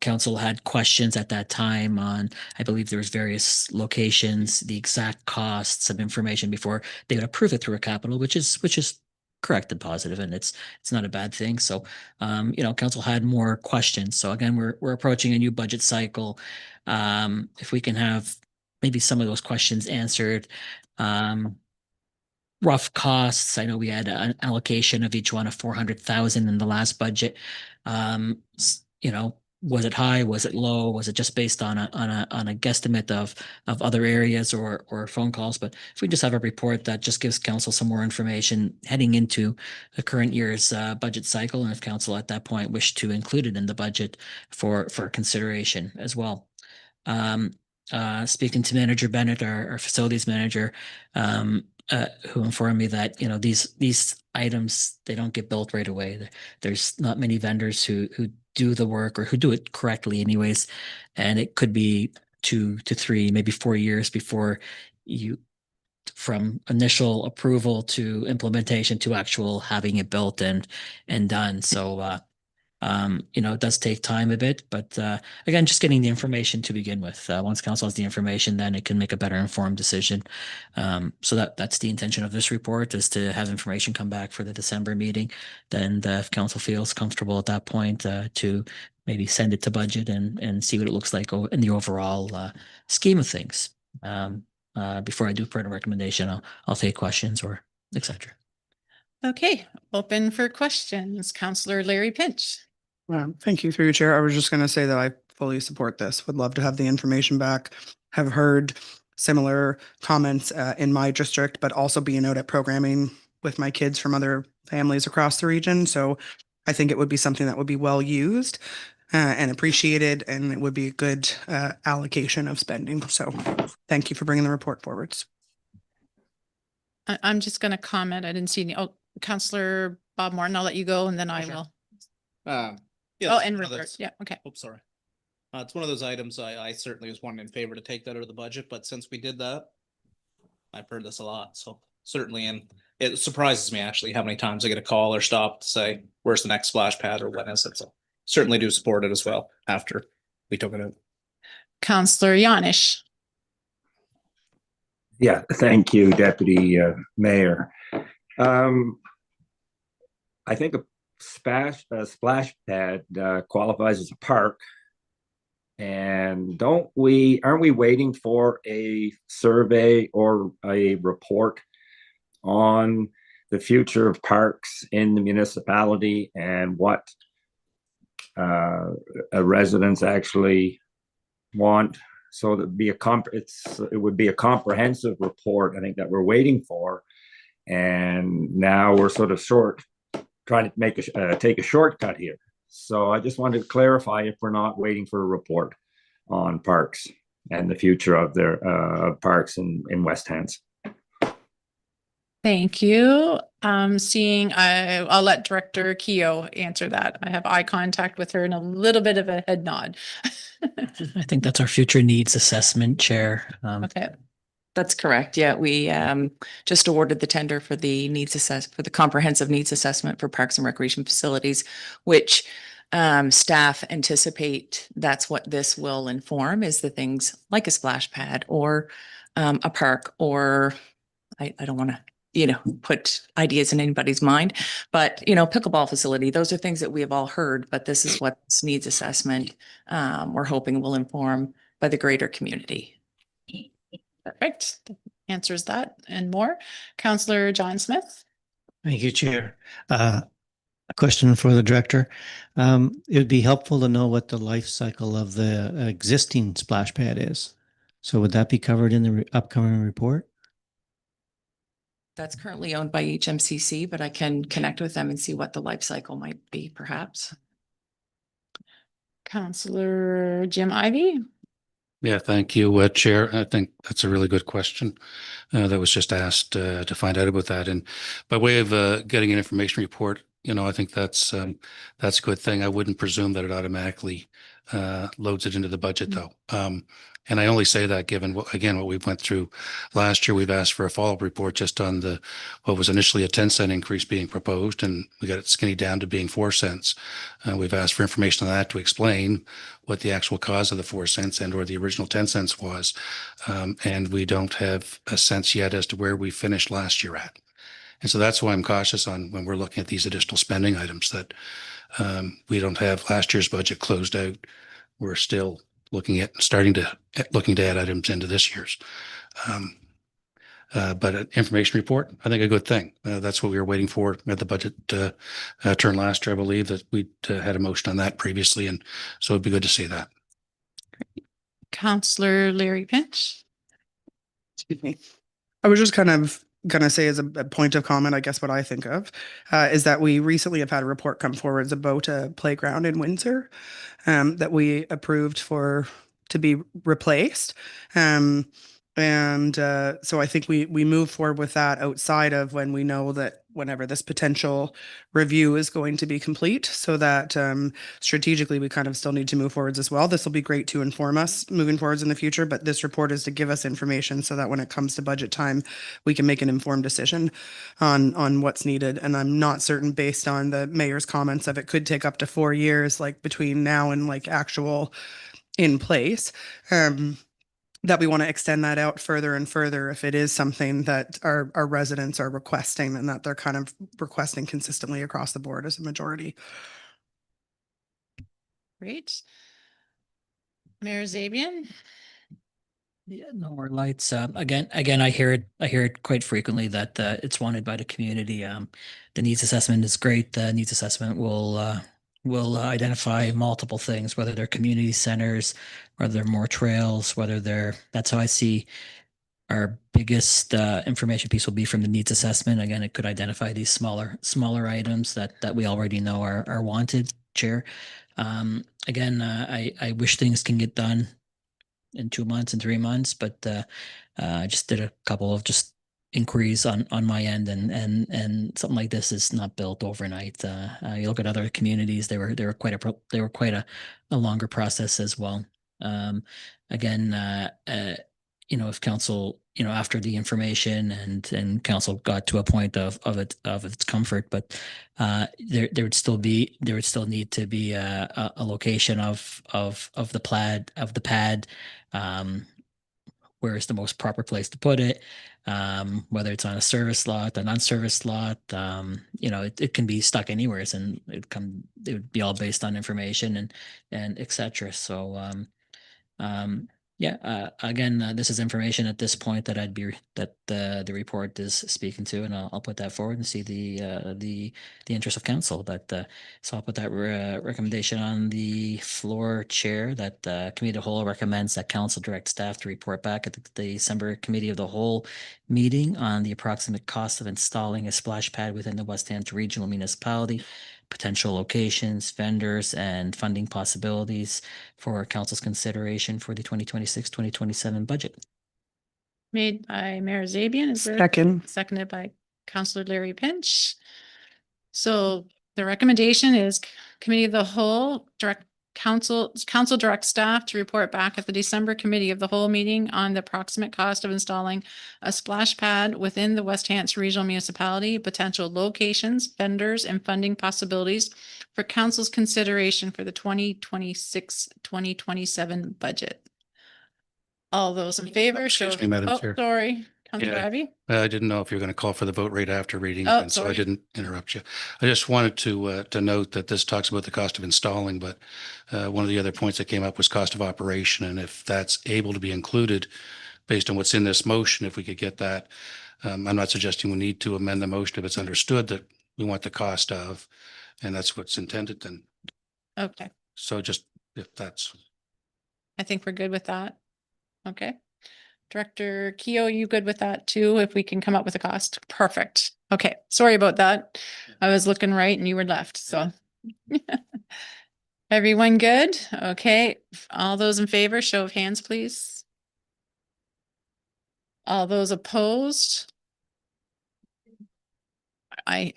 council had questions at that time on, I believe there was various locations, the exact costs of information before they would approve it through a capital, which is correct and positive, and it's not a bad thing. So, council had more questions. So again, we're approaching a new budget cycle. If we can have maybe some of those questions answered, rough costs. I know we had an allocation of each one of 400,000 in the last budget. Was it high? Was it low? Was it just based on a guesstimate of other areas or phone calls? But if we just have a report that just gives council some more information heading into the current year's budget cycle, and if council at that point wish to include it in the budget for consideration as well. Speaking to Manager Bennett, our facilities manager, who informed me that these items, they don't get built right away. There's not many vendors who do the work or who do it correctly anyways, and it could be 2 to 3, maybe 4 years before you, from initial approval to implementation to actual having it built and done. So it does take time a bit, but again, just getting the information to begin with. Once council has the information, then it can make a better informed decision. So that's the intention of this report, is to have information come back for the December meeting. Then if council feels comfortable at that point, to maybe send it to budget and see what it looks like in the overall scheme of things. Before I do put a recommendation, I'll take questions or et cetera. Okay, open for questions. Councillor Larry Pinch. Thank you through your chair. I was just going to say that I fully support this. Would love to have the information back. Have heard similar comments in my district, but also being out at programming with my kids from other families across the region. So I think it would be something that would be well used and appreciated, and it would be a good allocation of spending. So thank you for bringing the report forwards. I'm just going to comment. I didn't see any. Oh, Councillor Bob Morton, I'll let you go and then I will. Yeah, and Richard. Yeah, okay. Oops, sorry. It's one of those items I certainly was one in favor to take that out of the budget, but since we did that, I've heard this a lot, so certainly, and it surprises me actually how many times I get a call or stop to say, where's the next splash pad or when is it? So certainly do support it as well after we took it out. Councillor Yanish. Yeah, thank you, Deputy Mayor. I think a splash pad qualifies as a park, and aren't we waiting for a survey or a report on the future of parks in the municipality and what residents actually want? So that be it would be a comprehensive report, I think, that we're waiting for, and now we're sort of trying to take a shortcut here. So I just wanted to clarify if we're not waiting for a report on parks and the future of their parks in West Hants. Thank you. I'll let Director Keogh answer that. I have eye contact with her and a little bit of a head nod. I think that's our future needs assessment, Chair. Okay. That's correct. Yeah, we just awarded the tender for the comprehensive needs assessment for parks and recreation facilities, which staff anticipate that's what this will inform, is the things like a splash pad or a park, or I don't want to put ideas in anybody's mind. But, pickleball facility, those are things that we have all heard, but this is what this needs assessment we're hoping will inform by the greater community. Perfect. Answers that and more. Counselor John Smith. Thank you, Chair. A question for the director. It would be helpful to know what the life cycle of the existing splash pad is. So would that be covered in the upcoming report? That's currently owned by HMCC, but I can connect with them and see what the life cycle might be, perhaps. Counselor Jim Ivey. Yeah, thank you, Chair. I think that's a really good question that was just asked to find out about that. And by way of getting an information report, I think that's a good thing. I wouldn't presume that it automatically loads it into the budget, though. And I only say that given what we went through last year. We've asked for a follow-up report just on what was initially a 10-cent increase being proposed, and we got it skinny down to being 4 cents. We've asked for information on that to explain what the actual cause of the 4 cents and or the original 10 cents was. And we don't have a sense yet as to where we finished last year at. And so that's why I'm cautious on when we're looking at these additional spending items that we don't have last year's budget closed out. We're still looking at looking to add items into this year's. But an information report, I think a good thing. That's what we were waiting for at the budget turn last year. I believe that we had a motion on that previously, and so it'd be good to see that. Counselor Larry Pinch. Excuse me. I was just kind of going to say as a point of comment, I guess what I think of is that we recently have had a report come forward about a playground in Windsor that we approved to be replaced. So I think we move forward with that outside of when we know that whenever this potential review is going to be complete, so that strategically we kind of still need to move forwards as well. This will be great to inform us moving forwards in the future, but this report is to give us information so that when it comes to budget time, we can make an informed decision on what's needed. And I'm not certain, based on the mayor's comments, of it could take up to 4 years, like between now and like actual in place. That we want to extend that out further and further if it is something that our residents are requesting, and that they're kind of requesting consistently across the board as a majority. Great. Mayor Zabian. Yeah, no more lights. Again, I hear it quite frequently that it's wanted by the community. The needs assessment is great. The needs assessment will identify multiple things, whether they're community centers, whether they're more trails, that's how I see our biggest information piece will be from the needs assessment. Again, it could identify these smaller items that we already know are wanted, Chair. Again, I wish things can get done in 2 months and 3 months, but I just did a couple of just inquiries on my end, and something like this is not built overnight. You look at other communities; they were quite a longer process as well. Again, if council, after the information and council got to a point of its comfort, but there would still need to be a location of the pad. Where is the most proper place to put it? Whether it's on a service lot, an unserviced lot, it can be stuck anywhere, and it would be all based on information and etc. So again, this is information at this point that the report is speaking to, and I'll put that forward and see the interest of council. So I'll put that recommendation on the floor, Chair, that Committee of the Whole recommends that council direct staff to report back at the December Committee of the Whole meeting on the approximate cost of installing a splash pad within the West Hampton Regional Municipality, potential locations, vendors, and funding possibilities for council's consideration for the 2026-2027 budget. Made by Mayor Zabian. Is there Second. Seconded by Councillor Larry Pinch. So the recommendation is Committee of the Whole council direct staff to report back at the December Committee of the Whole meeting on the approximate cost of installing a splash pad within the West Hampton Regional Municipality, potential locations, vendors, and funding possibilities for council's consideration for the 2026-2027 budget. All those in favor, show. Excuse me, Madam Oh, Chair. sorry. Councillor Yeah. Ivy? I didn't know if you're going to call for the vote right after reading, Oh, and so I sorry. didn't interrupt you. I just wanted to note that this talks about the cost of installing, but one of the other points that came up was cost of operation, and if that's able to be included based on what's in this motion, if we could get that. I'm not suggesting we need to amend the motion if it's understood that we want the cost of, and that's what's intended then. Okay, So just if that's. I think we're good with that. Okay. Director Keo, you good with that too? If we can come up with a cost? Perfect. Okay, sorry about that. I was looking right and you were left, so. Everyone good? Okay, all those in favor, show of hands, please. All those opposed? I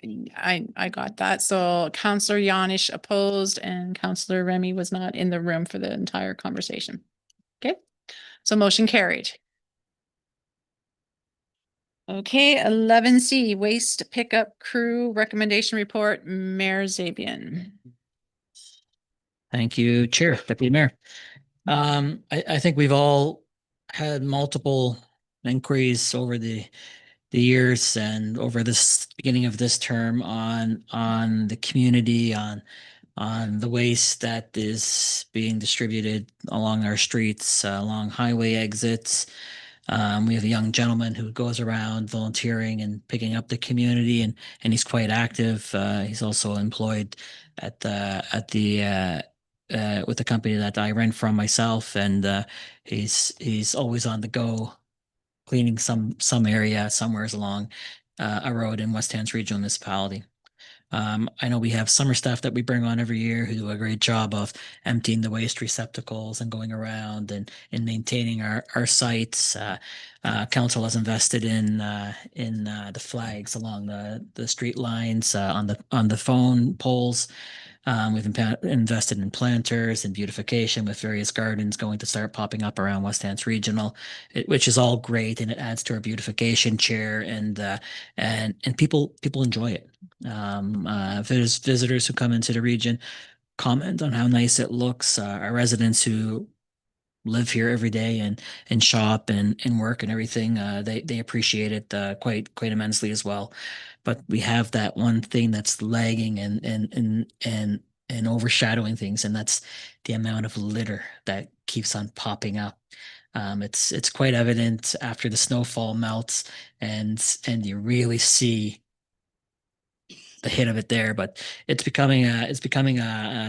got that. So Councillor Yanish opposed and Councillor Remy was not in the room for the entire conversation. Okay, so motion carried. Okay, 11C, waste pickup crew recommendation report, Mayor Zabian. Thank you, Chair, Deputy Mayor. I think we've all had multiple inquiries over the years and over this beginning of this term on the community, on the waste that is being distributed along our streets, along highway exits. We have a young gentleman who goes around volunteering and picking up the community, and he's quite active. He's also employed at the with the company that I rent from myself, and he's always on the go, cleaning some area somewhere along a road in West Hants Regional Municipality. I know we have summer staff that we bring on every year who do a great job of emptying the waste receptacles and going around and maintaining our sites. Council has invested in the flags along the street lines, on the phone poles. We've invested in planters and beautification with various gardens going to start popping up around West Hants Regional, which is all great, and it adds to our beautification chair, and people enjoy it. Visitors who come into the region comment on how nice it looks. Our residents who live here every day and shop and work and everything, they appreciate it quite immensely as well. But we have that one thing that's lagging and overshadowing things, and that's the amount of litter that keeps on popping up. It's quite evident after the snowfall melts, and you really see the hit of it there. But it's becoming a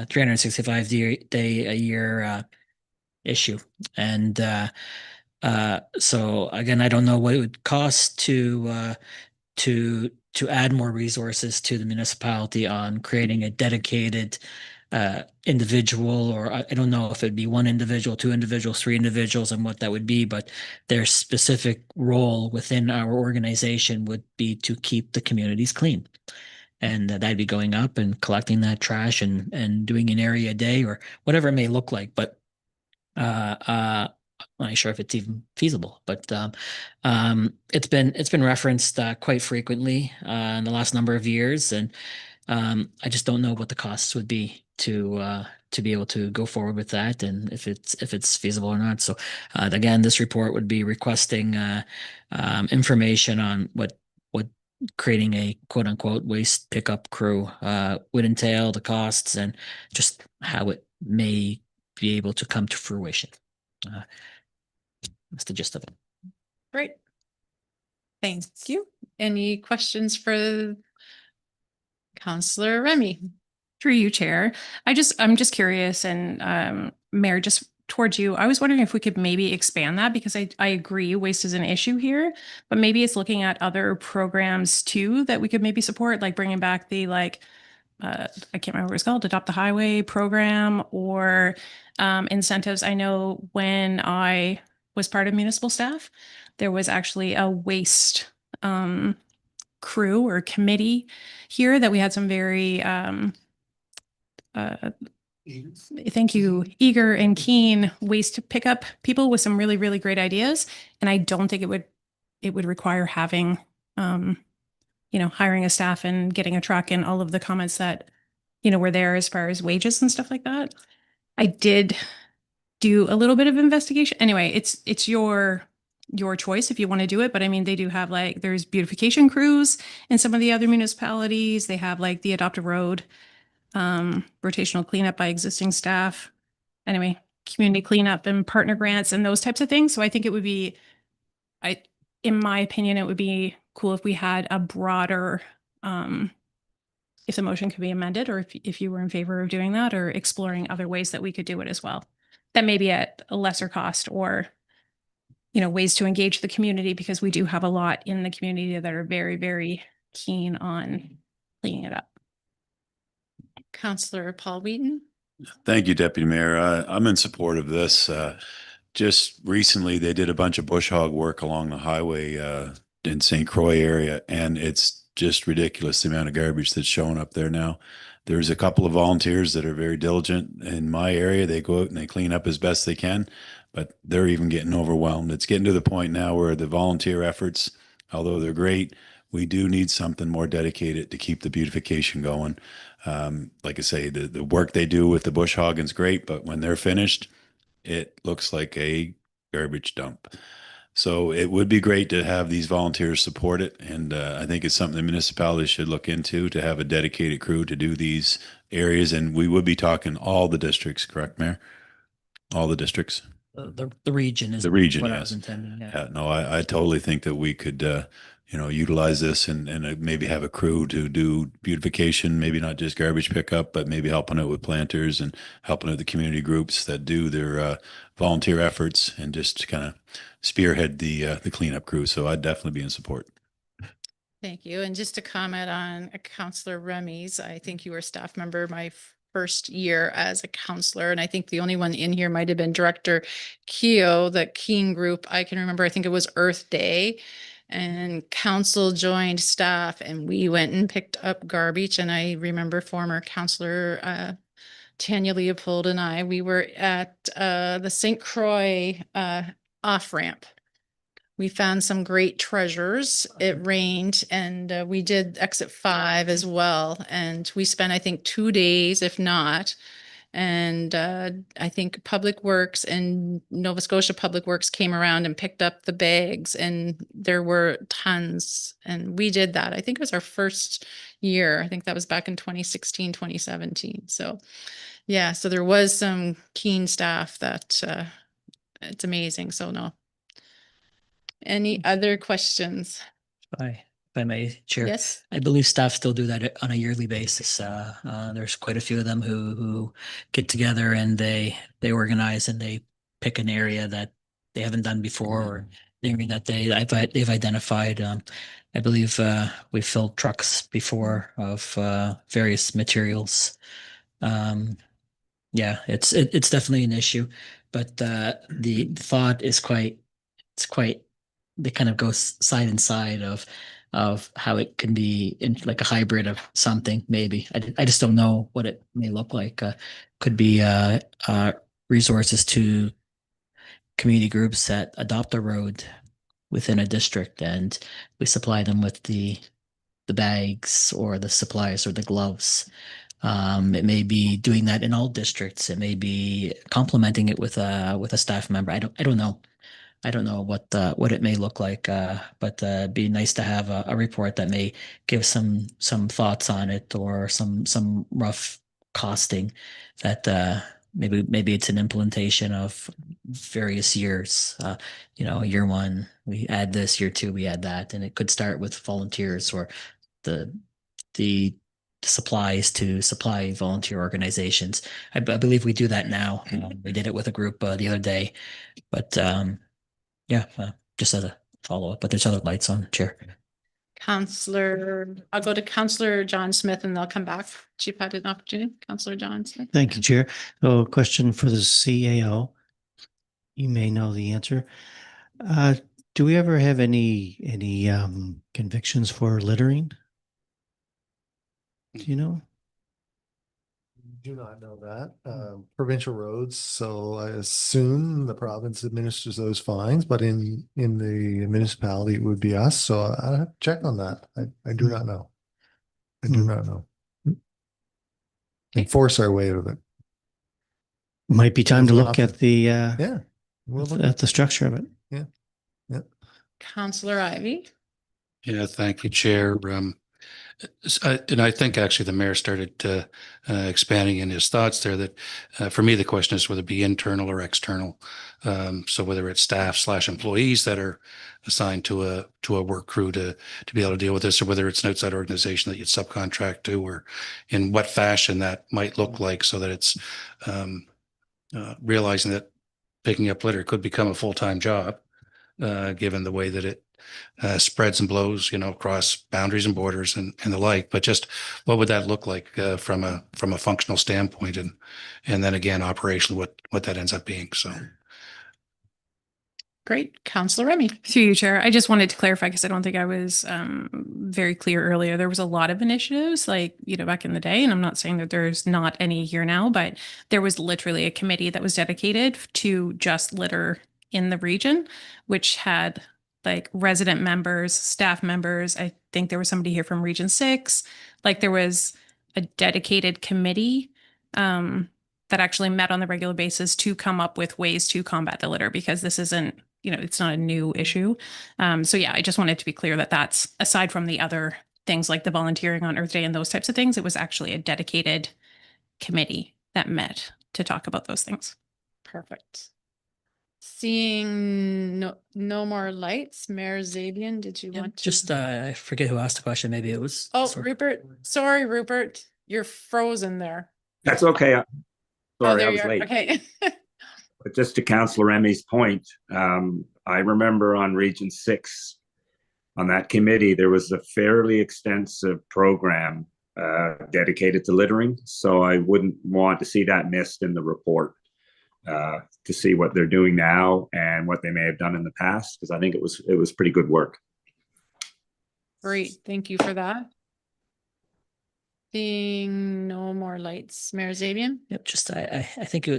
365 day a year issue, and so again, I don't know what it would cost to add more resources to the municipality on creating a dedicated individual, or I don't know if it'd be one individual, two individuals, three individuals, and what that would be, but their specific role within our organization would be to keep the communities clean. And that'd be going up and collecting that trash and doing an area a day or whatever it may look like. But I'm not sure if it's even feasible, but it's been referenced quite frequently in the last number of years, and I just don't know what the costs would be to be able to go forward with that, and if it's feasible or not. So again, this report would be requesting information on what creating a quote unquote waste pickup crew would entail, the costs, and just how it may be able to come to fruition. That's the gist of it. Great. Thank you. Any questions for Councillor Remy? Through you, Chair. I'm just curious, and Mayor, just towards you, I was wondering if we could maybe expand that, because I agree waste is an issue here, but maybe it's looking at other programs too that we could maybe support, like bringing back the I can't remember what it's called, Adopt the Highway program, or incentives. I know when I was part of municipal staff, there was actually a waste crew or committee here that we had some very thank you, eager and keen waste pickup people with some really, really great ideas. And I don't think it would require having hiring a staff and getting a truck and all of the comments that were there as far as wages and stuff like that. I did do a little bit of investigation. Anyway, it's your your choice if you want to do it. But I mean, they do have like, there's beautification crews in some of the other municipalities. They have like the Adopt a Road, rotational cleanup by existing staff. Anyway, community cleanup and partner grants and those types of things. So I think it would be, in my opinion, it would be cool if we had a broader, if the motion could be amended, or if you were in favor of doing that, or exploring other ways that we could do it as well. That may be at a lesser cost, or, you know, ways to engage the community, because we do have a lot in the community that are very, very keen on cleaning it up. Councillor Paul Wheaton. Thank you, Deputy Mayor. I'm in support of this. Just recently, they did a bunch of bush hog work along the highway in St. Croix area, and it's just ridiculous the amount of garbage that's showing up there now. There's a couple of volunteers that are very diligent in my area. They go out and they clean up as best they can, but they're even getting overwhelmed. It's getting to the point now where the volunteer efforts, although they're great, we do need something more dedicated to keep the beautification going. Like I say, the work they do with the bush hogging's great, but when they're finished, it looks like a garbage dump. So it would be great to have these volunteers support it. And I think it's something the municipalities should look into, to have a dedicated crew to do these areas. And we would be talking all the districts, correct, Mayor? All the districts. The region is The region, what I was yes. intending. Yeah. Yeah, no, I totally think that we could, utilize this and maybe have a crew to do beautification, maybe not just garbage pickup, but maybe helping out with planters and helping out the community groups that do their volunteer efforts, and just kind of spearhead the cleanup crew. So I'd definitely be in support. Thank you. And just to comment on Councillor Remy's, I think you were a staff member my first year as a counselor, and I think the only one in here might have been Director Keogh, the Keen group. I can remember, I think it was Earth Day, and council joined staff and we went and picked up garbage. And I remember former Councillor Tanya Leopold and I, we were at the St. Croix off-ramp. We found some great treasures. It rained, and we did exit 5 as well. And we spent, I think, 2 days, if not. And I think Public Works and Nova Scotia Public Works came around and picked up the bags, and there were tons. And we did that. I think it was our first year. I think that was back in 2016, 2017. So yeah, so there was some keen staff that it's amazing. So no. Any other questions? If I may, Chair. Yes. I believe staff still do that on a yearly basis. There's quite a few of them who get together and they organize and they pick an area that they haven't done before, or an area that they've identified. I believe we filled trucks before of various materials. Yeah, it's definitely an issue, but the thought is quite they kind of go side and side of how it can be in like a hybrid of something. Maybe I just don't know what it may look like. Could be resources to community groups that adopt a road within a district, and we supply them with the bags or the supplies or the gloves. It may be doing that in all districts. It may be complementing it with a staff member. I don't know. I don't know what it may look like, but it'd be nice to have a report that may give some thoughts on it, or some rough costing that maybe it's an implementation of various years. Year 1 we add this, year 2 we add that, and it could start with volunteers or the supplies to supply volunteer organizations. I believe we do that now. We did it with a group the other day, but yeah, just as a follow-up, but there's other lights on, Chair. I'll go to Councillor John Smith and they'll come back. Chief had an opportunity. Councillor John Smith. Thank you, Chair. So question for the CAO. You may know the answer. Do we ever have any convictions for littering? Do you know? Do not know that. Provincial roads, so I assume the province administers those fines, but in the municipality, it would be us, so I'll have to check on that. I do not know. I do not know. Enforce our way out of it. Might be time to look at the Yeah. at the structure of it. Yeah. Counselor Ivy. Yeah, thank you, Chair. And I think actually the mayor started expanding in his thoughts there that for me, the question is whether it be internal or external. So whether it's staff/employees that are assigned to a work crew to be able to deal with this, or whether it's an outside organization that you'd subcontract to, or in what fashion that might look like, so that it's realizing that picking up litter could become a full-time job, given the way that it spreads and blows, across boundaries and borders and the like. But just what would that look like from a functional standpoint, and then again operationally what that ends up being. So. Great. Counselor Remy. Through you, Chair. I just wanted to clarify because I don't think I was very clear earlier. There was a lot of initiatives back in the day, and I'm not saying that there's not any here now, but there was literally a committee that was dedicated to just litter in the region, which had resident members, staff members. I think there was somebody here from Region 6. There was a dedicated committee that actually met on the regular basis to come up with ways to combat the litter, because this isn't, it's not a new issue. So yeah, I just wanted to be clear that that's aside from the other things like the volunteering on Earth Day and those types of things, it was actually a dedicated committee that met to talk about those things. Perfect. Seeing no more lights, Mayor Zabian, did you want to? Just, I forget who asked the question. Maybe it was. Oh, Rupert. Sorry, Rupert. You're frozen there. That's okay. Sorry, there I was you are. late. Okay. But just to Councillor Remy's point, I remember on Region 6, on that committee, there was a fairly extensive program dedicated to littering. So I wouldn't want to see that missed in the report, to see what they're doing now and what they may have done in the past, because I think it was pretty good work. Great. Thank you for that. Seeing no more lights, Mayor Zabian. Yep. Just, I think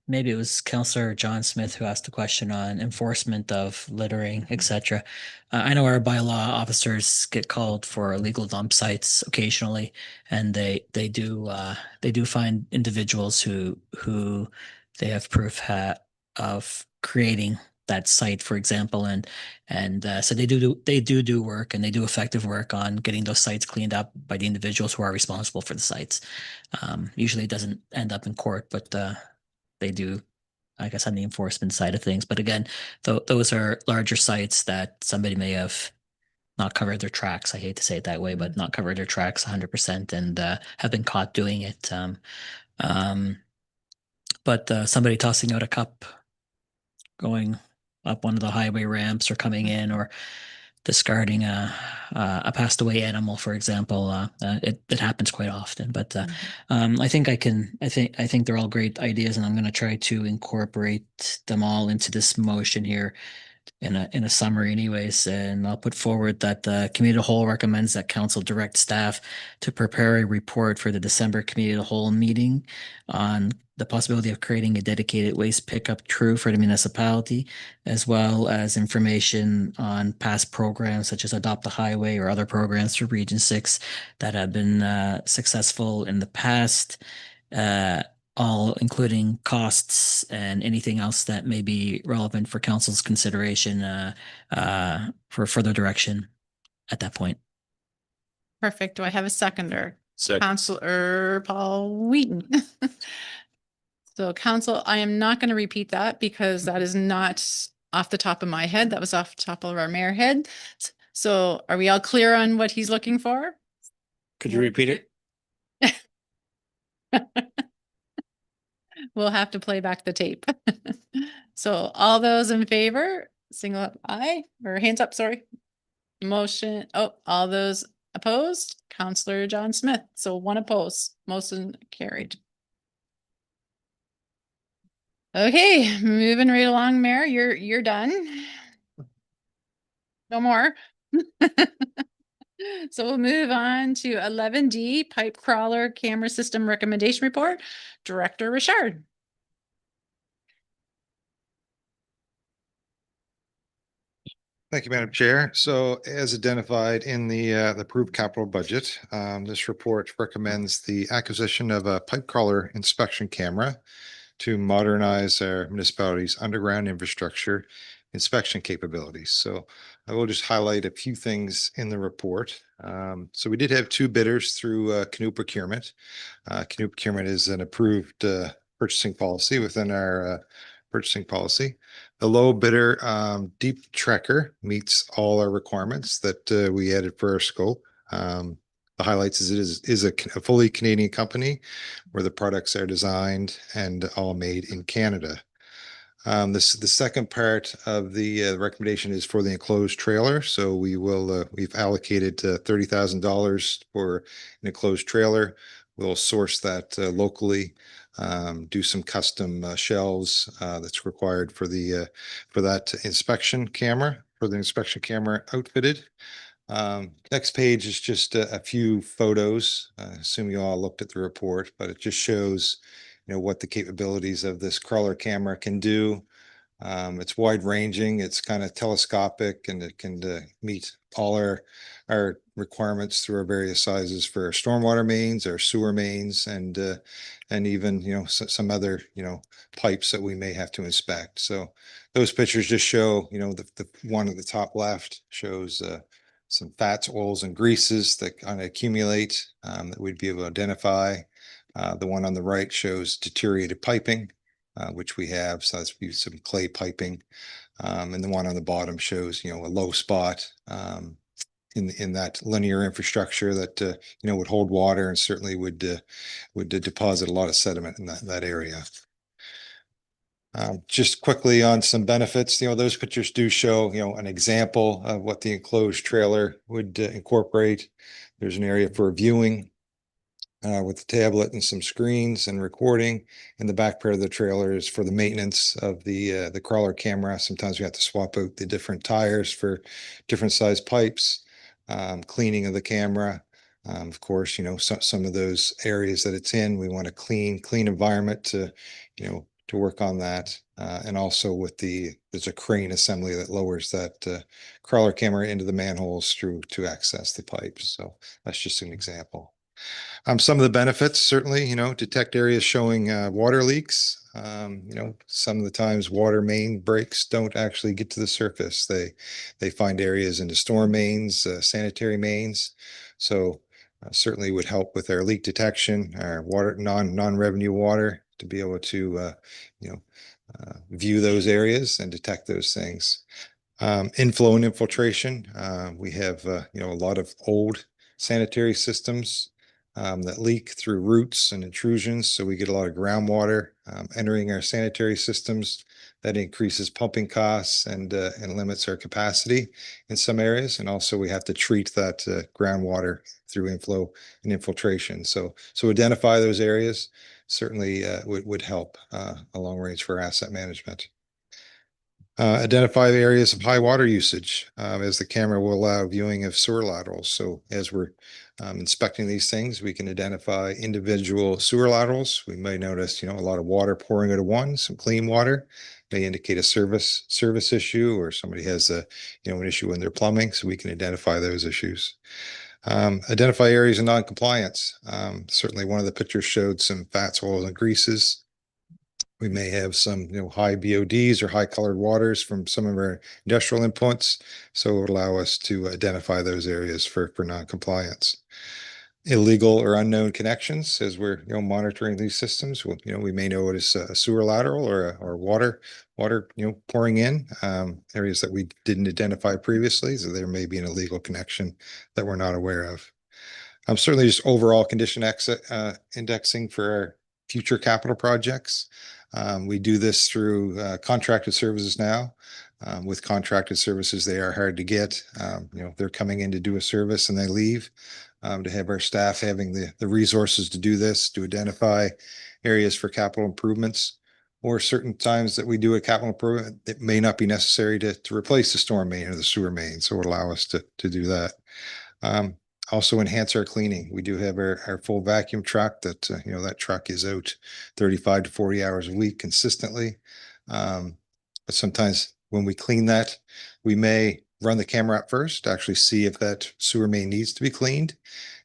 maybe it was Councillor John Smith who asked the question on enforcement of littering, etc. I know our bylaw officers get called for illegal dump sites occasionally, and they do find individuals who they have proof of creating that site, for example, and so they do work, and they do effective work on getting those sites cleaned up by the individuals who are responsible for the sites. Usually it doesn't end up in court, but they do, I guess, on the enforcement side of things. But again, those are larger sites that somebody may have not covered their tracks. I hate to say it that way, but not covered their tracks 100% and have been caught doing it. But somebody tossing out a cup going up one of the highway ramps or coming in, or discarding a passed away animal, for example, it happens quite often. But I think they're all great ideas, and I'm going to try to incorporate them all into this motion here in a summary anyways. And I'll put forward that the committee of the whole recommends that council direct staff to prepare a report for the December committee of the whole meeting on the possibility of creating a dedicated waste pickup crew for the municipality, as well as information on past programs such as Adopt a Highway or other programs for Region 6 that have been successful in the past, all including costs and anything else that may be relevant for council's consideration for further direction at that point. Perfect. Do I have a seconder? Second. Councilor Paul Wheaton. So council, I am not going to repeat that because that is not off the top of my head. That was off the top of our mayor head. So are we all clear on what he's looking for? Could you repeat it? We'll have to play back the tape. So all those in favor, single up aye or hands up, sorry. Motion, all those opposed, Councillor John Smith. So one opposed, motion carried. Okay, moving right along, Mayor, you're done. No more. So we'll move on to 11D, pipe crawler camera system recommendation report. Director Richard. Thank you, Madam Chair. So as identified in the approved capital budget, this report recommends the acquisition of a pipe crawler inspection camera to modernize our municipality's underground infrastructure inspection capabilities. So I will just highlight a few things in the report. So we did have two bidders through Canoe Procurement. Canoe Procurement is an approved purchasing policy within our purchasing policy. The low bidder, Deep Trekker, meets all our requirements that we added for our scope. The highlights is it is a fully Canadian company where the products are designed and all made in Canada. The second part of the recommendation is for the enclosed trailer. So we've allocated $30,000 for an enclosed trailer. We'll source that locally, do some custom shelves that's required for that inspection camera, outfitted. Next page is just a few photos. I assume you all looked at the report, but it just shows, what the capabilities of this crawler camera can do. It's wide ranging, it's kind of telescopic, and it can meet all our requirements through our various sizes for our stormwater mains, our sewer mains, and even, some other, pipes that we may have to inspect. So those pictures just show, the one at the top left shows some fats, oils, and greases that kind of accumulate that we'd be able to identify. The one on the right shows deteriorated piping, which we have. So that's some clay piping. And the one on the bottom shows, a low spot in that linear infrastructure that, would hold water and certainly would deposit a lot of sediment in that area. Just quickly on some benefits, those pictures do show, an example of what the enclosed trailer would incorporate. There's an area for viewing with the tablet and some screens and recording. In the back part of the trailer is for the maintenance of the crawler camera. Sometimes we have to swap out the different tires for different size pipes, cleaning of the camera. Of course, some of those areas that it's in, we want a clean environment to work on that. And also there's a crane assembly that lowers that crawler camera into the manholes to access the pipes. So that's just an example. Some of the benefits, certainly, detect areas showing water leaks. Some of the times water main breaks don't actually get to the surface. They find areas into storm mains, sanitary mains. So certainly would help with our leak detection, our water, non-revenue water, to be able to, view those areas and detect those things. Inflow and infiltration. We have, a lot of old sanitary systems that leak through roots and intrusions. So we get a lot of groundwater entering our sanitary systems. That increases pumping costs and limits our capacity in some areas. And also we have to treat that groundwater through inflow and infiltration. So identify those areas certainly would help a long range for asset management. Identify the areas of high water usage as the camera will allow viewing of sewer laterals. So as we're inspecting these things, we can identify individual sewer laterals. We may notice, a lot of water pouring out of one, some clean water may indicate a service issue, or somebody has an issue in their plumbing. So we can identify those issues. Identify areas of non-compliance. Certainly one of the pictures showed some fats, oils, and greases. We may have some, high BODs or high colored waters from some of our industrial inputs. So it would allow us to identify those areas for non-compliance. Illegal or unknown connections as we're, monitoring these systems. We may notice a sewer lateral or water, pouring in areas that we didn't identify previously. So there may be an illegal connection that we're not aware of. Certainly just overall condition indexing for our future capital projects. We do this through contracted services now. With contracted services, they are hard to get. They're coming in to do a service and they leave. To have our staff having the resources to do this, to identify areas for capital improvements, or certain times that we do a capital improvement, it may not be necessary to replace the storm main or the sewer main. So it would allow us to do that. Also enhance our cleaning. We do have our full vacuum truck that, that truck is out 35 to 40 hours a week consistently. But sometimes when we clean that, we may run the camera up first to actually see if that sewer main needs to be cleaned.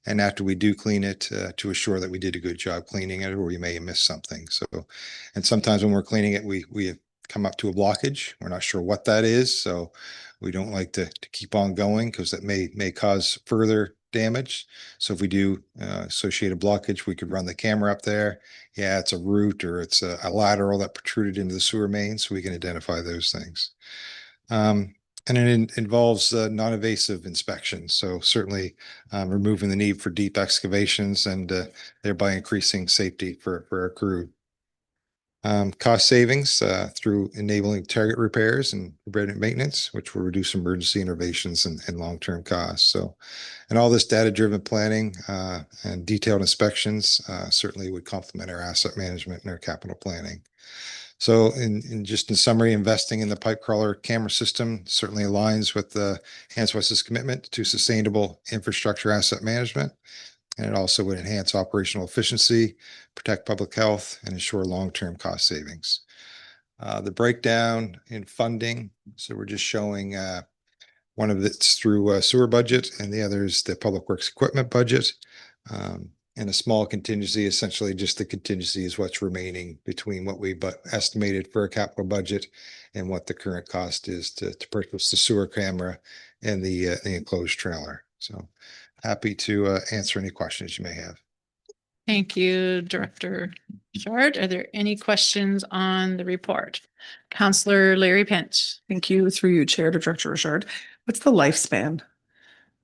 And after we do clean it, to assure that we did a good job cleaning it, or we may have missed something. So, and sometimes when we're cleaning it, we come up to a blockage. We're not sure what that is, so we don't like to keep on going because that may cause further damage. So if we do associate a blockage, we could run the camera up there. Yeah, it's a root or it's a lateral that protruded into the sewer main, so we can identify those things. And it involves non-invasive inspection. So certainly removing the need for deep excavations and thereby increasing safety for our crew. Cost savings through enabling target repairs and preventive maintenance, which will reduce emergency interventions and long-term costs. So, and all this data-driven planning and detailed inspections certainly would complement our asset management and our capital planning. So in summary, investing in the pipe crawler camera system certainly aligns with the Hans West's commitment to sustainable infrastructure asset management. And it also would enhance operational efficiency, protect public health, and ensure long-term cost savings. The breakdown in funding. So we're just showing one of it's through sewer budget and the other is the public works equipment budget. And a small contingency, essentially just the contingency is what's remaining between what we estimated for a capital budget and what the current cost is to purchase the sewer camera and the enclosed trailer. So happy to answer any questions you may have. Thank you, Director Richard. Are there any questions on the report? Counselor Larry Pinch. Thank you through you, Chair to Director Richard. What's the lifespan?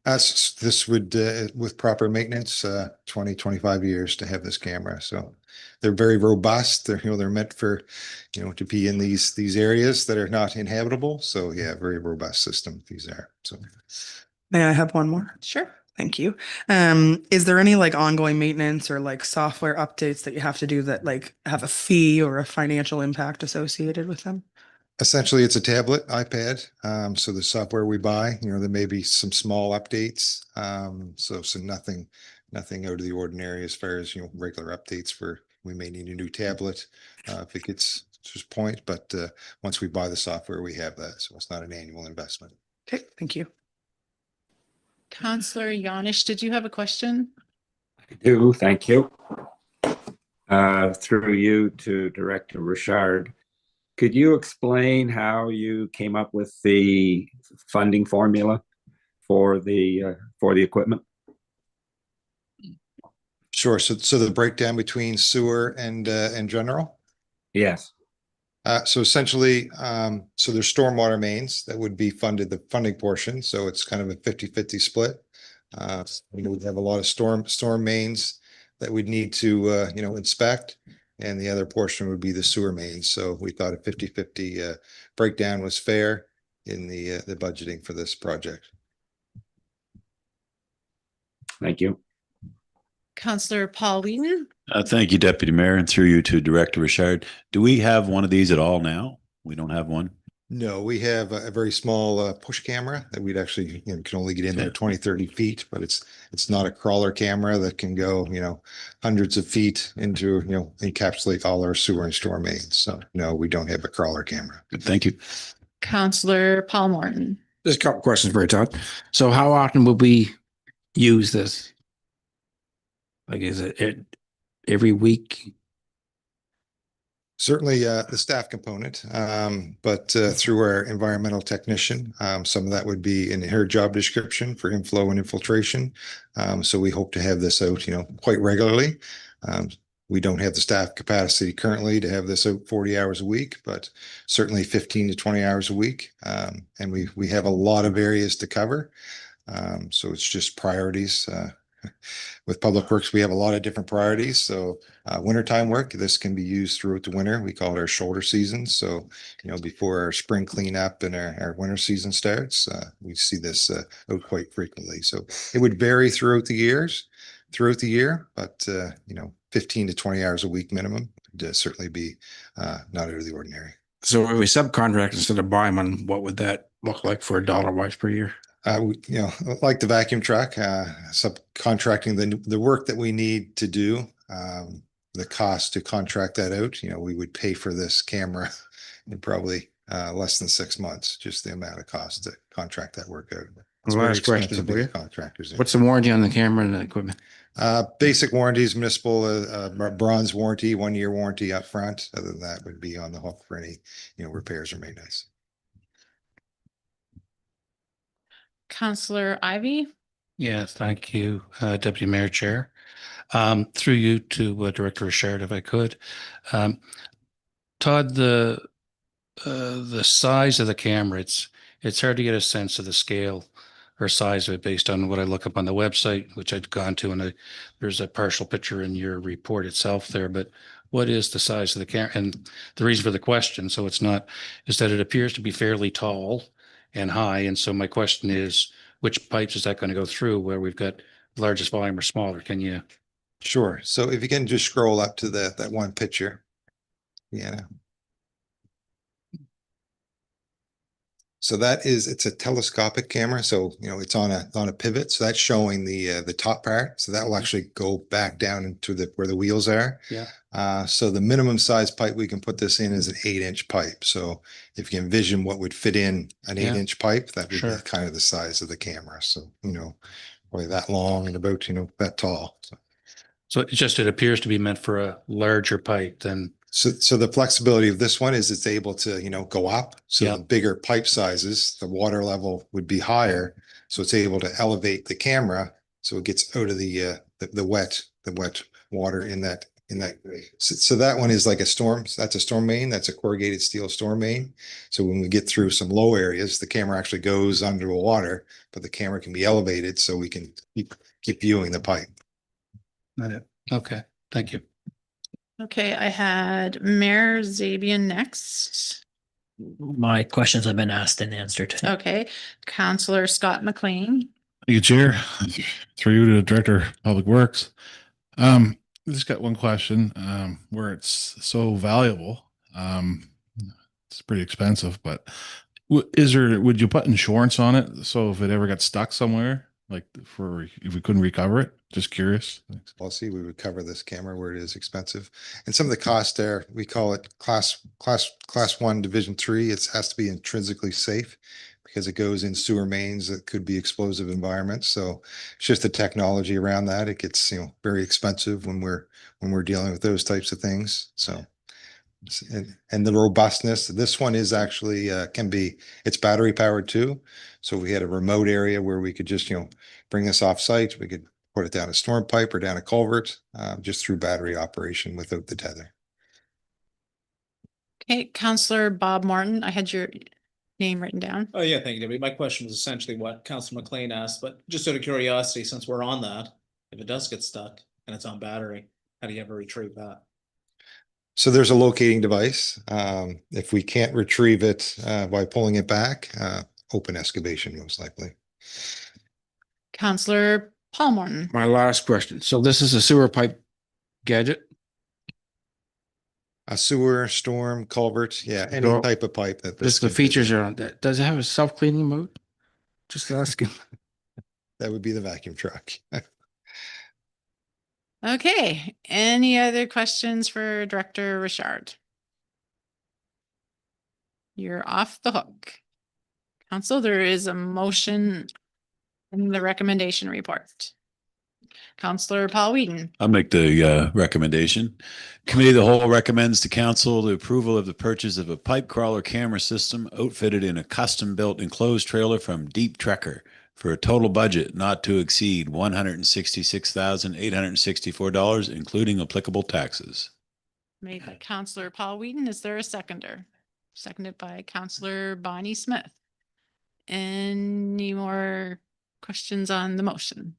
This would, with proper maintenance, 20, 25 years to have this camera. So they're very robust. They're meant for, to be in these areas that are not inhabitable. So yeah, very robust system these are. So May I have one more? Sure. Thank you. Is there any like ongoing maintenance or like software updates that you have to do that like have a fee or a financial impact associated with them? essentially it's a tablet, iPad. So the software we buy, there may be some small updates. So nothing out of the ordinary as far as, regular updates for, we may need a new tablet if it gets to this point, but once we buy the software, we have that. So it's not an annual investment. Okay, thank you. Counselor Yanish, did you have a question? I do, thank you. Through you to Director Richard, could you explain how you came up with the funding formula for the equipment? Sure. So the breakdown between sewer and general? Yes. So essentially, so there's stormwater mains that would be funded, the funding portion. So it's kind of a 50-50 split. We have a lot of storm mains that we'd need to, inspect. And the other portion would be the sewer mains. So we thought a 50-50 breakdown was fair in the budgeting for this project. Thank you. Counselor Paul Wheaton. Thank you, Deputy Mayor, and through you to Director Richard. Do we have one of these at all now? We don't have one. No, we have a very small push camera that we'd actually, can only get in there 20, 30 feet, but it's not a crawler camera that can go, hundreds of feet into, encapsulate all our sewer and storm mains. So no, we don't have a crawler camera. Good, thank you. Counselor Paul Morton. Just a couple questions for you, Todd. So how often would we use this? Like, is it every week? Certainly the staff component, but through our environmental technician, some of that would be in her job description for inflow and infiltration. So we hope to have this out, quite regularly. We don't have the staff capacity currently to have this out 40 hours a week, but certainly 15 to 20 hours a week. And we have a lot of areas to cover. So it's just priorities. With Public Works, we have a lot of different priorities. So wintertime work, this can be used throughout the winter. We call it our shoulder season. So, before our spring cleanup and our winter season starts, we see this out quite frequently. So it would vary throughout the year, but 15 to 20 hours a week minimum would certainly be not out of the ordinary. So if we subcontract instead of buy one, what would that look like for $1 per year? Like the vacuum truck, subcontracting the work that we need to do, the cost to contract that out, we would pay for this camera in probably less than 6 months, just the amount of cost to contract that work out. It's very Last question expensive for to you. get contractors in. What's the warranty on the camera and the equipment? Basic warranties, municipal, bronze warranty, 1 year warranty up front. Other than that, would be on the hook for any, repairs or maintenance. Counselor Ivy? Yeah, thank you, Deputy Mayor Chair. Through you to Director Richard, if I could. Todd, the size of the camera, it's hard to get a sense of the scale or size of it based on what I look up on the website, which I'd gone to, and there's a partial picture in your report itself there, but what is the size of the camera? And the reason for the question, so it's not, is that it appears to be fairly tall and high. And so my question is, which pipes is that going to go through where we've got largest volume or smaller? Can you? Sure. So if you can just scroll up to that one picture. Yeah. So it's a telescopic camera. So, it's on a pivot. So that's showing the top part. So that will actually go back down into where the wheels are. Yeah. So the minimum size pipe we can put this in is an 8-inch pipe. So if you envision what would fit in an 8-inch pipe, that would be kind of the size of the camera. So, probably that long and about, that tall. So it appears to be meant for a larger pipe than. So the flexibility of this one is it's able to, go up. So the bigger pipe sizes, the water level would be higher. So it's able to elevate the camera. So it gets out of the wet water in that. So that one is like a storm. That's a storm main. That's a corrugated steel storm main. So when we get through some low areas, the camera actually goes under the water, but the camera can be elevated so we can keep viewing the pipe. Okay, thank you. Okay, I had Mayor Zabian next. My questions have been asked and answered. Okay, Counselor Scott McLean. Thank you, Chair. Through you to Director of Public Works. Just got one question. Where it's so valuable, it's pretty expensive, but would you put insurance on it? So if it ever got stuck somewhere, like if we couldn't recover it? Just curious. Thanks. Policy, we would cover this camera where it is expensive. And some of the costs there, we call it class 1 division 3. It has to be intrinsically safe because it goes in sewer mains that could be explosive environments. So it's just the technology around that. It gets, very expensive when we're dealing with those types of things. So and the robustness, this one is actually it's battery powered too. So we had a remote area where we could just, bring this off site. We could put it down a storm pipe or down a culvert, just through battery operation without the tether. Okay, Counselor Bob Martin, I had your name written down. Oh, yeah, thank you, Debbie. My question was essentially what Counselor McLean asked, but just out of curiosity, since we're on that, if it does get stuck and it's on battery, how do you ever retrieve that? So there's a locating device. If we can't retrieve it by pulling it back, open excavation most likely. Counselor Paul Martin. My last question. So this is a sewer pipe gadget? A sewer, storm, culvert, yeah, any So type of pipe that Just the features are on that. Does it have a self-cleaning mode? Just asking. That would be the vacuum truck. Okay, any other questions for Director Richard? You're off the hook. Council, there is a motion in the recommendation report. Counselor Paul Whedon. I'll make the recommendation. Committee of the Whole recommends to Council the approval of the purchase of a pipe crawler camera system outfitted in a custom-built enclosed trailer from Deep Trekker for a total budget not to exceed $166,864, including applicable taxes. Made by Counselor Paul Whedon. Is there a seconder? Seconded by Counselor Bonnie Smith. Any more questions on the motion?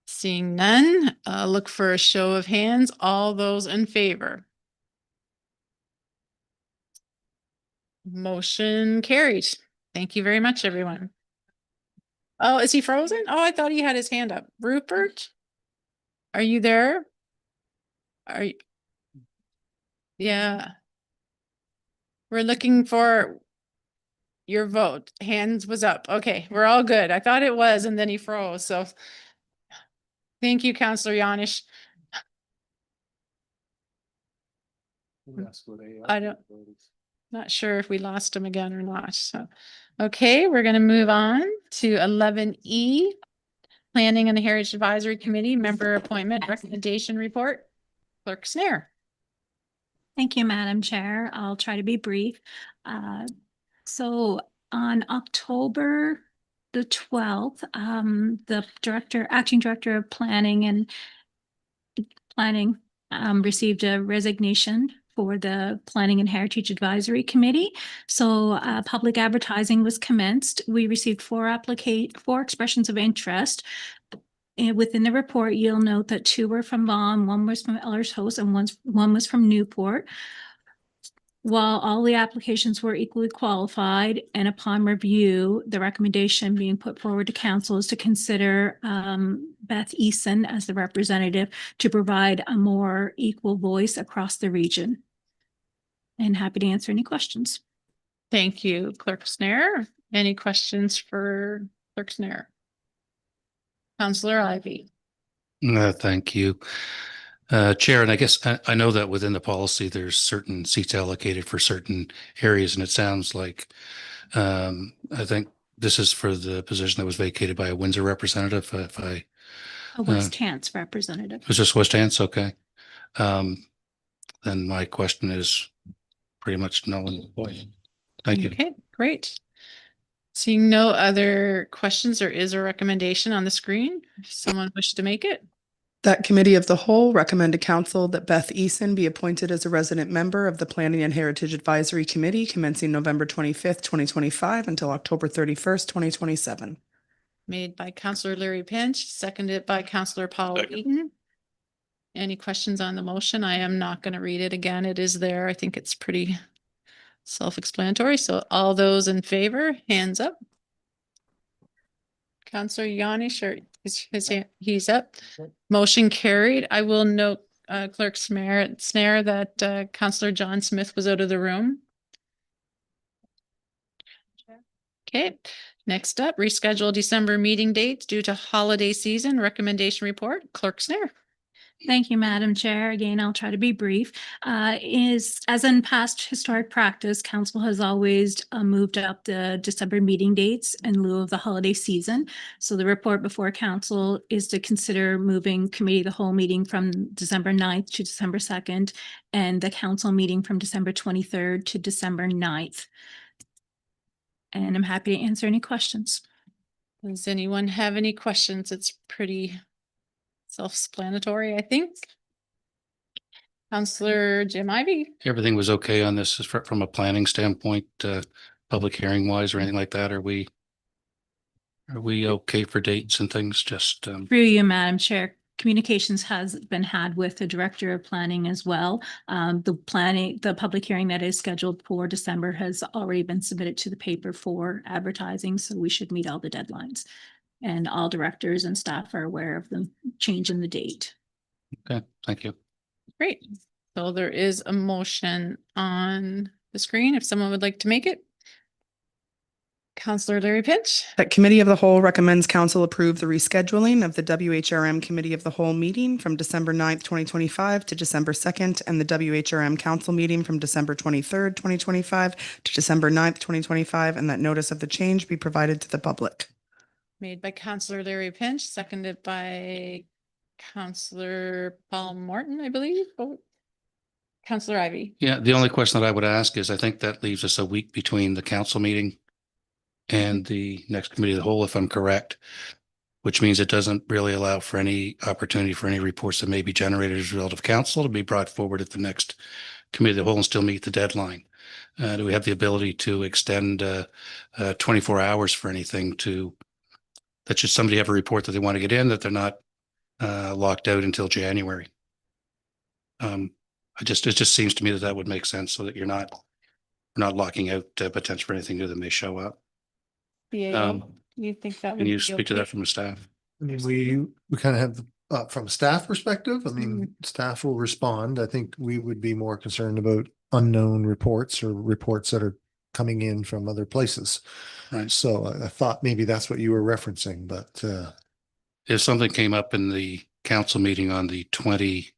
Seeing none, look for a show of hands. All those in favor. Motion carried. Thank you very much, everyone. Oh, is he frozen? Oh, I thought he had his hand up. Rupert? Are you there? Are you? Yeah. We're looking for your vote. Hands was up. Okay, we're all good. I thought it was, and then he froze, so. Thank you, Counselor Yanish. I don't. Not sure if we lost him again or not. So, okay, we're going to move on to 11E, Planning and the Heritage Advisory Committee Member Appointment Recommendation Report. Clerk Snare. Thank you, Madam Chair. I'll try to be brief. So on October the 12th, the acting director of planning received a resignation for the Planning and Heritage Advisory Committee. So public advertising was commenced. We received four expressions of interest. And within the report, you'll note that two were from Vaughan, one was from Ellershouse, and one was from Newport. While all the applications were equally qualified, and upon review, the recommendation being put forward to council is to consider Beth Eason as the representative to provide a more equal voice across the region. And happy to answer any questions. Thank you, Clerk Snare. Any questions for Clerk Snare? Councillor Ivy. Thank you. Chair, and I guess I know that within the policy, there's certain seats allocated for certain areas, and it sounds like I think this is for the position that was vacated by a Windsor representative. If I A West Hants representative. was this West Hants? Okay. Then my question is pretty much null and void. Thank you. Okay, great. Seeing no other questions, there is a recommendation on the screen. If someone wishes to make it. That committee of the whole recommend to council that Beth Eason be appointed as a resident member of the Planning and Heritage Advisory Committee commencing November 25th, 2025 until October 31st, 2027. Made by Councillor Larry Pinch, seconded by Councillor Paul Eaton. Any questions on the motion? I am not going to read it again. It is there. I think it's pretty self-explanatory. So all those in favor, hands up. Councillor Yanni, sure, he's up. Motion carried. I will note, Clerk Snare, that Councillor John Smith was out of the room. Okay, next up, reschedule December meeting dates due to holiday season. Recommendation report, Clerk Snare. Thank you, Madam Chair. Again, I'll try to be brief. As in past historic practice, council has always moved up the December meeting dates in lieu of the holiday season. So the report before council is to consider moving committee the whole meeting from December 9th to December 2nd and the council meeting from December 23rd to December 9th. And I'm happy to answer any questions. Does anyone have any questions? It's pretty self-explanatory, I think. Councillor Jim Ivey. Everything was okay on this from a planning standpoint, public hearing wise or anything like that? Are we okay for dates and things? Just Through you, Madam Chair, communications has been had with the Director of Planning as well. The public hearing that is scheduled for December has already been submitted to the paper for advertising, so we should meet all the deadlines. And all directors and staff are aware of the change in the date. Okay, thank you. Great. So there is a motion on the screen if someone would like to make it. Councillor Larry Pinch. That committee of the whole recommends council approve the rescheduling of the WHRM committee of the whole meeting from December 9th, 2025 to December 2nd and the WHRM council meeting from December 23rd, 2025 to December 9th, 2025, and that notice of the change be provided to the public. Made by Councillor Larry Pinch, seconded by Councillor Paul Morton, I believe. Oh, Councillor Ivey. Yeah, the only question that I would ask is I think that leaves us a week between the council meeting and the next committee of the whole, if I'm correct, which means it doesn't really allow for any opportunity for any reports that may be generated as a result of council to be brought forward at the next committee of the whole and still meet the deadline. Do we have the ability to extend 24 hours for anything that should somebody have a report that they want to get in, that they're not locked out until January? It just seems to me that would make sense so that you're not locking out potential for anything new that may show up. You think that would Can you be speak to okay? that from the staff? I mean, we kind of have from a staff perspective, I mean, staff will respond. I think we would be more concerned about unknown reports or reports that are coming in from other places. Right. So I thought maybe that's what you were referencing, but If something came up in the council meeting on the 26th,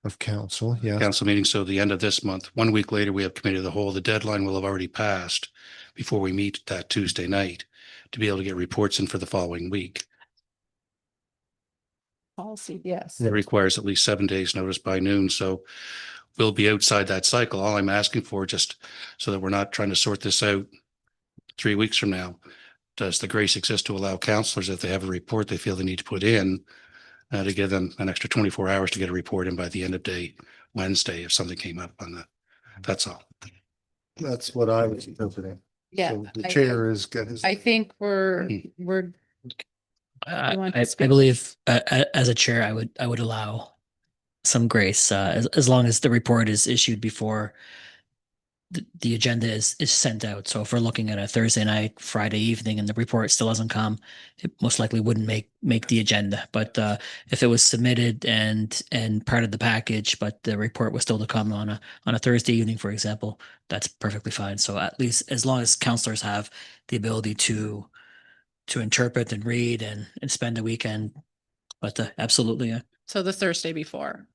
of council, yes. Council meeting. So the end of this month, 1 week later, we have committee of the whole. The deadline will have already passed before we meet that Tuesday night to be able to get reports in for the following week. Policy, yes. It requires at least 7 days notice by noon. So we'll be outside that cycle. All I'm asking for, just so that we're not trying to sort this out 3 weeks from now, does the grace exist to allow councillors, if they have a report they feel they need to put in, to give them an extra 24 hours to get a report in by the end of day Wednesday if something came up on that. That's all. That's what I was interpreting. Yeah. So the chair is got his. I think we're You want to I speak? believe as a chair, I would allow some grace as long as the report is issued before the agenda is sent out. So if we're looking at a Thursday night, Friday evening, and the report still hasn't come, it most likely wouldn't make the agenda. But if it was submitted and part of the package, but the report was still to come on a Thursday evening, for example, that's perfectly fine. So at least as long as councillors have the ability to interpret and read and spend a weekend, but absolutely, yeah. So the Thursday before.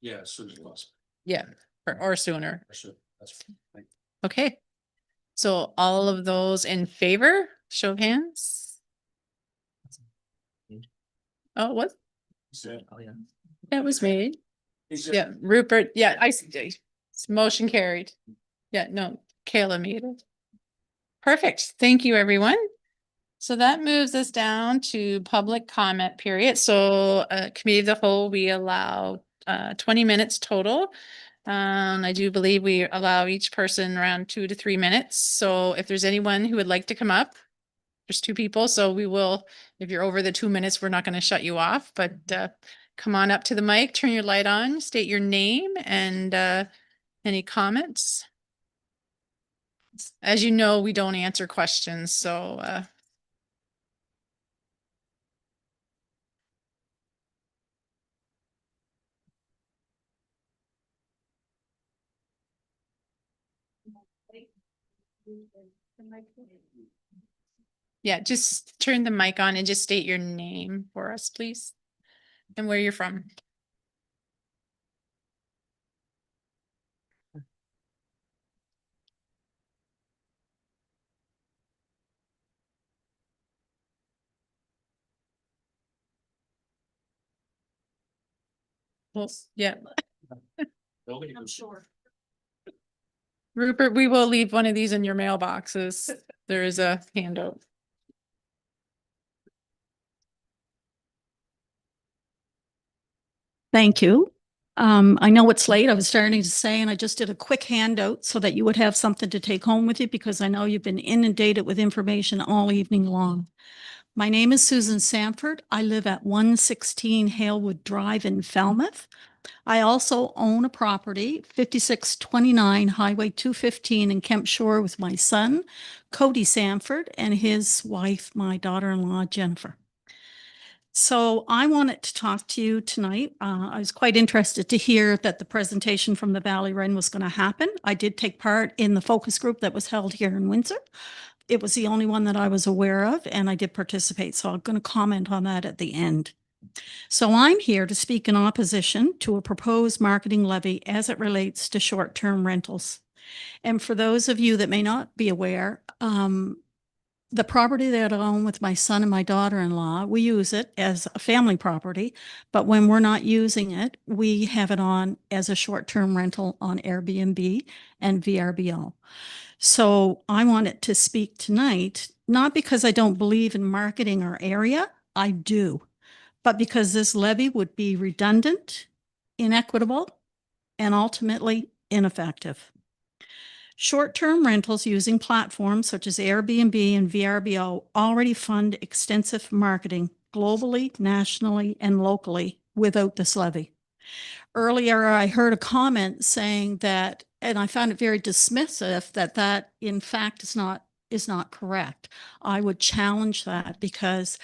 Yeah, as soon as possible. Yeah, or sooner. That's fine. Okay. So all of those in favor, show of hands. Oh, what? Oh, yeah. That was made. Yeah, Rupert, yeah, motion carried. Yeah, no, Kayla made it. Perfect. Thank you, everyone. So that moves us down to public comment period. So committee of the whole, we allow 20 minutes total. I do believe we allow each person around 2 to 3 minutes. So if there's anyone who would like to come up, there's 2 people. So we will, if you're over the 2 minutes, we're not going to shut you off, but come on up to the mic, turn your light on, state your name and any comments. As you know, we don't answer questions. So yeah, just turn the mic on and just state your name for us, please, and where you're from. Well, yeah. I'm sure. Rupert, we will leave one of these in your mailboxes. There is a handout. Thank you. I know it's late. I was starting to say, and I just did a quick handout so that you would have something to take home with you because I know you've been inundated with information all evening long. My name is Susan Sanford. I live at 116 Halewood Drive in Falmouth. I also own a property, 5629 Highway 215 in Kemp Shore with my son, Cody Sanford, and his wife, my daughter-in-law, Jennifer. So I wanted to talk to you tonight. I was quite interested to hear that the presentation from the Valley Wren was going to happen. I did take part in the focus group that was held here in Windsor. It was the only one that I was aware of, and I did participate. So I'm going to comment on that at the end. So I'm here to speak in opposition to a proposed marketing levy as it relates to short-term rentals. And for those of you that may not be aware, the property that I own with my son and my daughter-in-law, we use it as a family property, but when we're not using it, we have it on as a short-term rental on Airbnb and VRBO. So I wanted to speak tonight, not because I don't believe in marketing our area, I do, but because this levy would be redundant, inequitable, and ultimately ineffective. Short-term rentals using platforms such as Airbnb and VRBO already fund extensive marketing globally, nationally, and locally without this levy. Earlier, I heard a comment saying that, and I found it very dismissive, that in fact is not correct. I would challenge that because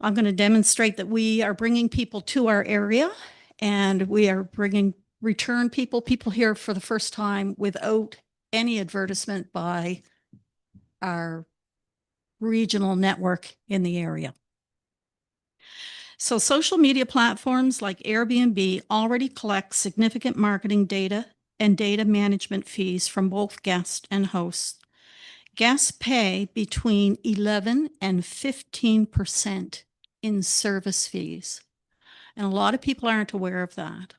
I'm going to demonstrate that we are bringing people to our area and we are bringing return people here for the first time without any advertisement by our regional network in the area. So social media platforms like Airbnb already collect significant marketing data and data management fees from both guests and hosts. Guests pay between 11 and 15% in service fees. And a lot of people aren't aware of that.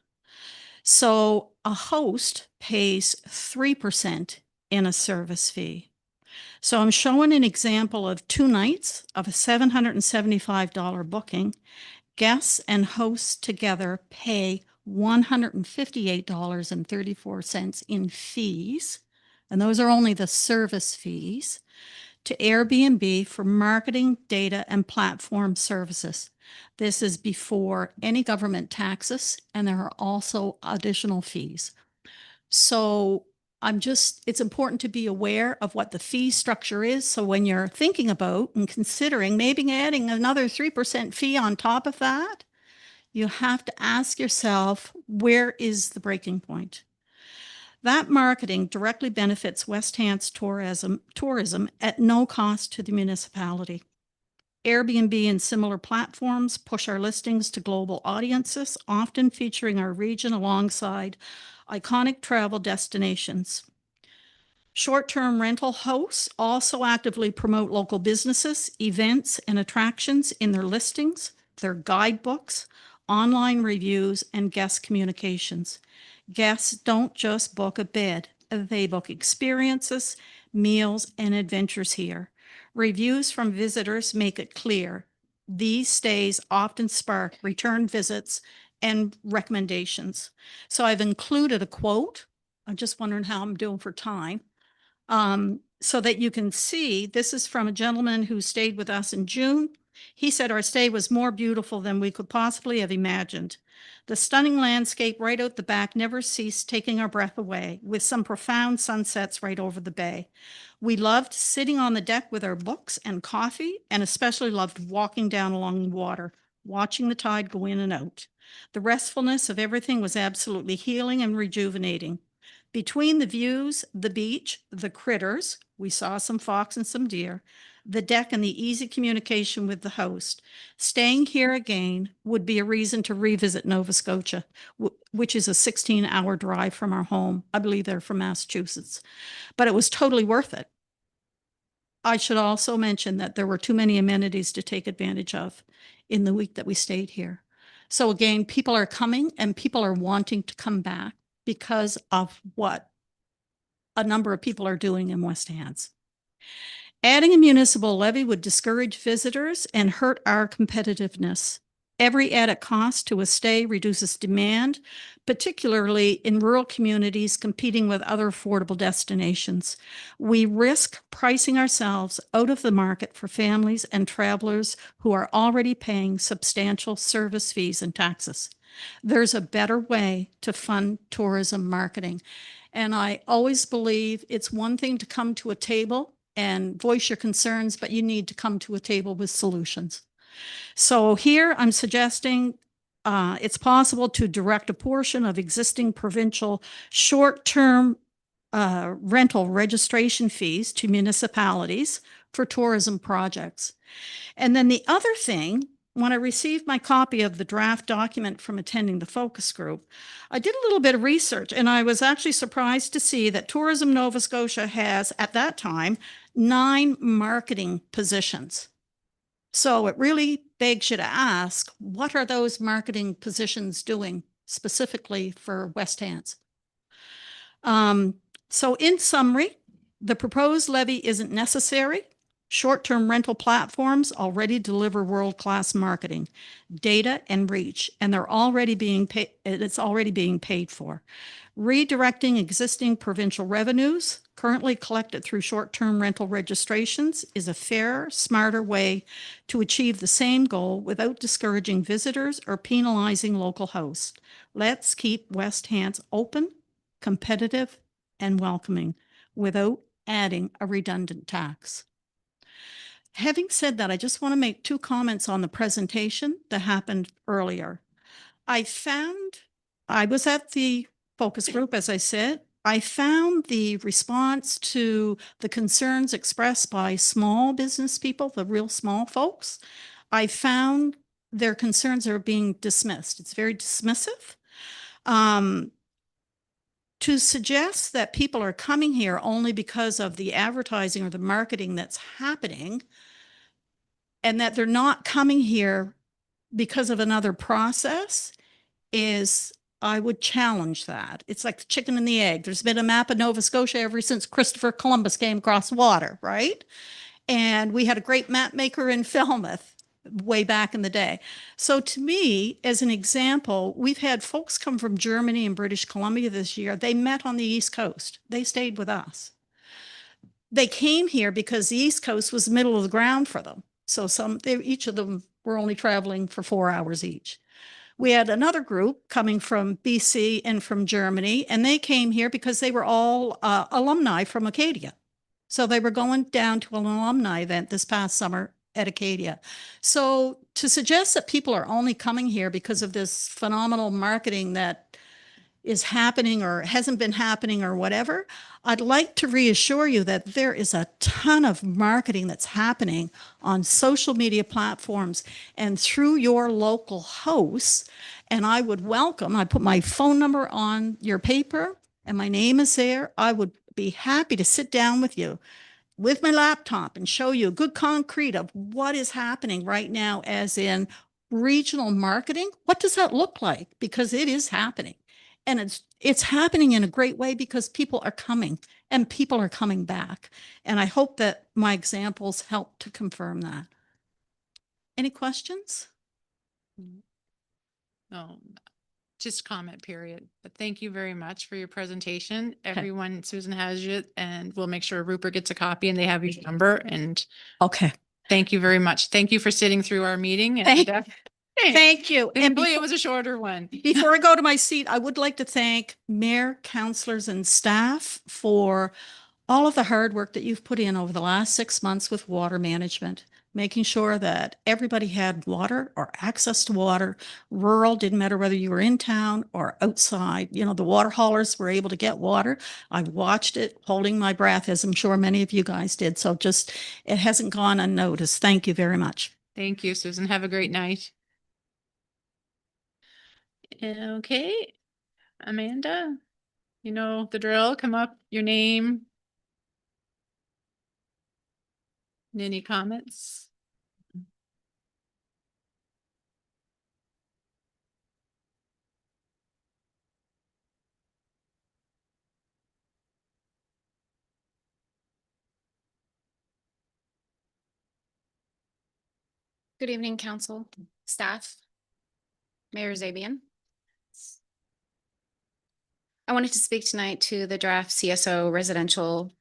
So a host pays 3% in a service fee. So I'm showing an example of 2 nights of a $775 booking. Guests and hosts together pay $158.34 in fees, and those are only the service fees, to Airbnb for marketing, data, and platform services. This is before any government taxes, and there are also additional fees. So it's important to be aware of what the fee structure is. So when you're thinking about and considering maybe adding another 3% fee on top of that, you have to ask yourself, where is the breaking point? That marketing directly benefits West Hants tourism at no cost to the municipality. Airbnb and similar platforms push our listings to global audiences, often featuring our region alongside iconic travel destinations. Short-term rental hosts also actively promote local businesses, events, and attractions in their listings, their guidebooks, online reviews, and guest communications. Guests don't just book a bed, they book experiences, meals, and adventures here. Reviews from visitors make it clear these stays often spark return visits and recommendations. So I've included a quote. I'm just wondering how I'm doing for time. So that you can see, this is from a gentleman who stayed with us in June. He said our stay was more beautiful than we could possibly have imagined. The stunning landscape right out the back never ceased taking our breath away, with some profound sunsets right over the bay. We loved sitting on the deck with our books and coffee, and especially loved walking down along the water, watching the tide go in and out. The restfulness of everything was absolutely healing and rejuvenating. Between the views, the beach, the critters, we saw some fox and some deer, the deck, and the easy communication with the host, staying here again would be a reason to revisit Nova Scotia, which is a 16-hour drive from our home. I believe they're from Massachusetts, but it was totally worth it. I should also mention that there were too many amenities to take advantage of in the week that we stayed here. So again, people are coming and people are wanting to come back because of what a number of people are doing in West Hants. Adding a municipal levy would discourage visitors and hurt our competitiveness. Every added cost to a stay reduces demand, particularly in rural communities competing with other affordable destinations. We risk pricing ourselves out of the market for families and travelers who are already paying substantial service fees and taxes. There's a better way to fund tourism marketing. And I always believe it's one thing to come to a table and voice your concerns, but you need to come to a table with solutions. So here I'm suggesting it's possible to direct a portion of existing provincial short-term rental registration fees to municipalities for tourism projects. And then the other thing, when I received my copy of the draft document from attending the focus group, I did a little bit of research, and I was actually surprised to see that Tourism Nova Scotia has, at that time, 9 marketing positions. So it really begs you to ask, what are those marketing positions doing specifically for West Hants? So in summary, the proposed levy isn't necessary. Short-term rental platforms already deliver world-class marketing, data, and reach, and they're already being paid. It's already being paid for. Redirecting existing provincial revenues currently collected through short-term rental registrations is a fairer, smarter way to achieve the same goal without discouraging visitors or penalizing local hosts. Let's keep West Hants open, competitive, and welcoming without adding a redundant tax. Having said that, I just want to make 2 comments on the presentation that happened earlier. I was at the focus group, as I said. I found the response to the concerns expressed by small business people, the real small folks. I found their concerns are being dismissed. It's very dismissive. To suggest that people are coming here only because of the advertising or the marketing that's happening, and that they're not coming here because of another process, is, I would challenge that. It's like the chicken and the egg. There's been a map of Nova Scotia ever since Christopher Columbus came across water, right? And we had a great map maker in Falmouth way back in the day. So to me, as an example, we've had folks come from Germany and British Columbia this year. They met on the East Coast. They stayed with us. They came here because the East Coast was middle of the ground for them. So each of them were only traveling for 4 hours each. We had another group coming from BC and from Germany, and they came here because they were all alumni from Acadia. So they were going down to an alumni event this past summer at Acadia. So to suggest that people are only coming here because of this phenomenal marketing that is happening or hasn't been happening or whatever, I'd like to reassure you that there is a ton of marketing that's happening on social media platforms and through your local hosts. And I would welcome, I put my phone number on your paper and my name is there. I would be happy to sit down with you with my laptop and show you a good concrete of what is happening right now, as in regional marketing. What does that look like? Because it is happening. And it's happening in a great way because people are coming and people are coming back. And I hope that my examples help to confirm that. Any questions? No, just comment period. But thank you very much for your presentation. Everyone, Susan has you, and we'll make sure Rupert gets a copy and they have your number. And okay, thank you very much. Thank you for sitting through our meeting. And Thank you. And hopefully it was a shorter one. Before I go to my seat, I would like to thank mayor, councillors, and staff for all of the hard work that you've put in over the last 6 months with water management, making sure that everybody had water or access to water. Rural, didn't matter whether you were in town or outside. You know, the water haulers were able to get water. I watched it holding my breath, as I'm sure many of you guys did. So just, it hasn't gone unnoticed. Thank you very much. Thank you, Susan. Have a great night. Okay, Amanda, you know the drill. Come up, your name. Any comments? Good evening, council, staff, Mayor Zabian. I wanted to speak tonight to the draft CSO residential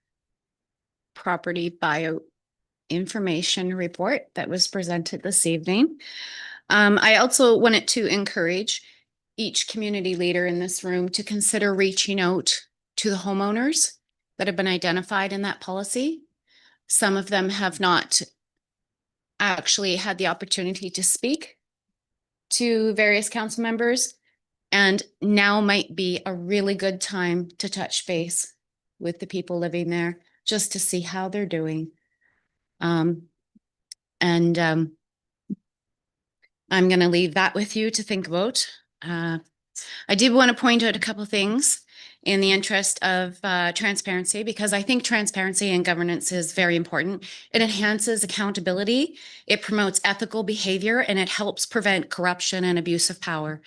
property bio information report that was presented this evening. I also wanted to encourage each community leader in this room to consider reaching out to the homeowners that have been identified in that policy. Some of them have not actually had the opportunity to speak to various council members, and now might be a really good time to touch base with the people living there just to see how they're doing. I'm going to leave that with you to think about. I did want to point out a couple of things in the interest of transparency, because I think transparency in governance is very important. It enhances accountability, it promotes ethical behavior, and it helps prevent corruption and abuse of power.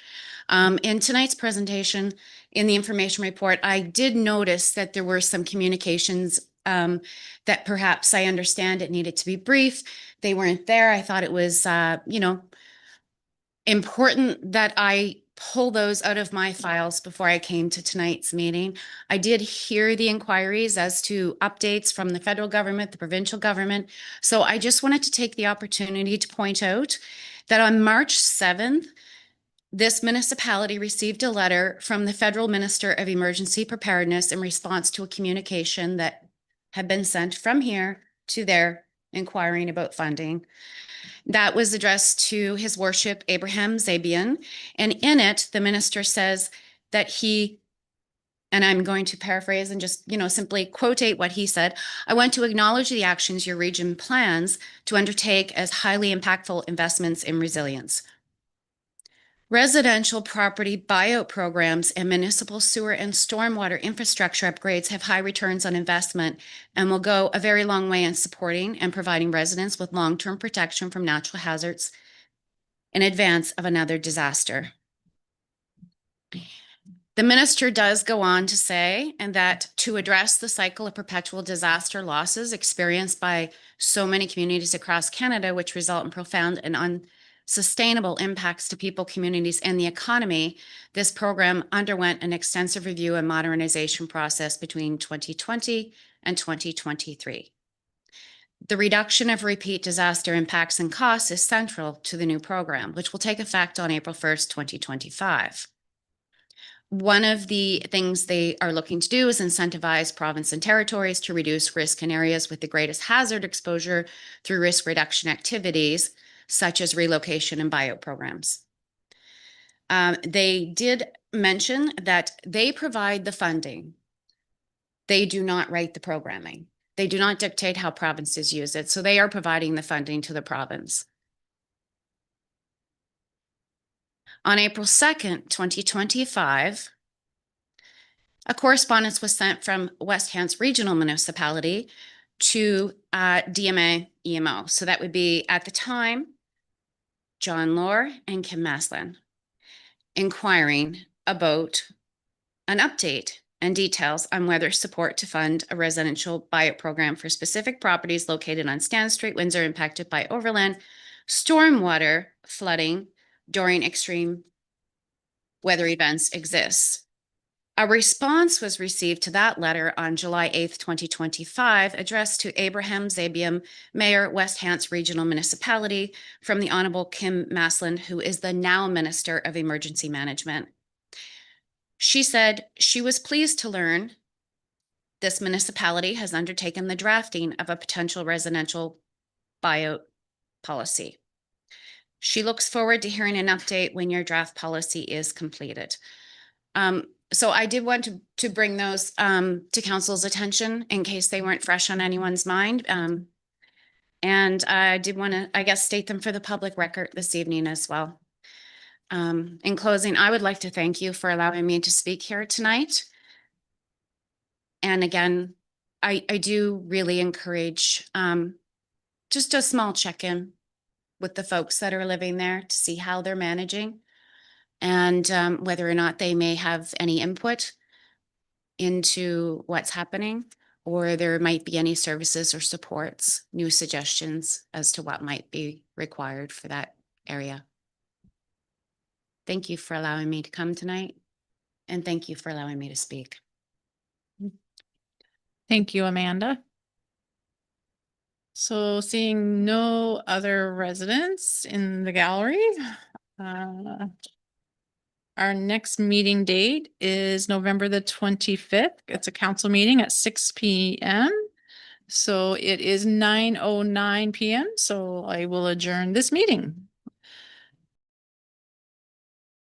In tonight's presentation, in the information report, I did notice that there were some communications that perhaps I understand it needed to be brief. They weren't there. I thought it was, important that I pull those out of my files before I came to tonight's meeting. I did hear the inquiries as to updates from the federal government, the provincial government. So I just wanted to take the opportunity to point out that on March 7th, this municipality received a letter from the Federal Minister of Emergency Preparedness in response to a communication that had been sent from here to there inquiring about funding. That was addressed to His Worship Abraham Zabian, and in it, the minister says that he And I'm going to paraphrase and just, simply quotate what he said. I want to acknowledge the actions your region plans to undertake as highly impactful investments in resilience. Residential property buyout programs and municipal sewer and stormwater infrastructure upgrades have high returns on investment and will go a very long way in supporting and providing residents with long-term protection from natural hazards in advance of another disaster. The minister does go on to say, and that to address the cycle of perpetual disaster losses experienced by so many communities across Canada, which result in profound and unsustainable impacts to people, communities, and the economy, this program underwent an extensive review and modernization process between 2020 and 2023. The reduction of repeat disaster impacts and costs is central to the new program, which will take effect on April 1st, 2025. One of the things they are looking to do is incentivize province and territories to reduce risk in areas with the greatest hazard exposure through risk reduction activities, such as relocation and buyout programs. They did mention that they provide the funding. They do not write the programming. They do not dictate how provinces use it. So they are providing the funding to the province. On April 2nd, 2025, a correspondence was sent from West Hants Regional Municipality to DMA EMO. So that would be, at the time, John Lohr and Kim Maslin, inquiring about an update and details on whether support to fund a residential buyout program for specific properties located on Stan Street, Windsor, impacted by overland stormwater flooding during extreme weather events exists. A response was received to that letter on July 8th, 2025, addressed to Abraham Zabiam, Mayor, West Hants Regional Municipality, from the Honorable Kim Maslin, who is the now Minister of Emergency Management. She said she was pleased to learn this municipality has undertaken the drafting of a potential residential buyout policy. She looks forward to hearing an update when your draft policy is completed. So I did want to bring those to council's attention in case they weren't fresh on anyone's mind. And I did want to, I guess, state them for the public record this evening as well. In closing, I would like to thank you for allowing me to speak here tonight. And again, I do really encourage just a small check-in with the folks that are living there to see how they're managing and whether or not they may have any input into what's happening, or there might be any services or supports, new suggestions as to what might be required for that area. Thank you for allowing me to come tonight, and thank you for allowing me to speak. Thank you, Amanda. So seeing no other residents in the gallery, our next meeting date is November the 25th. It's a council meeting at 6 p.m. So it is 9:09 p.m. So I will adjourn this meeting.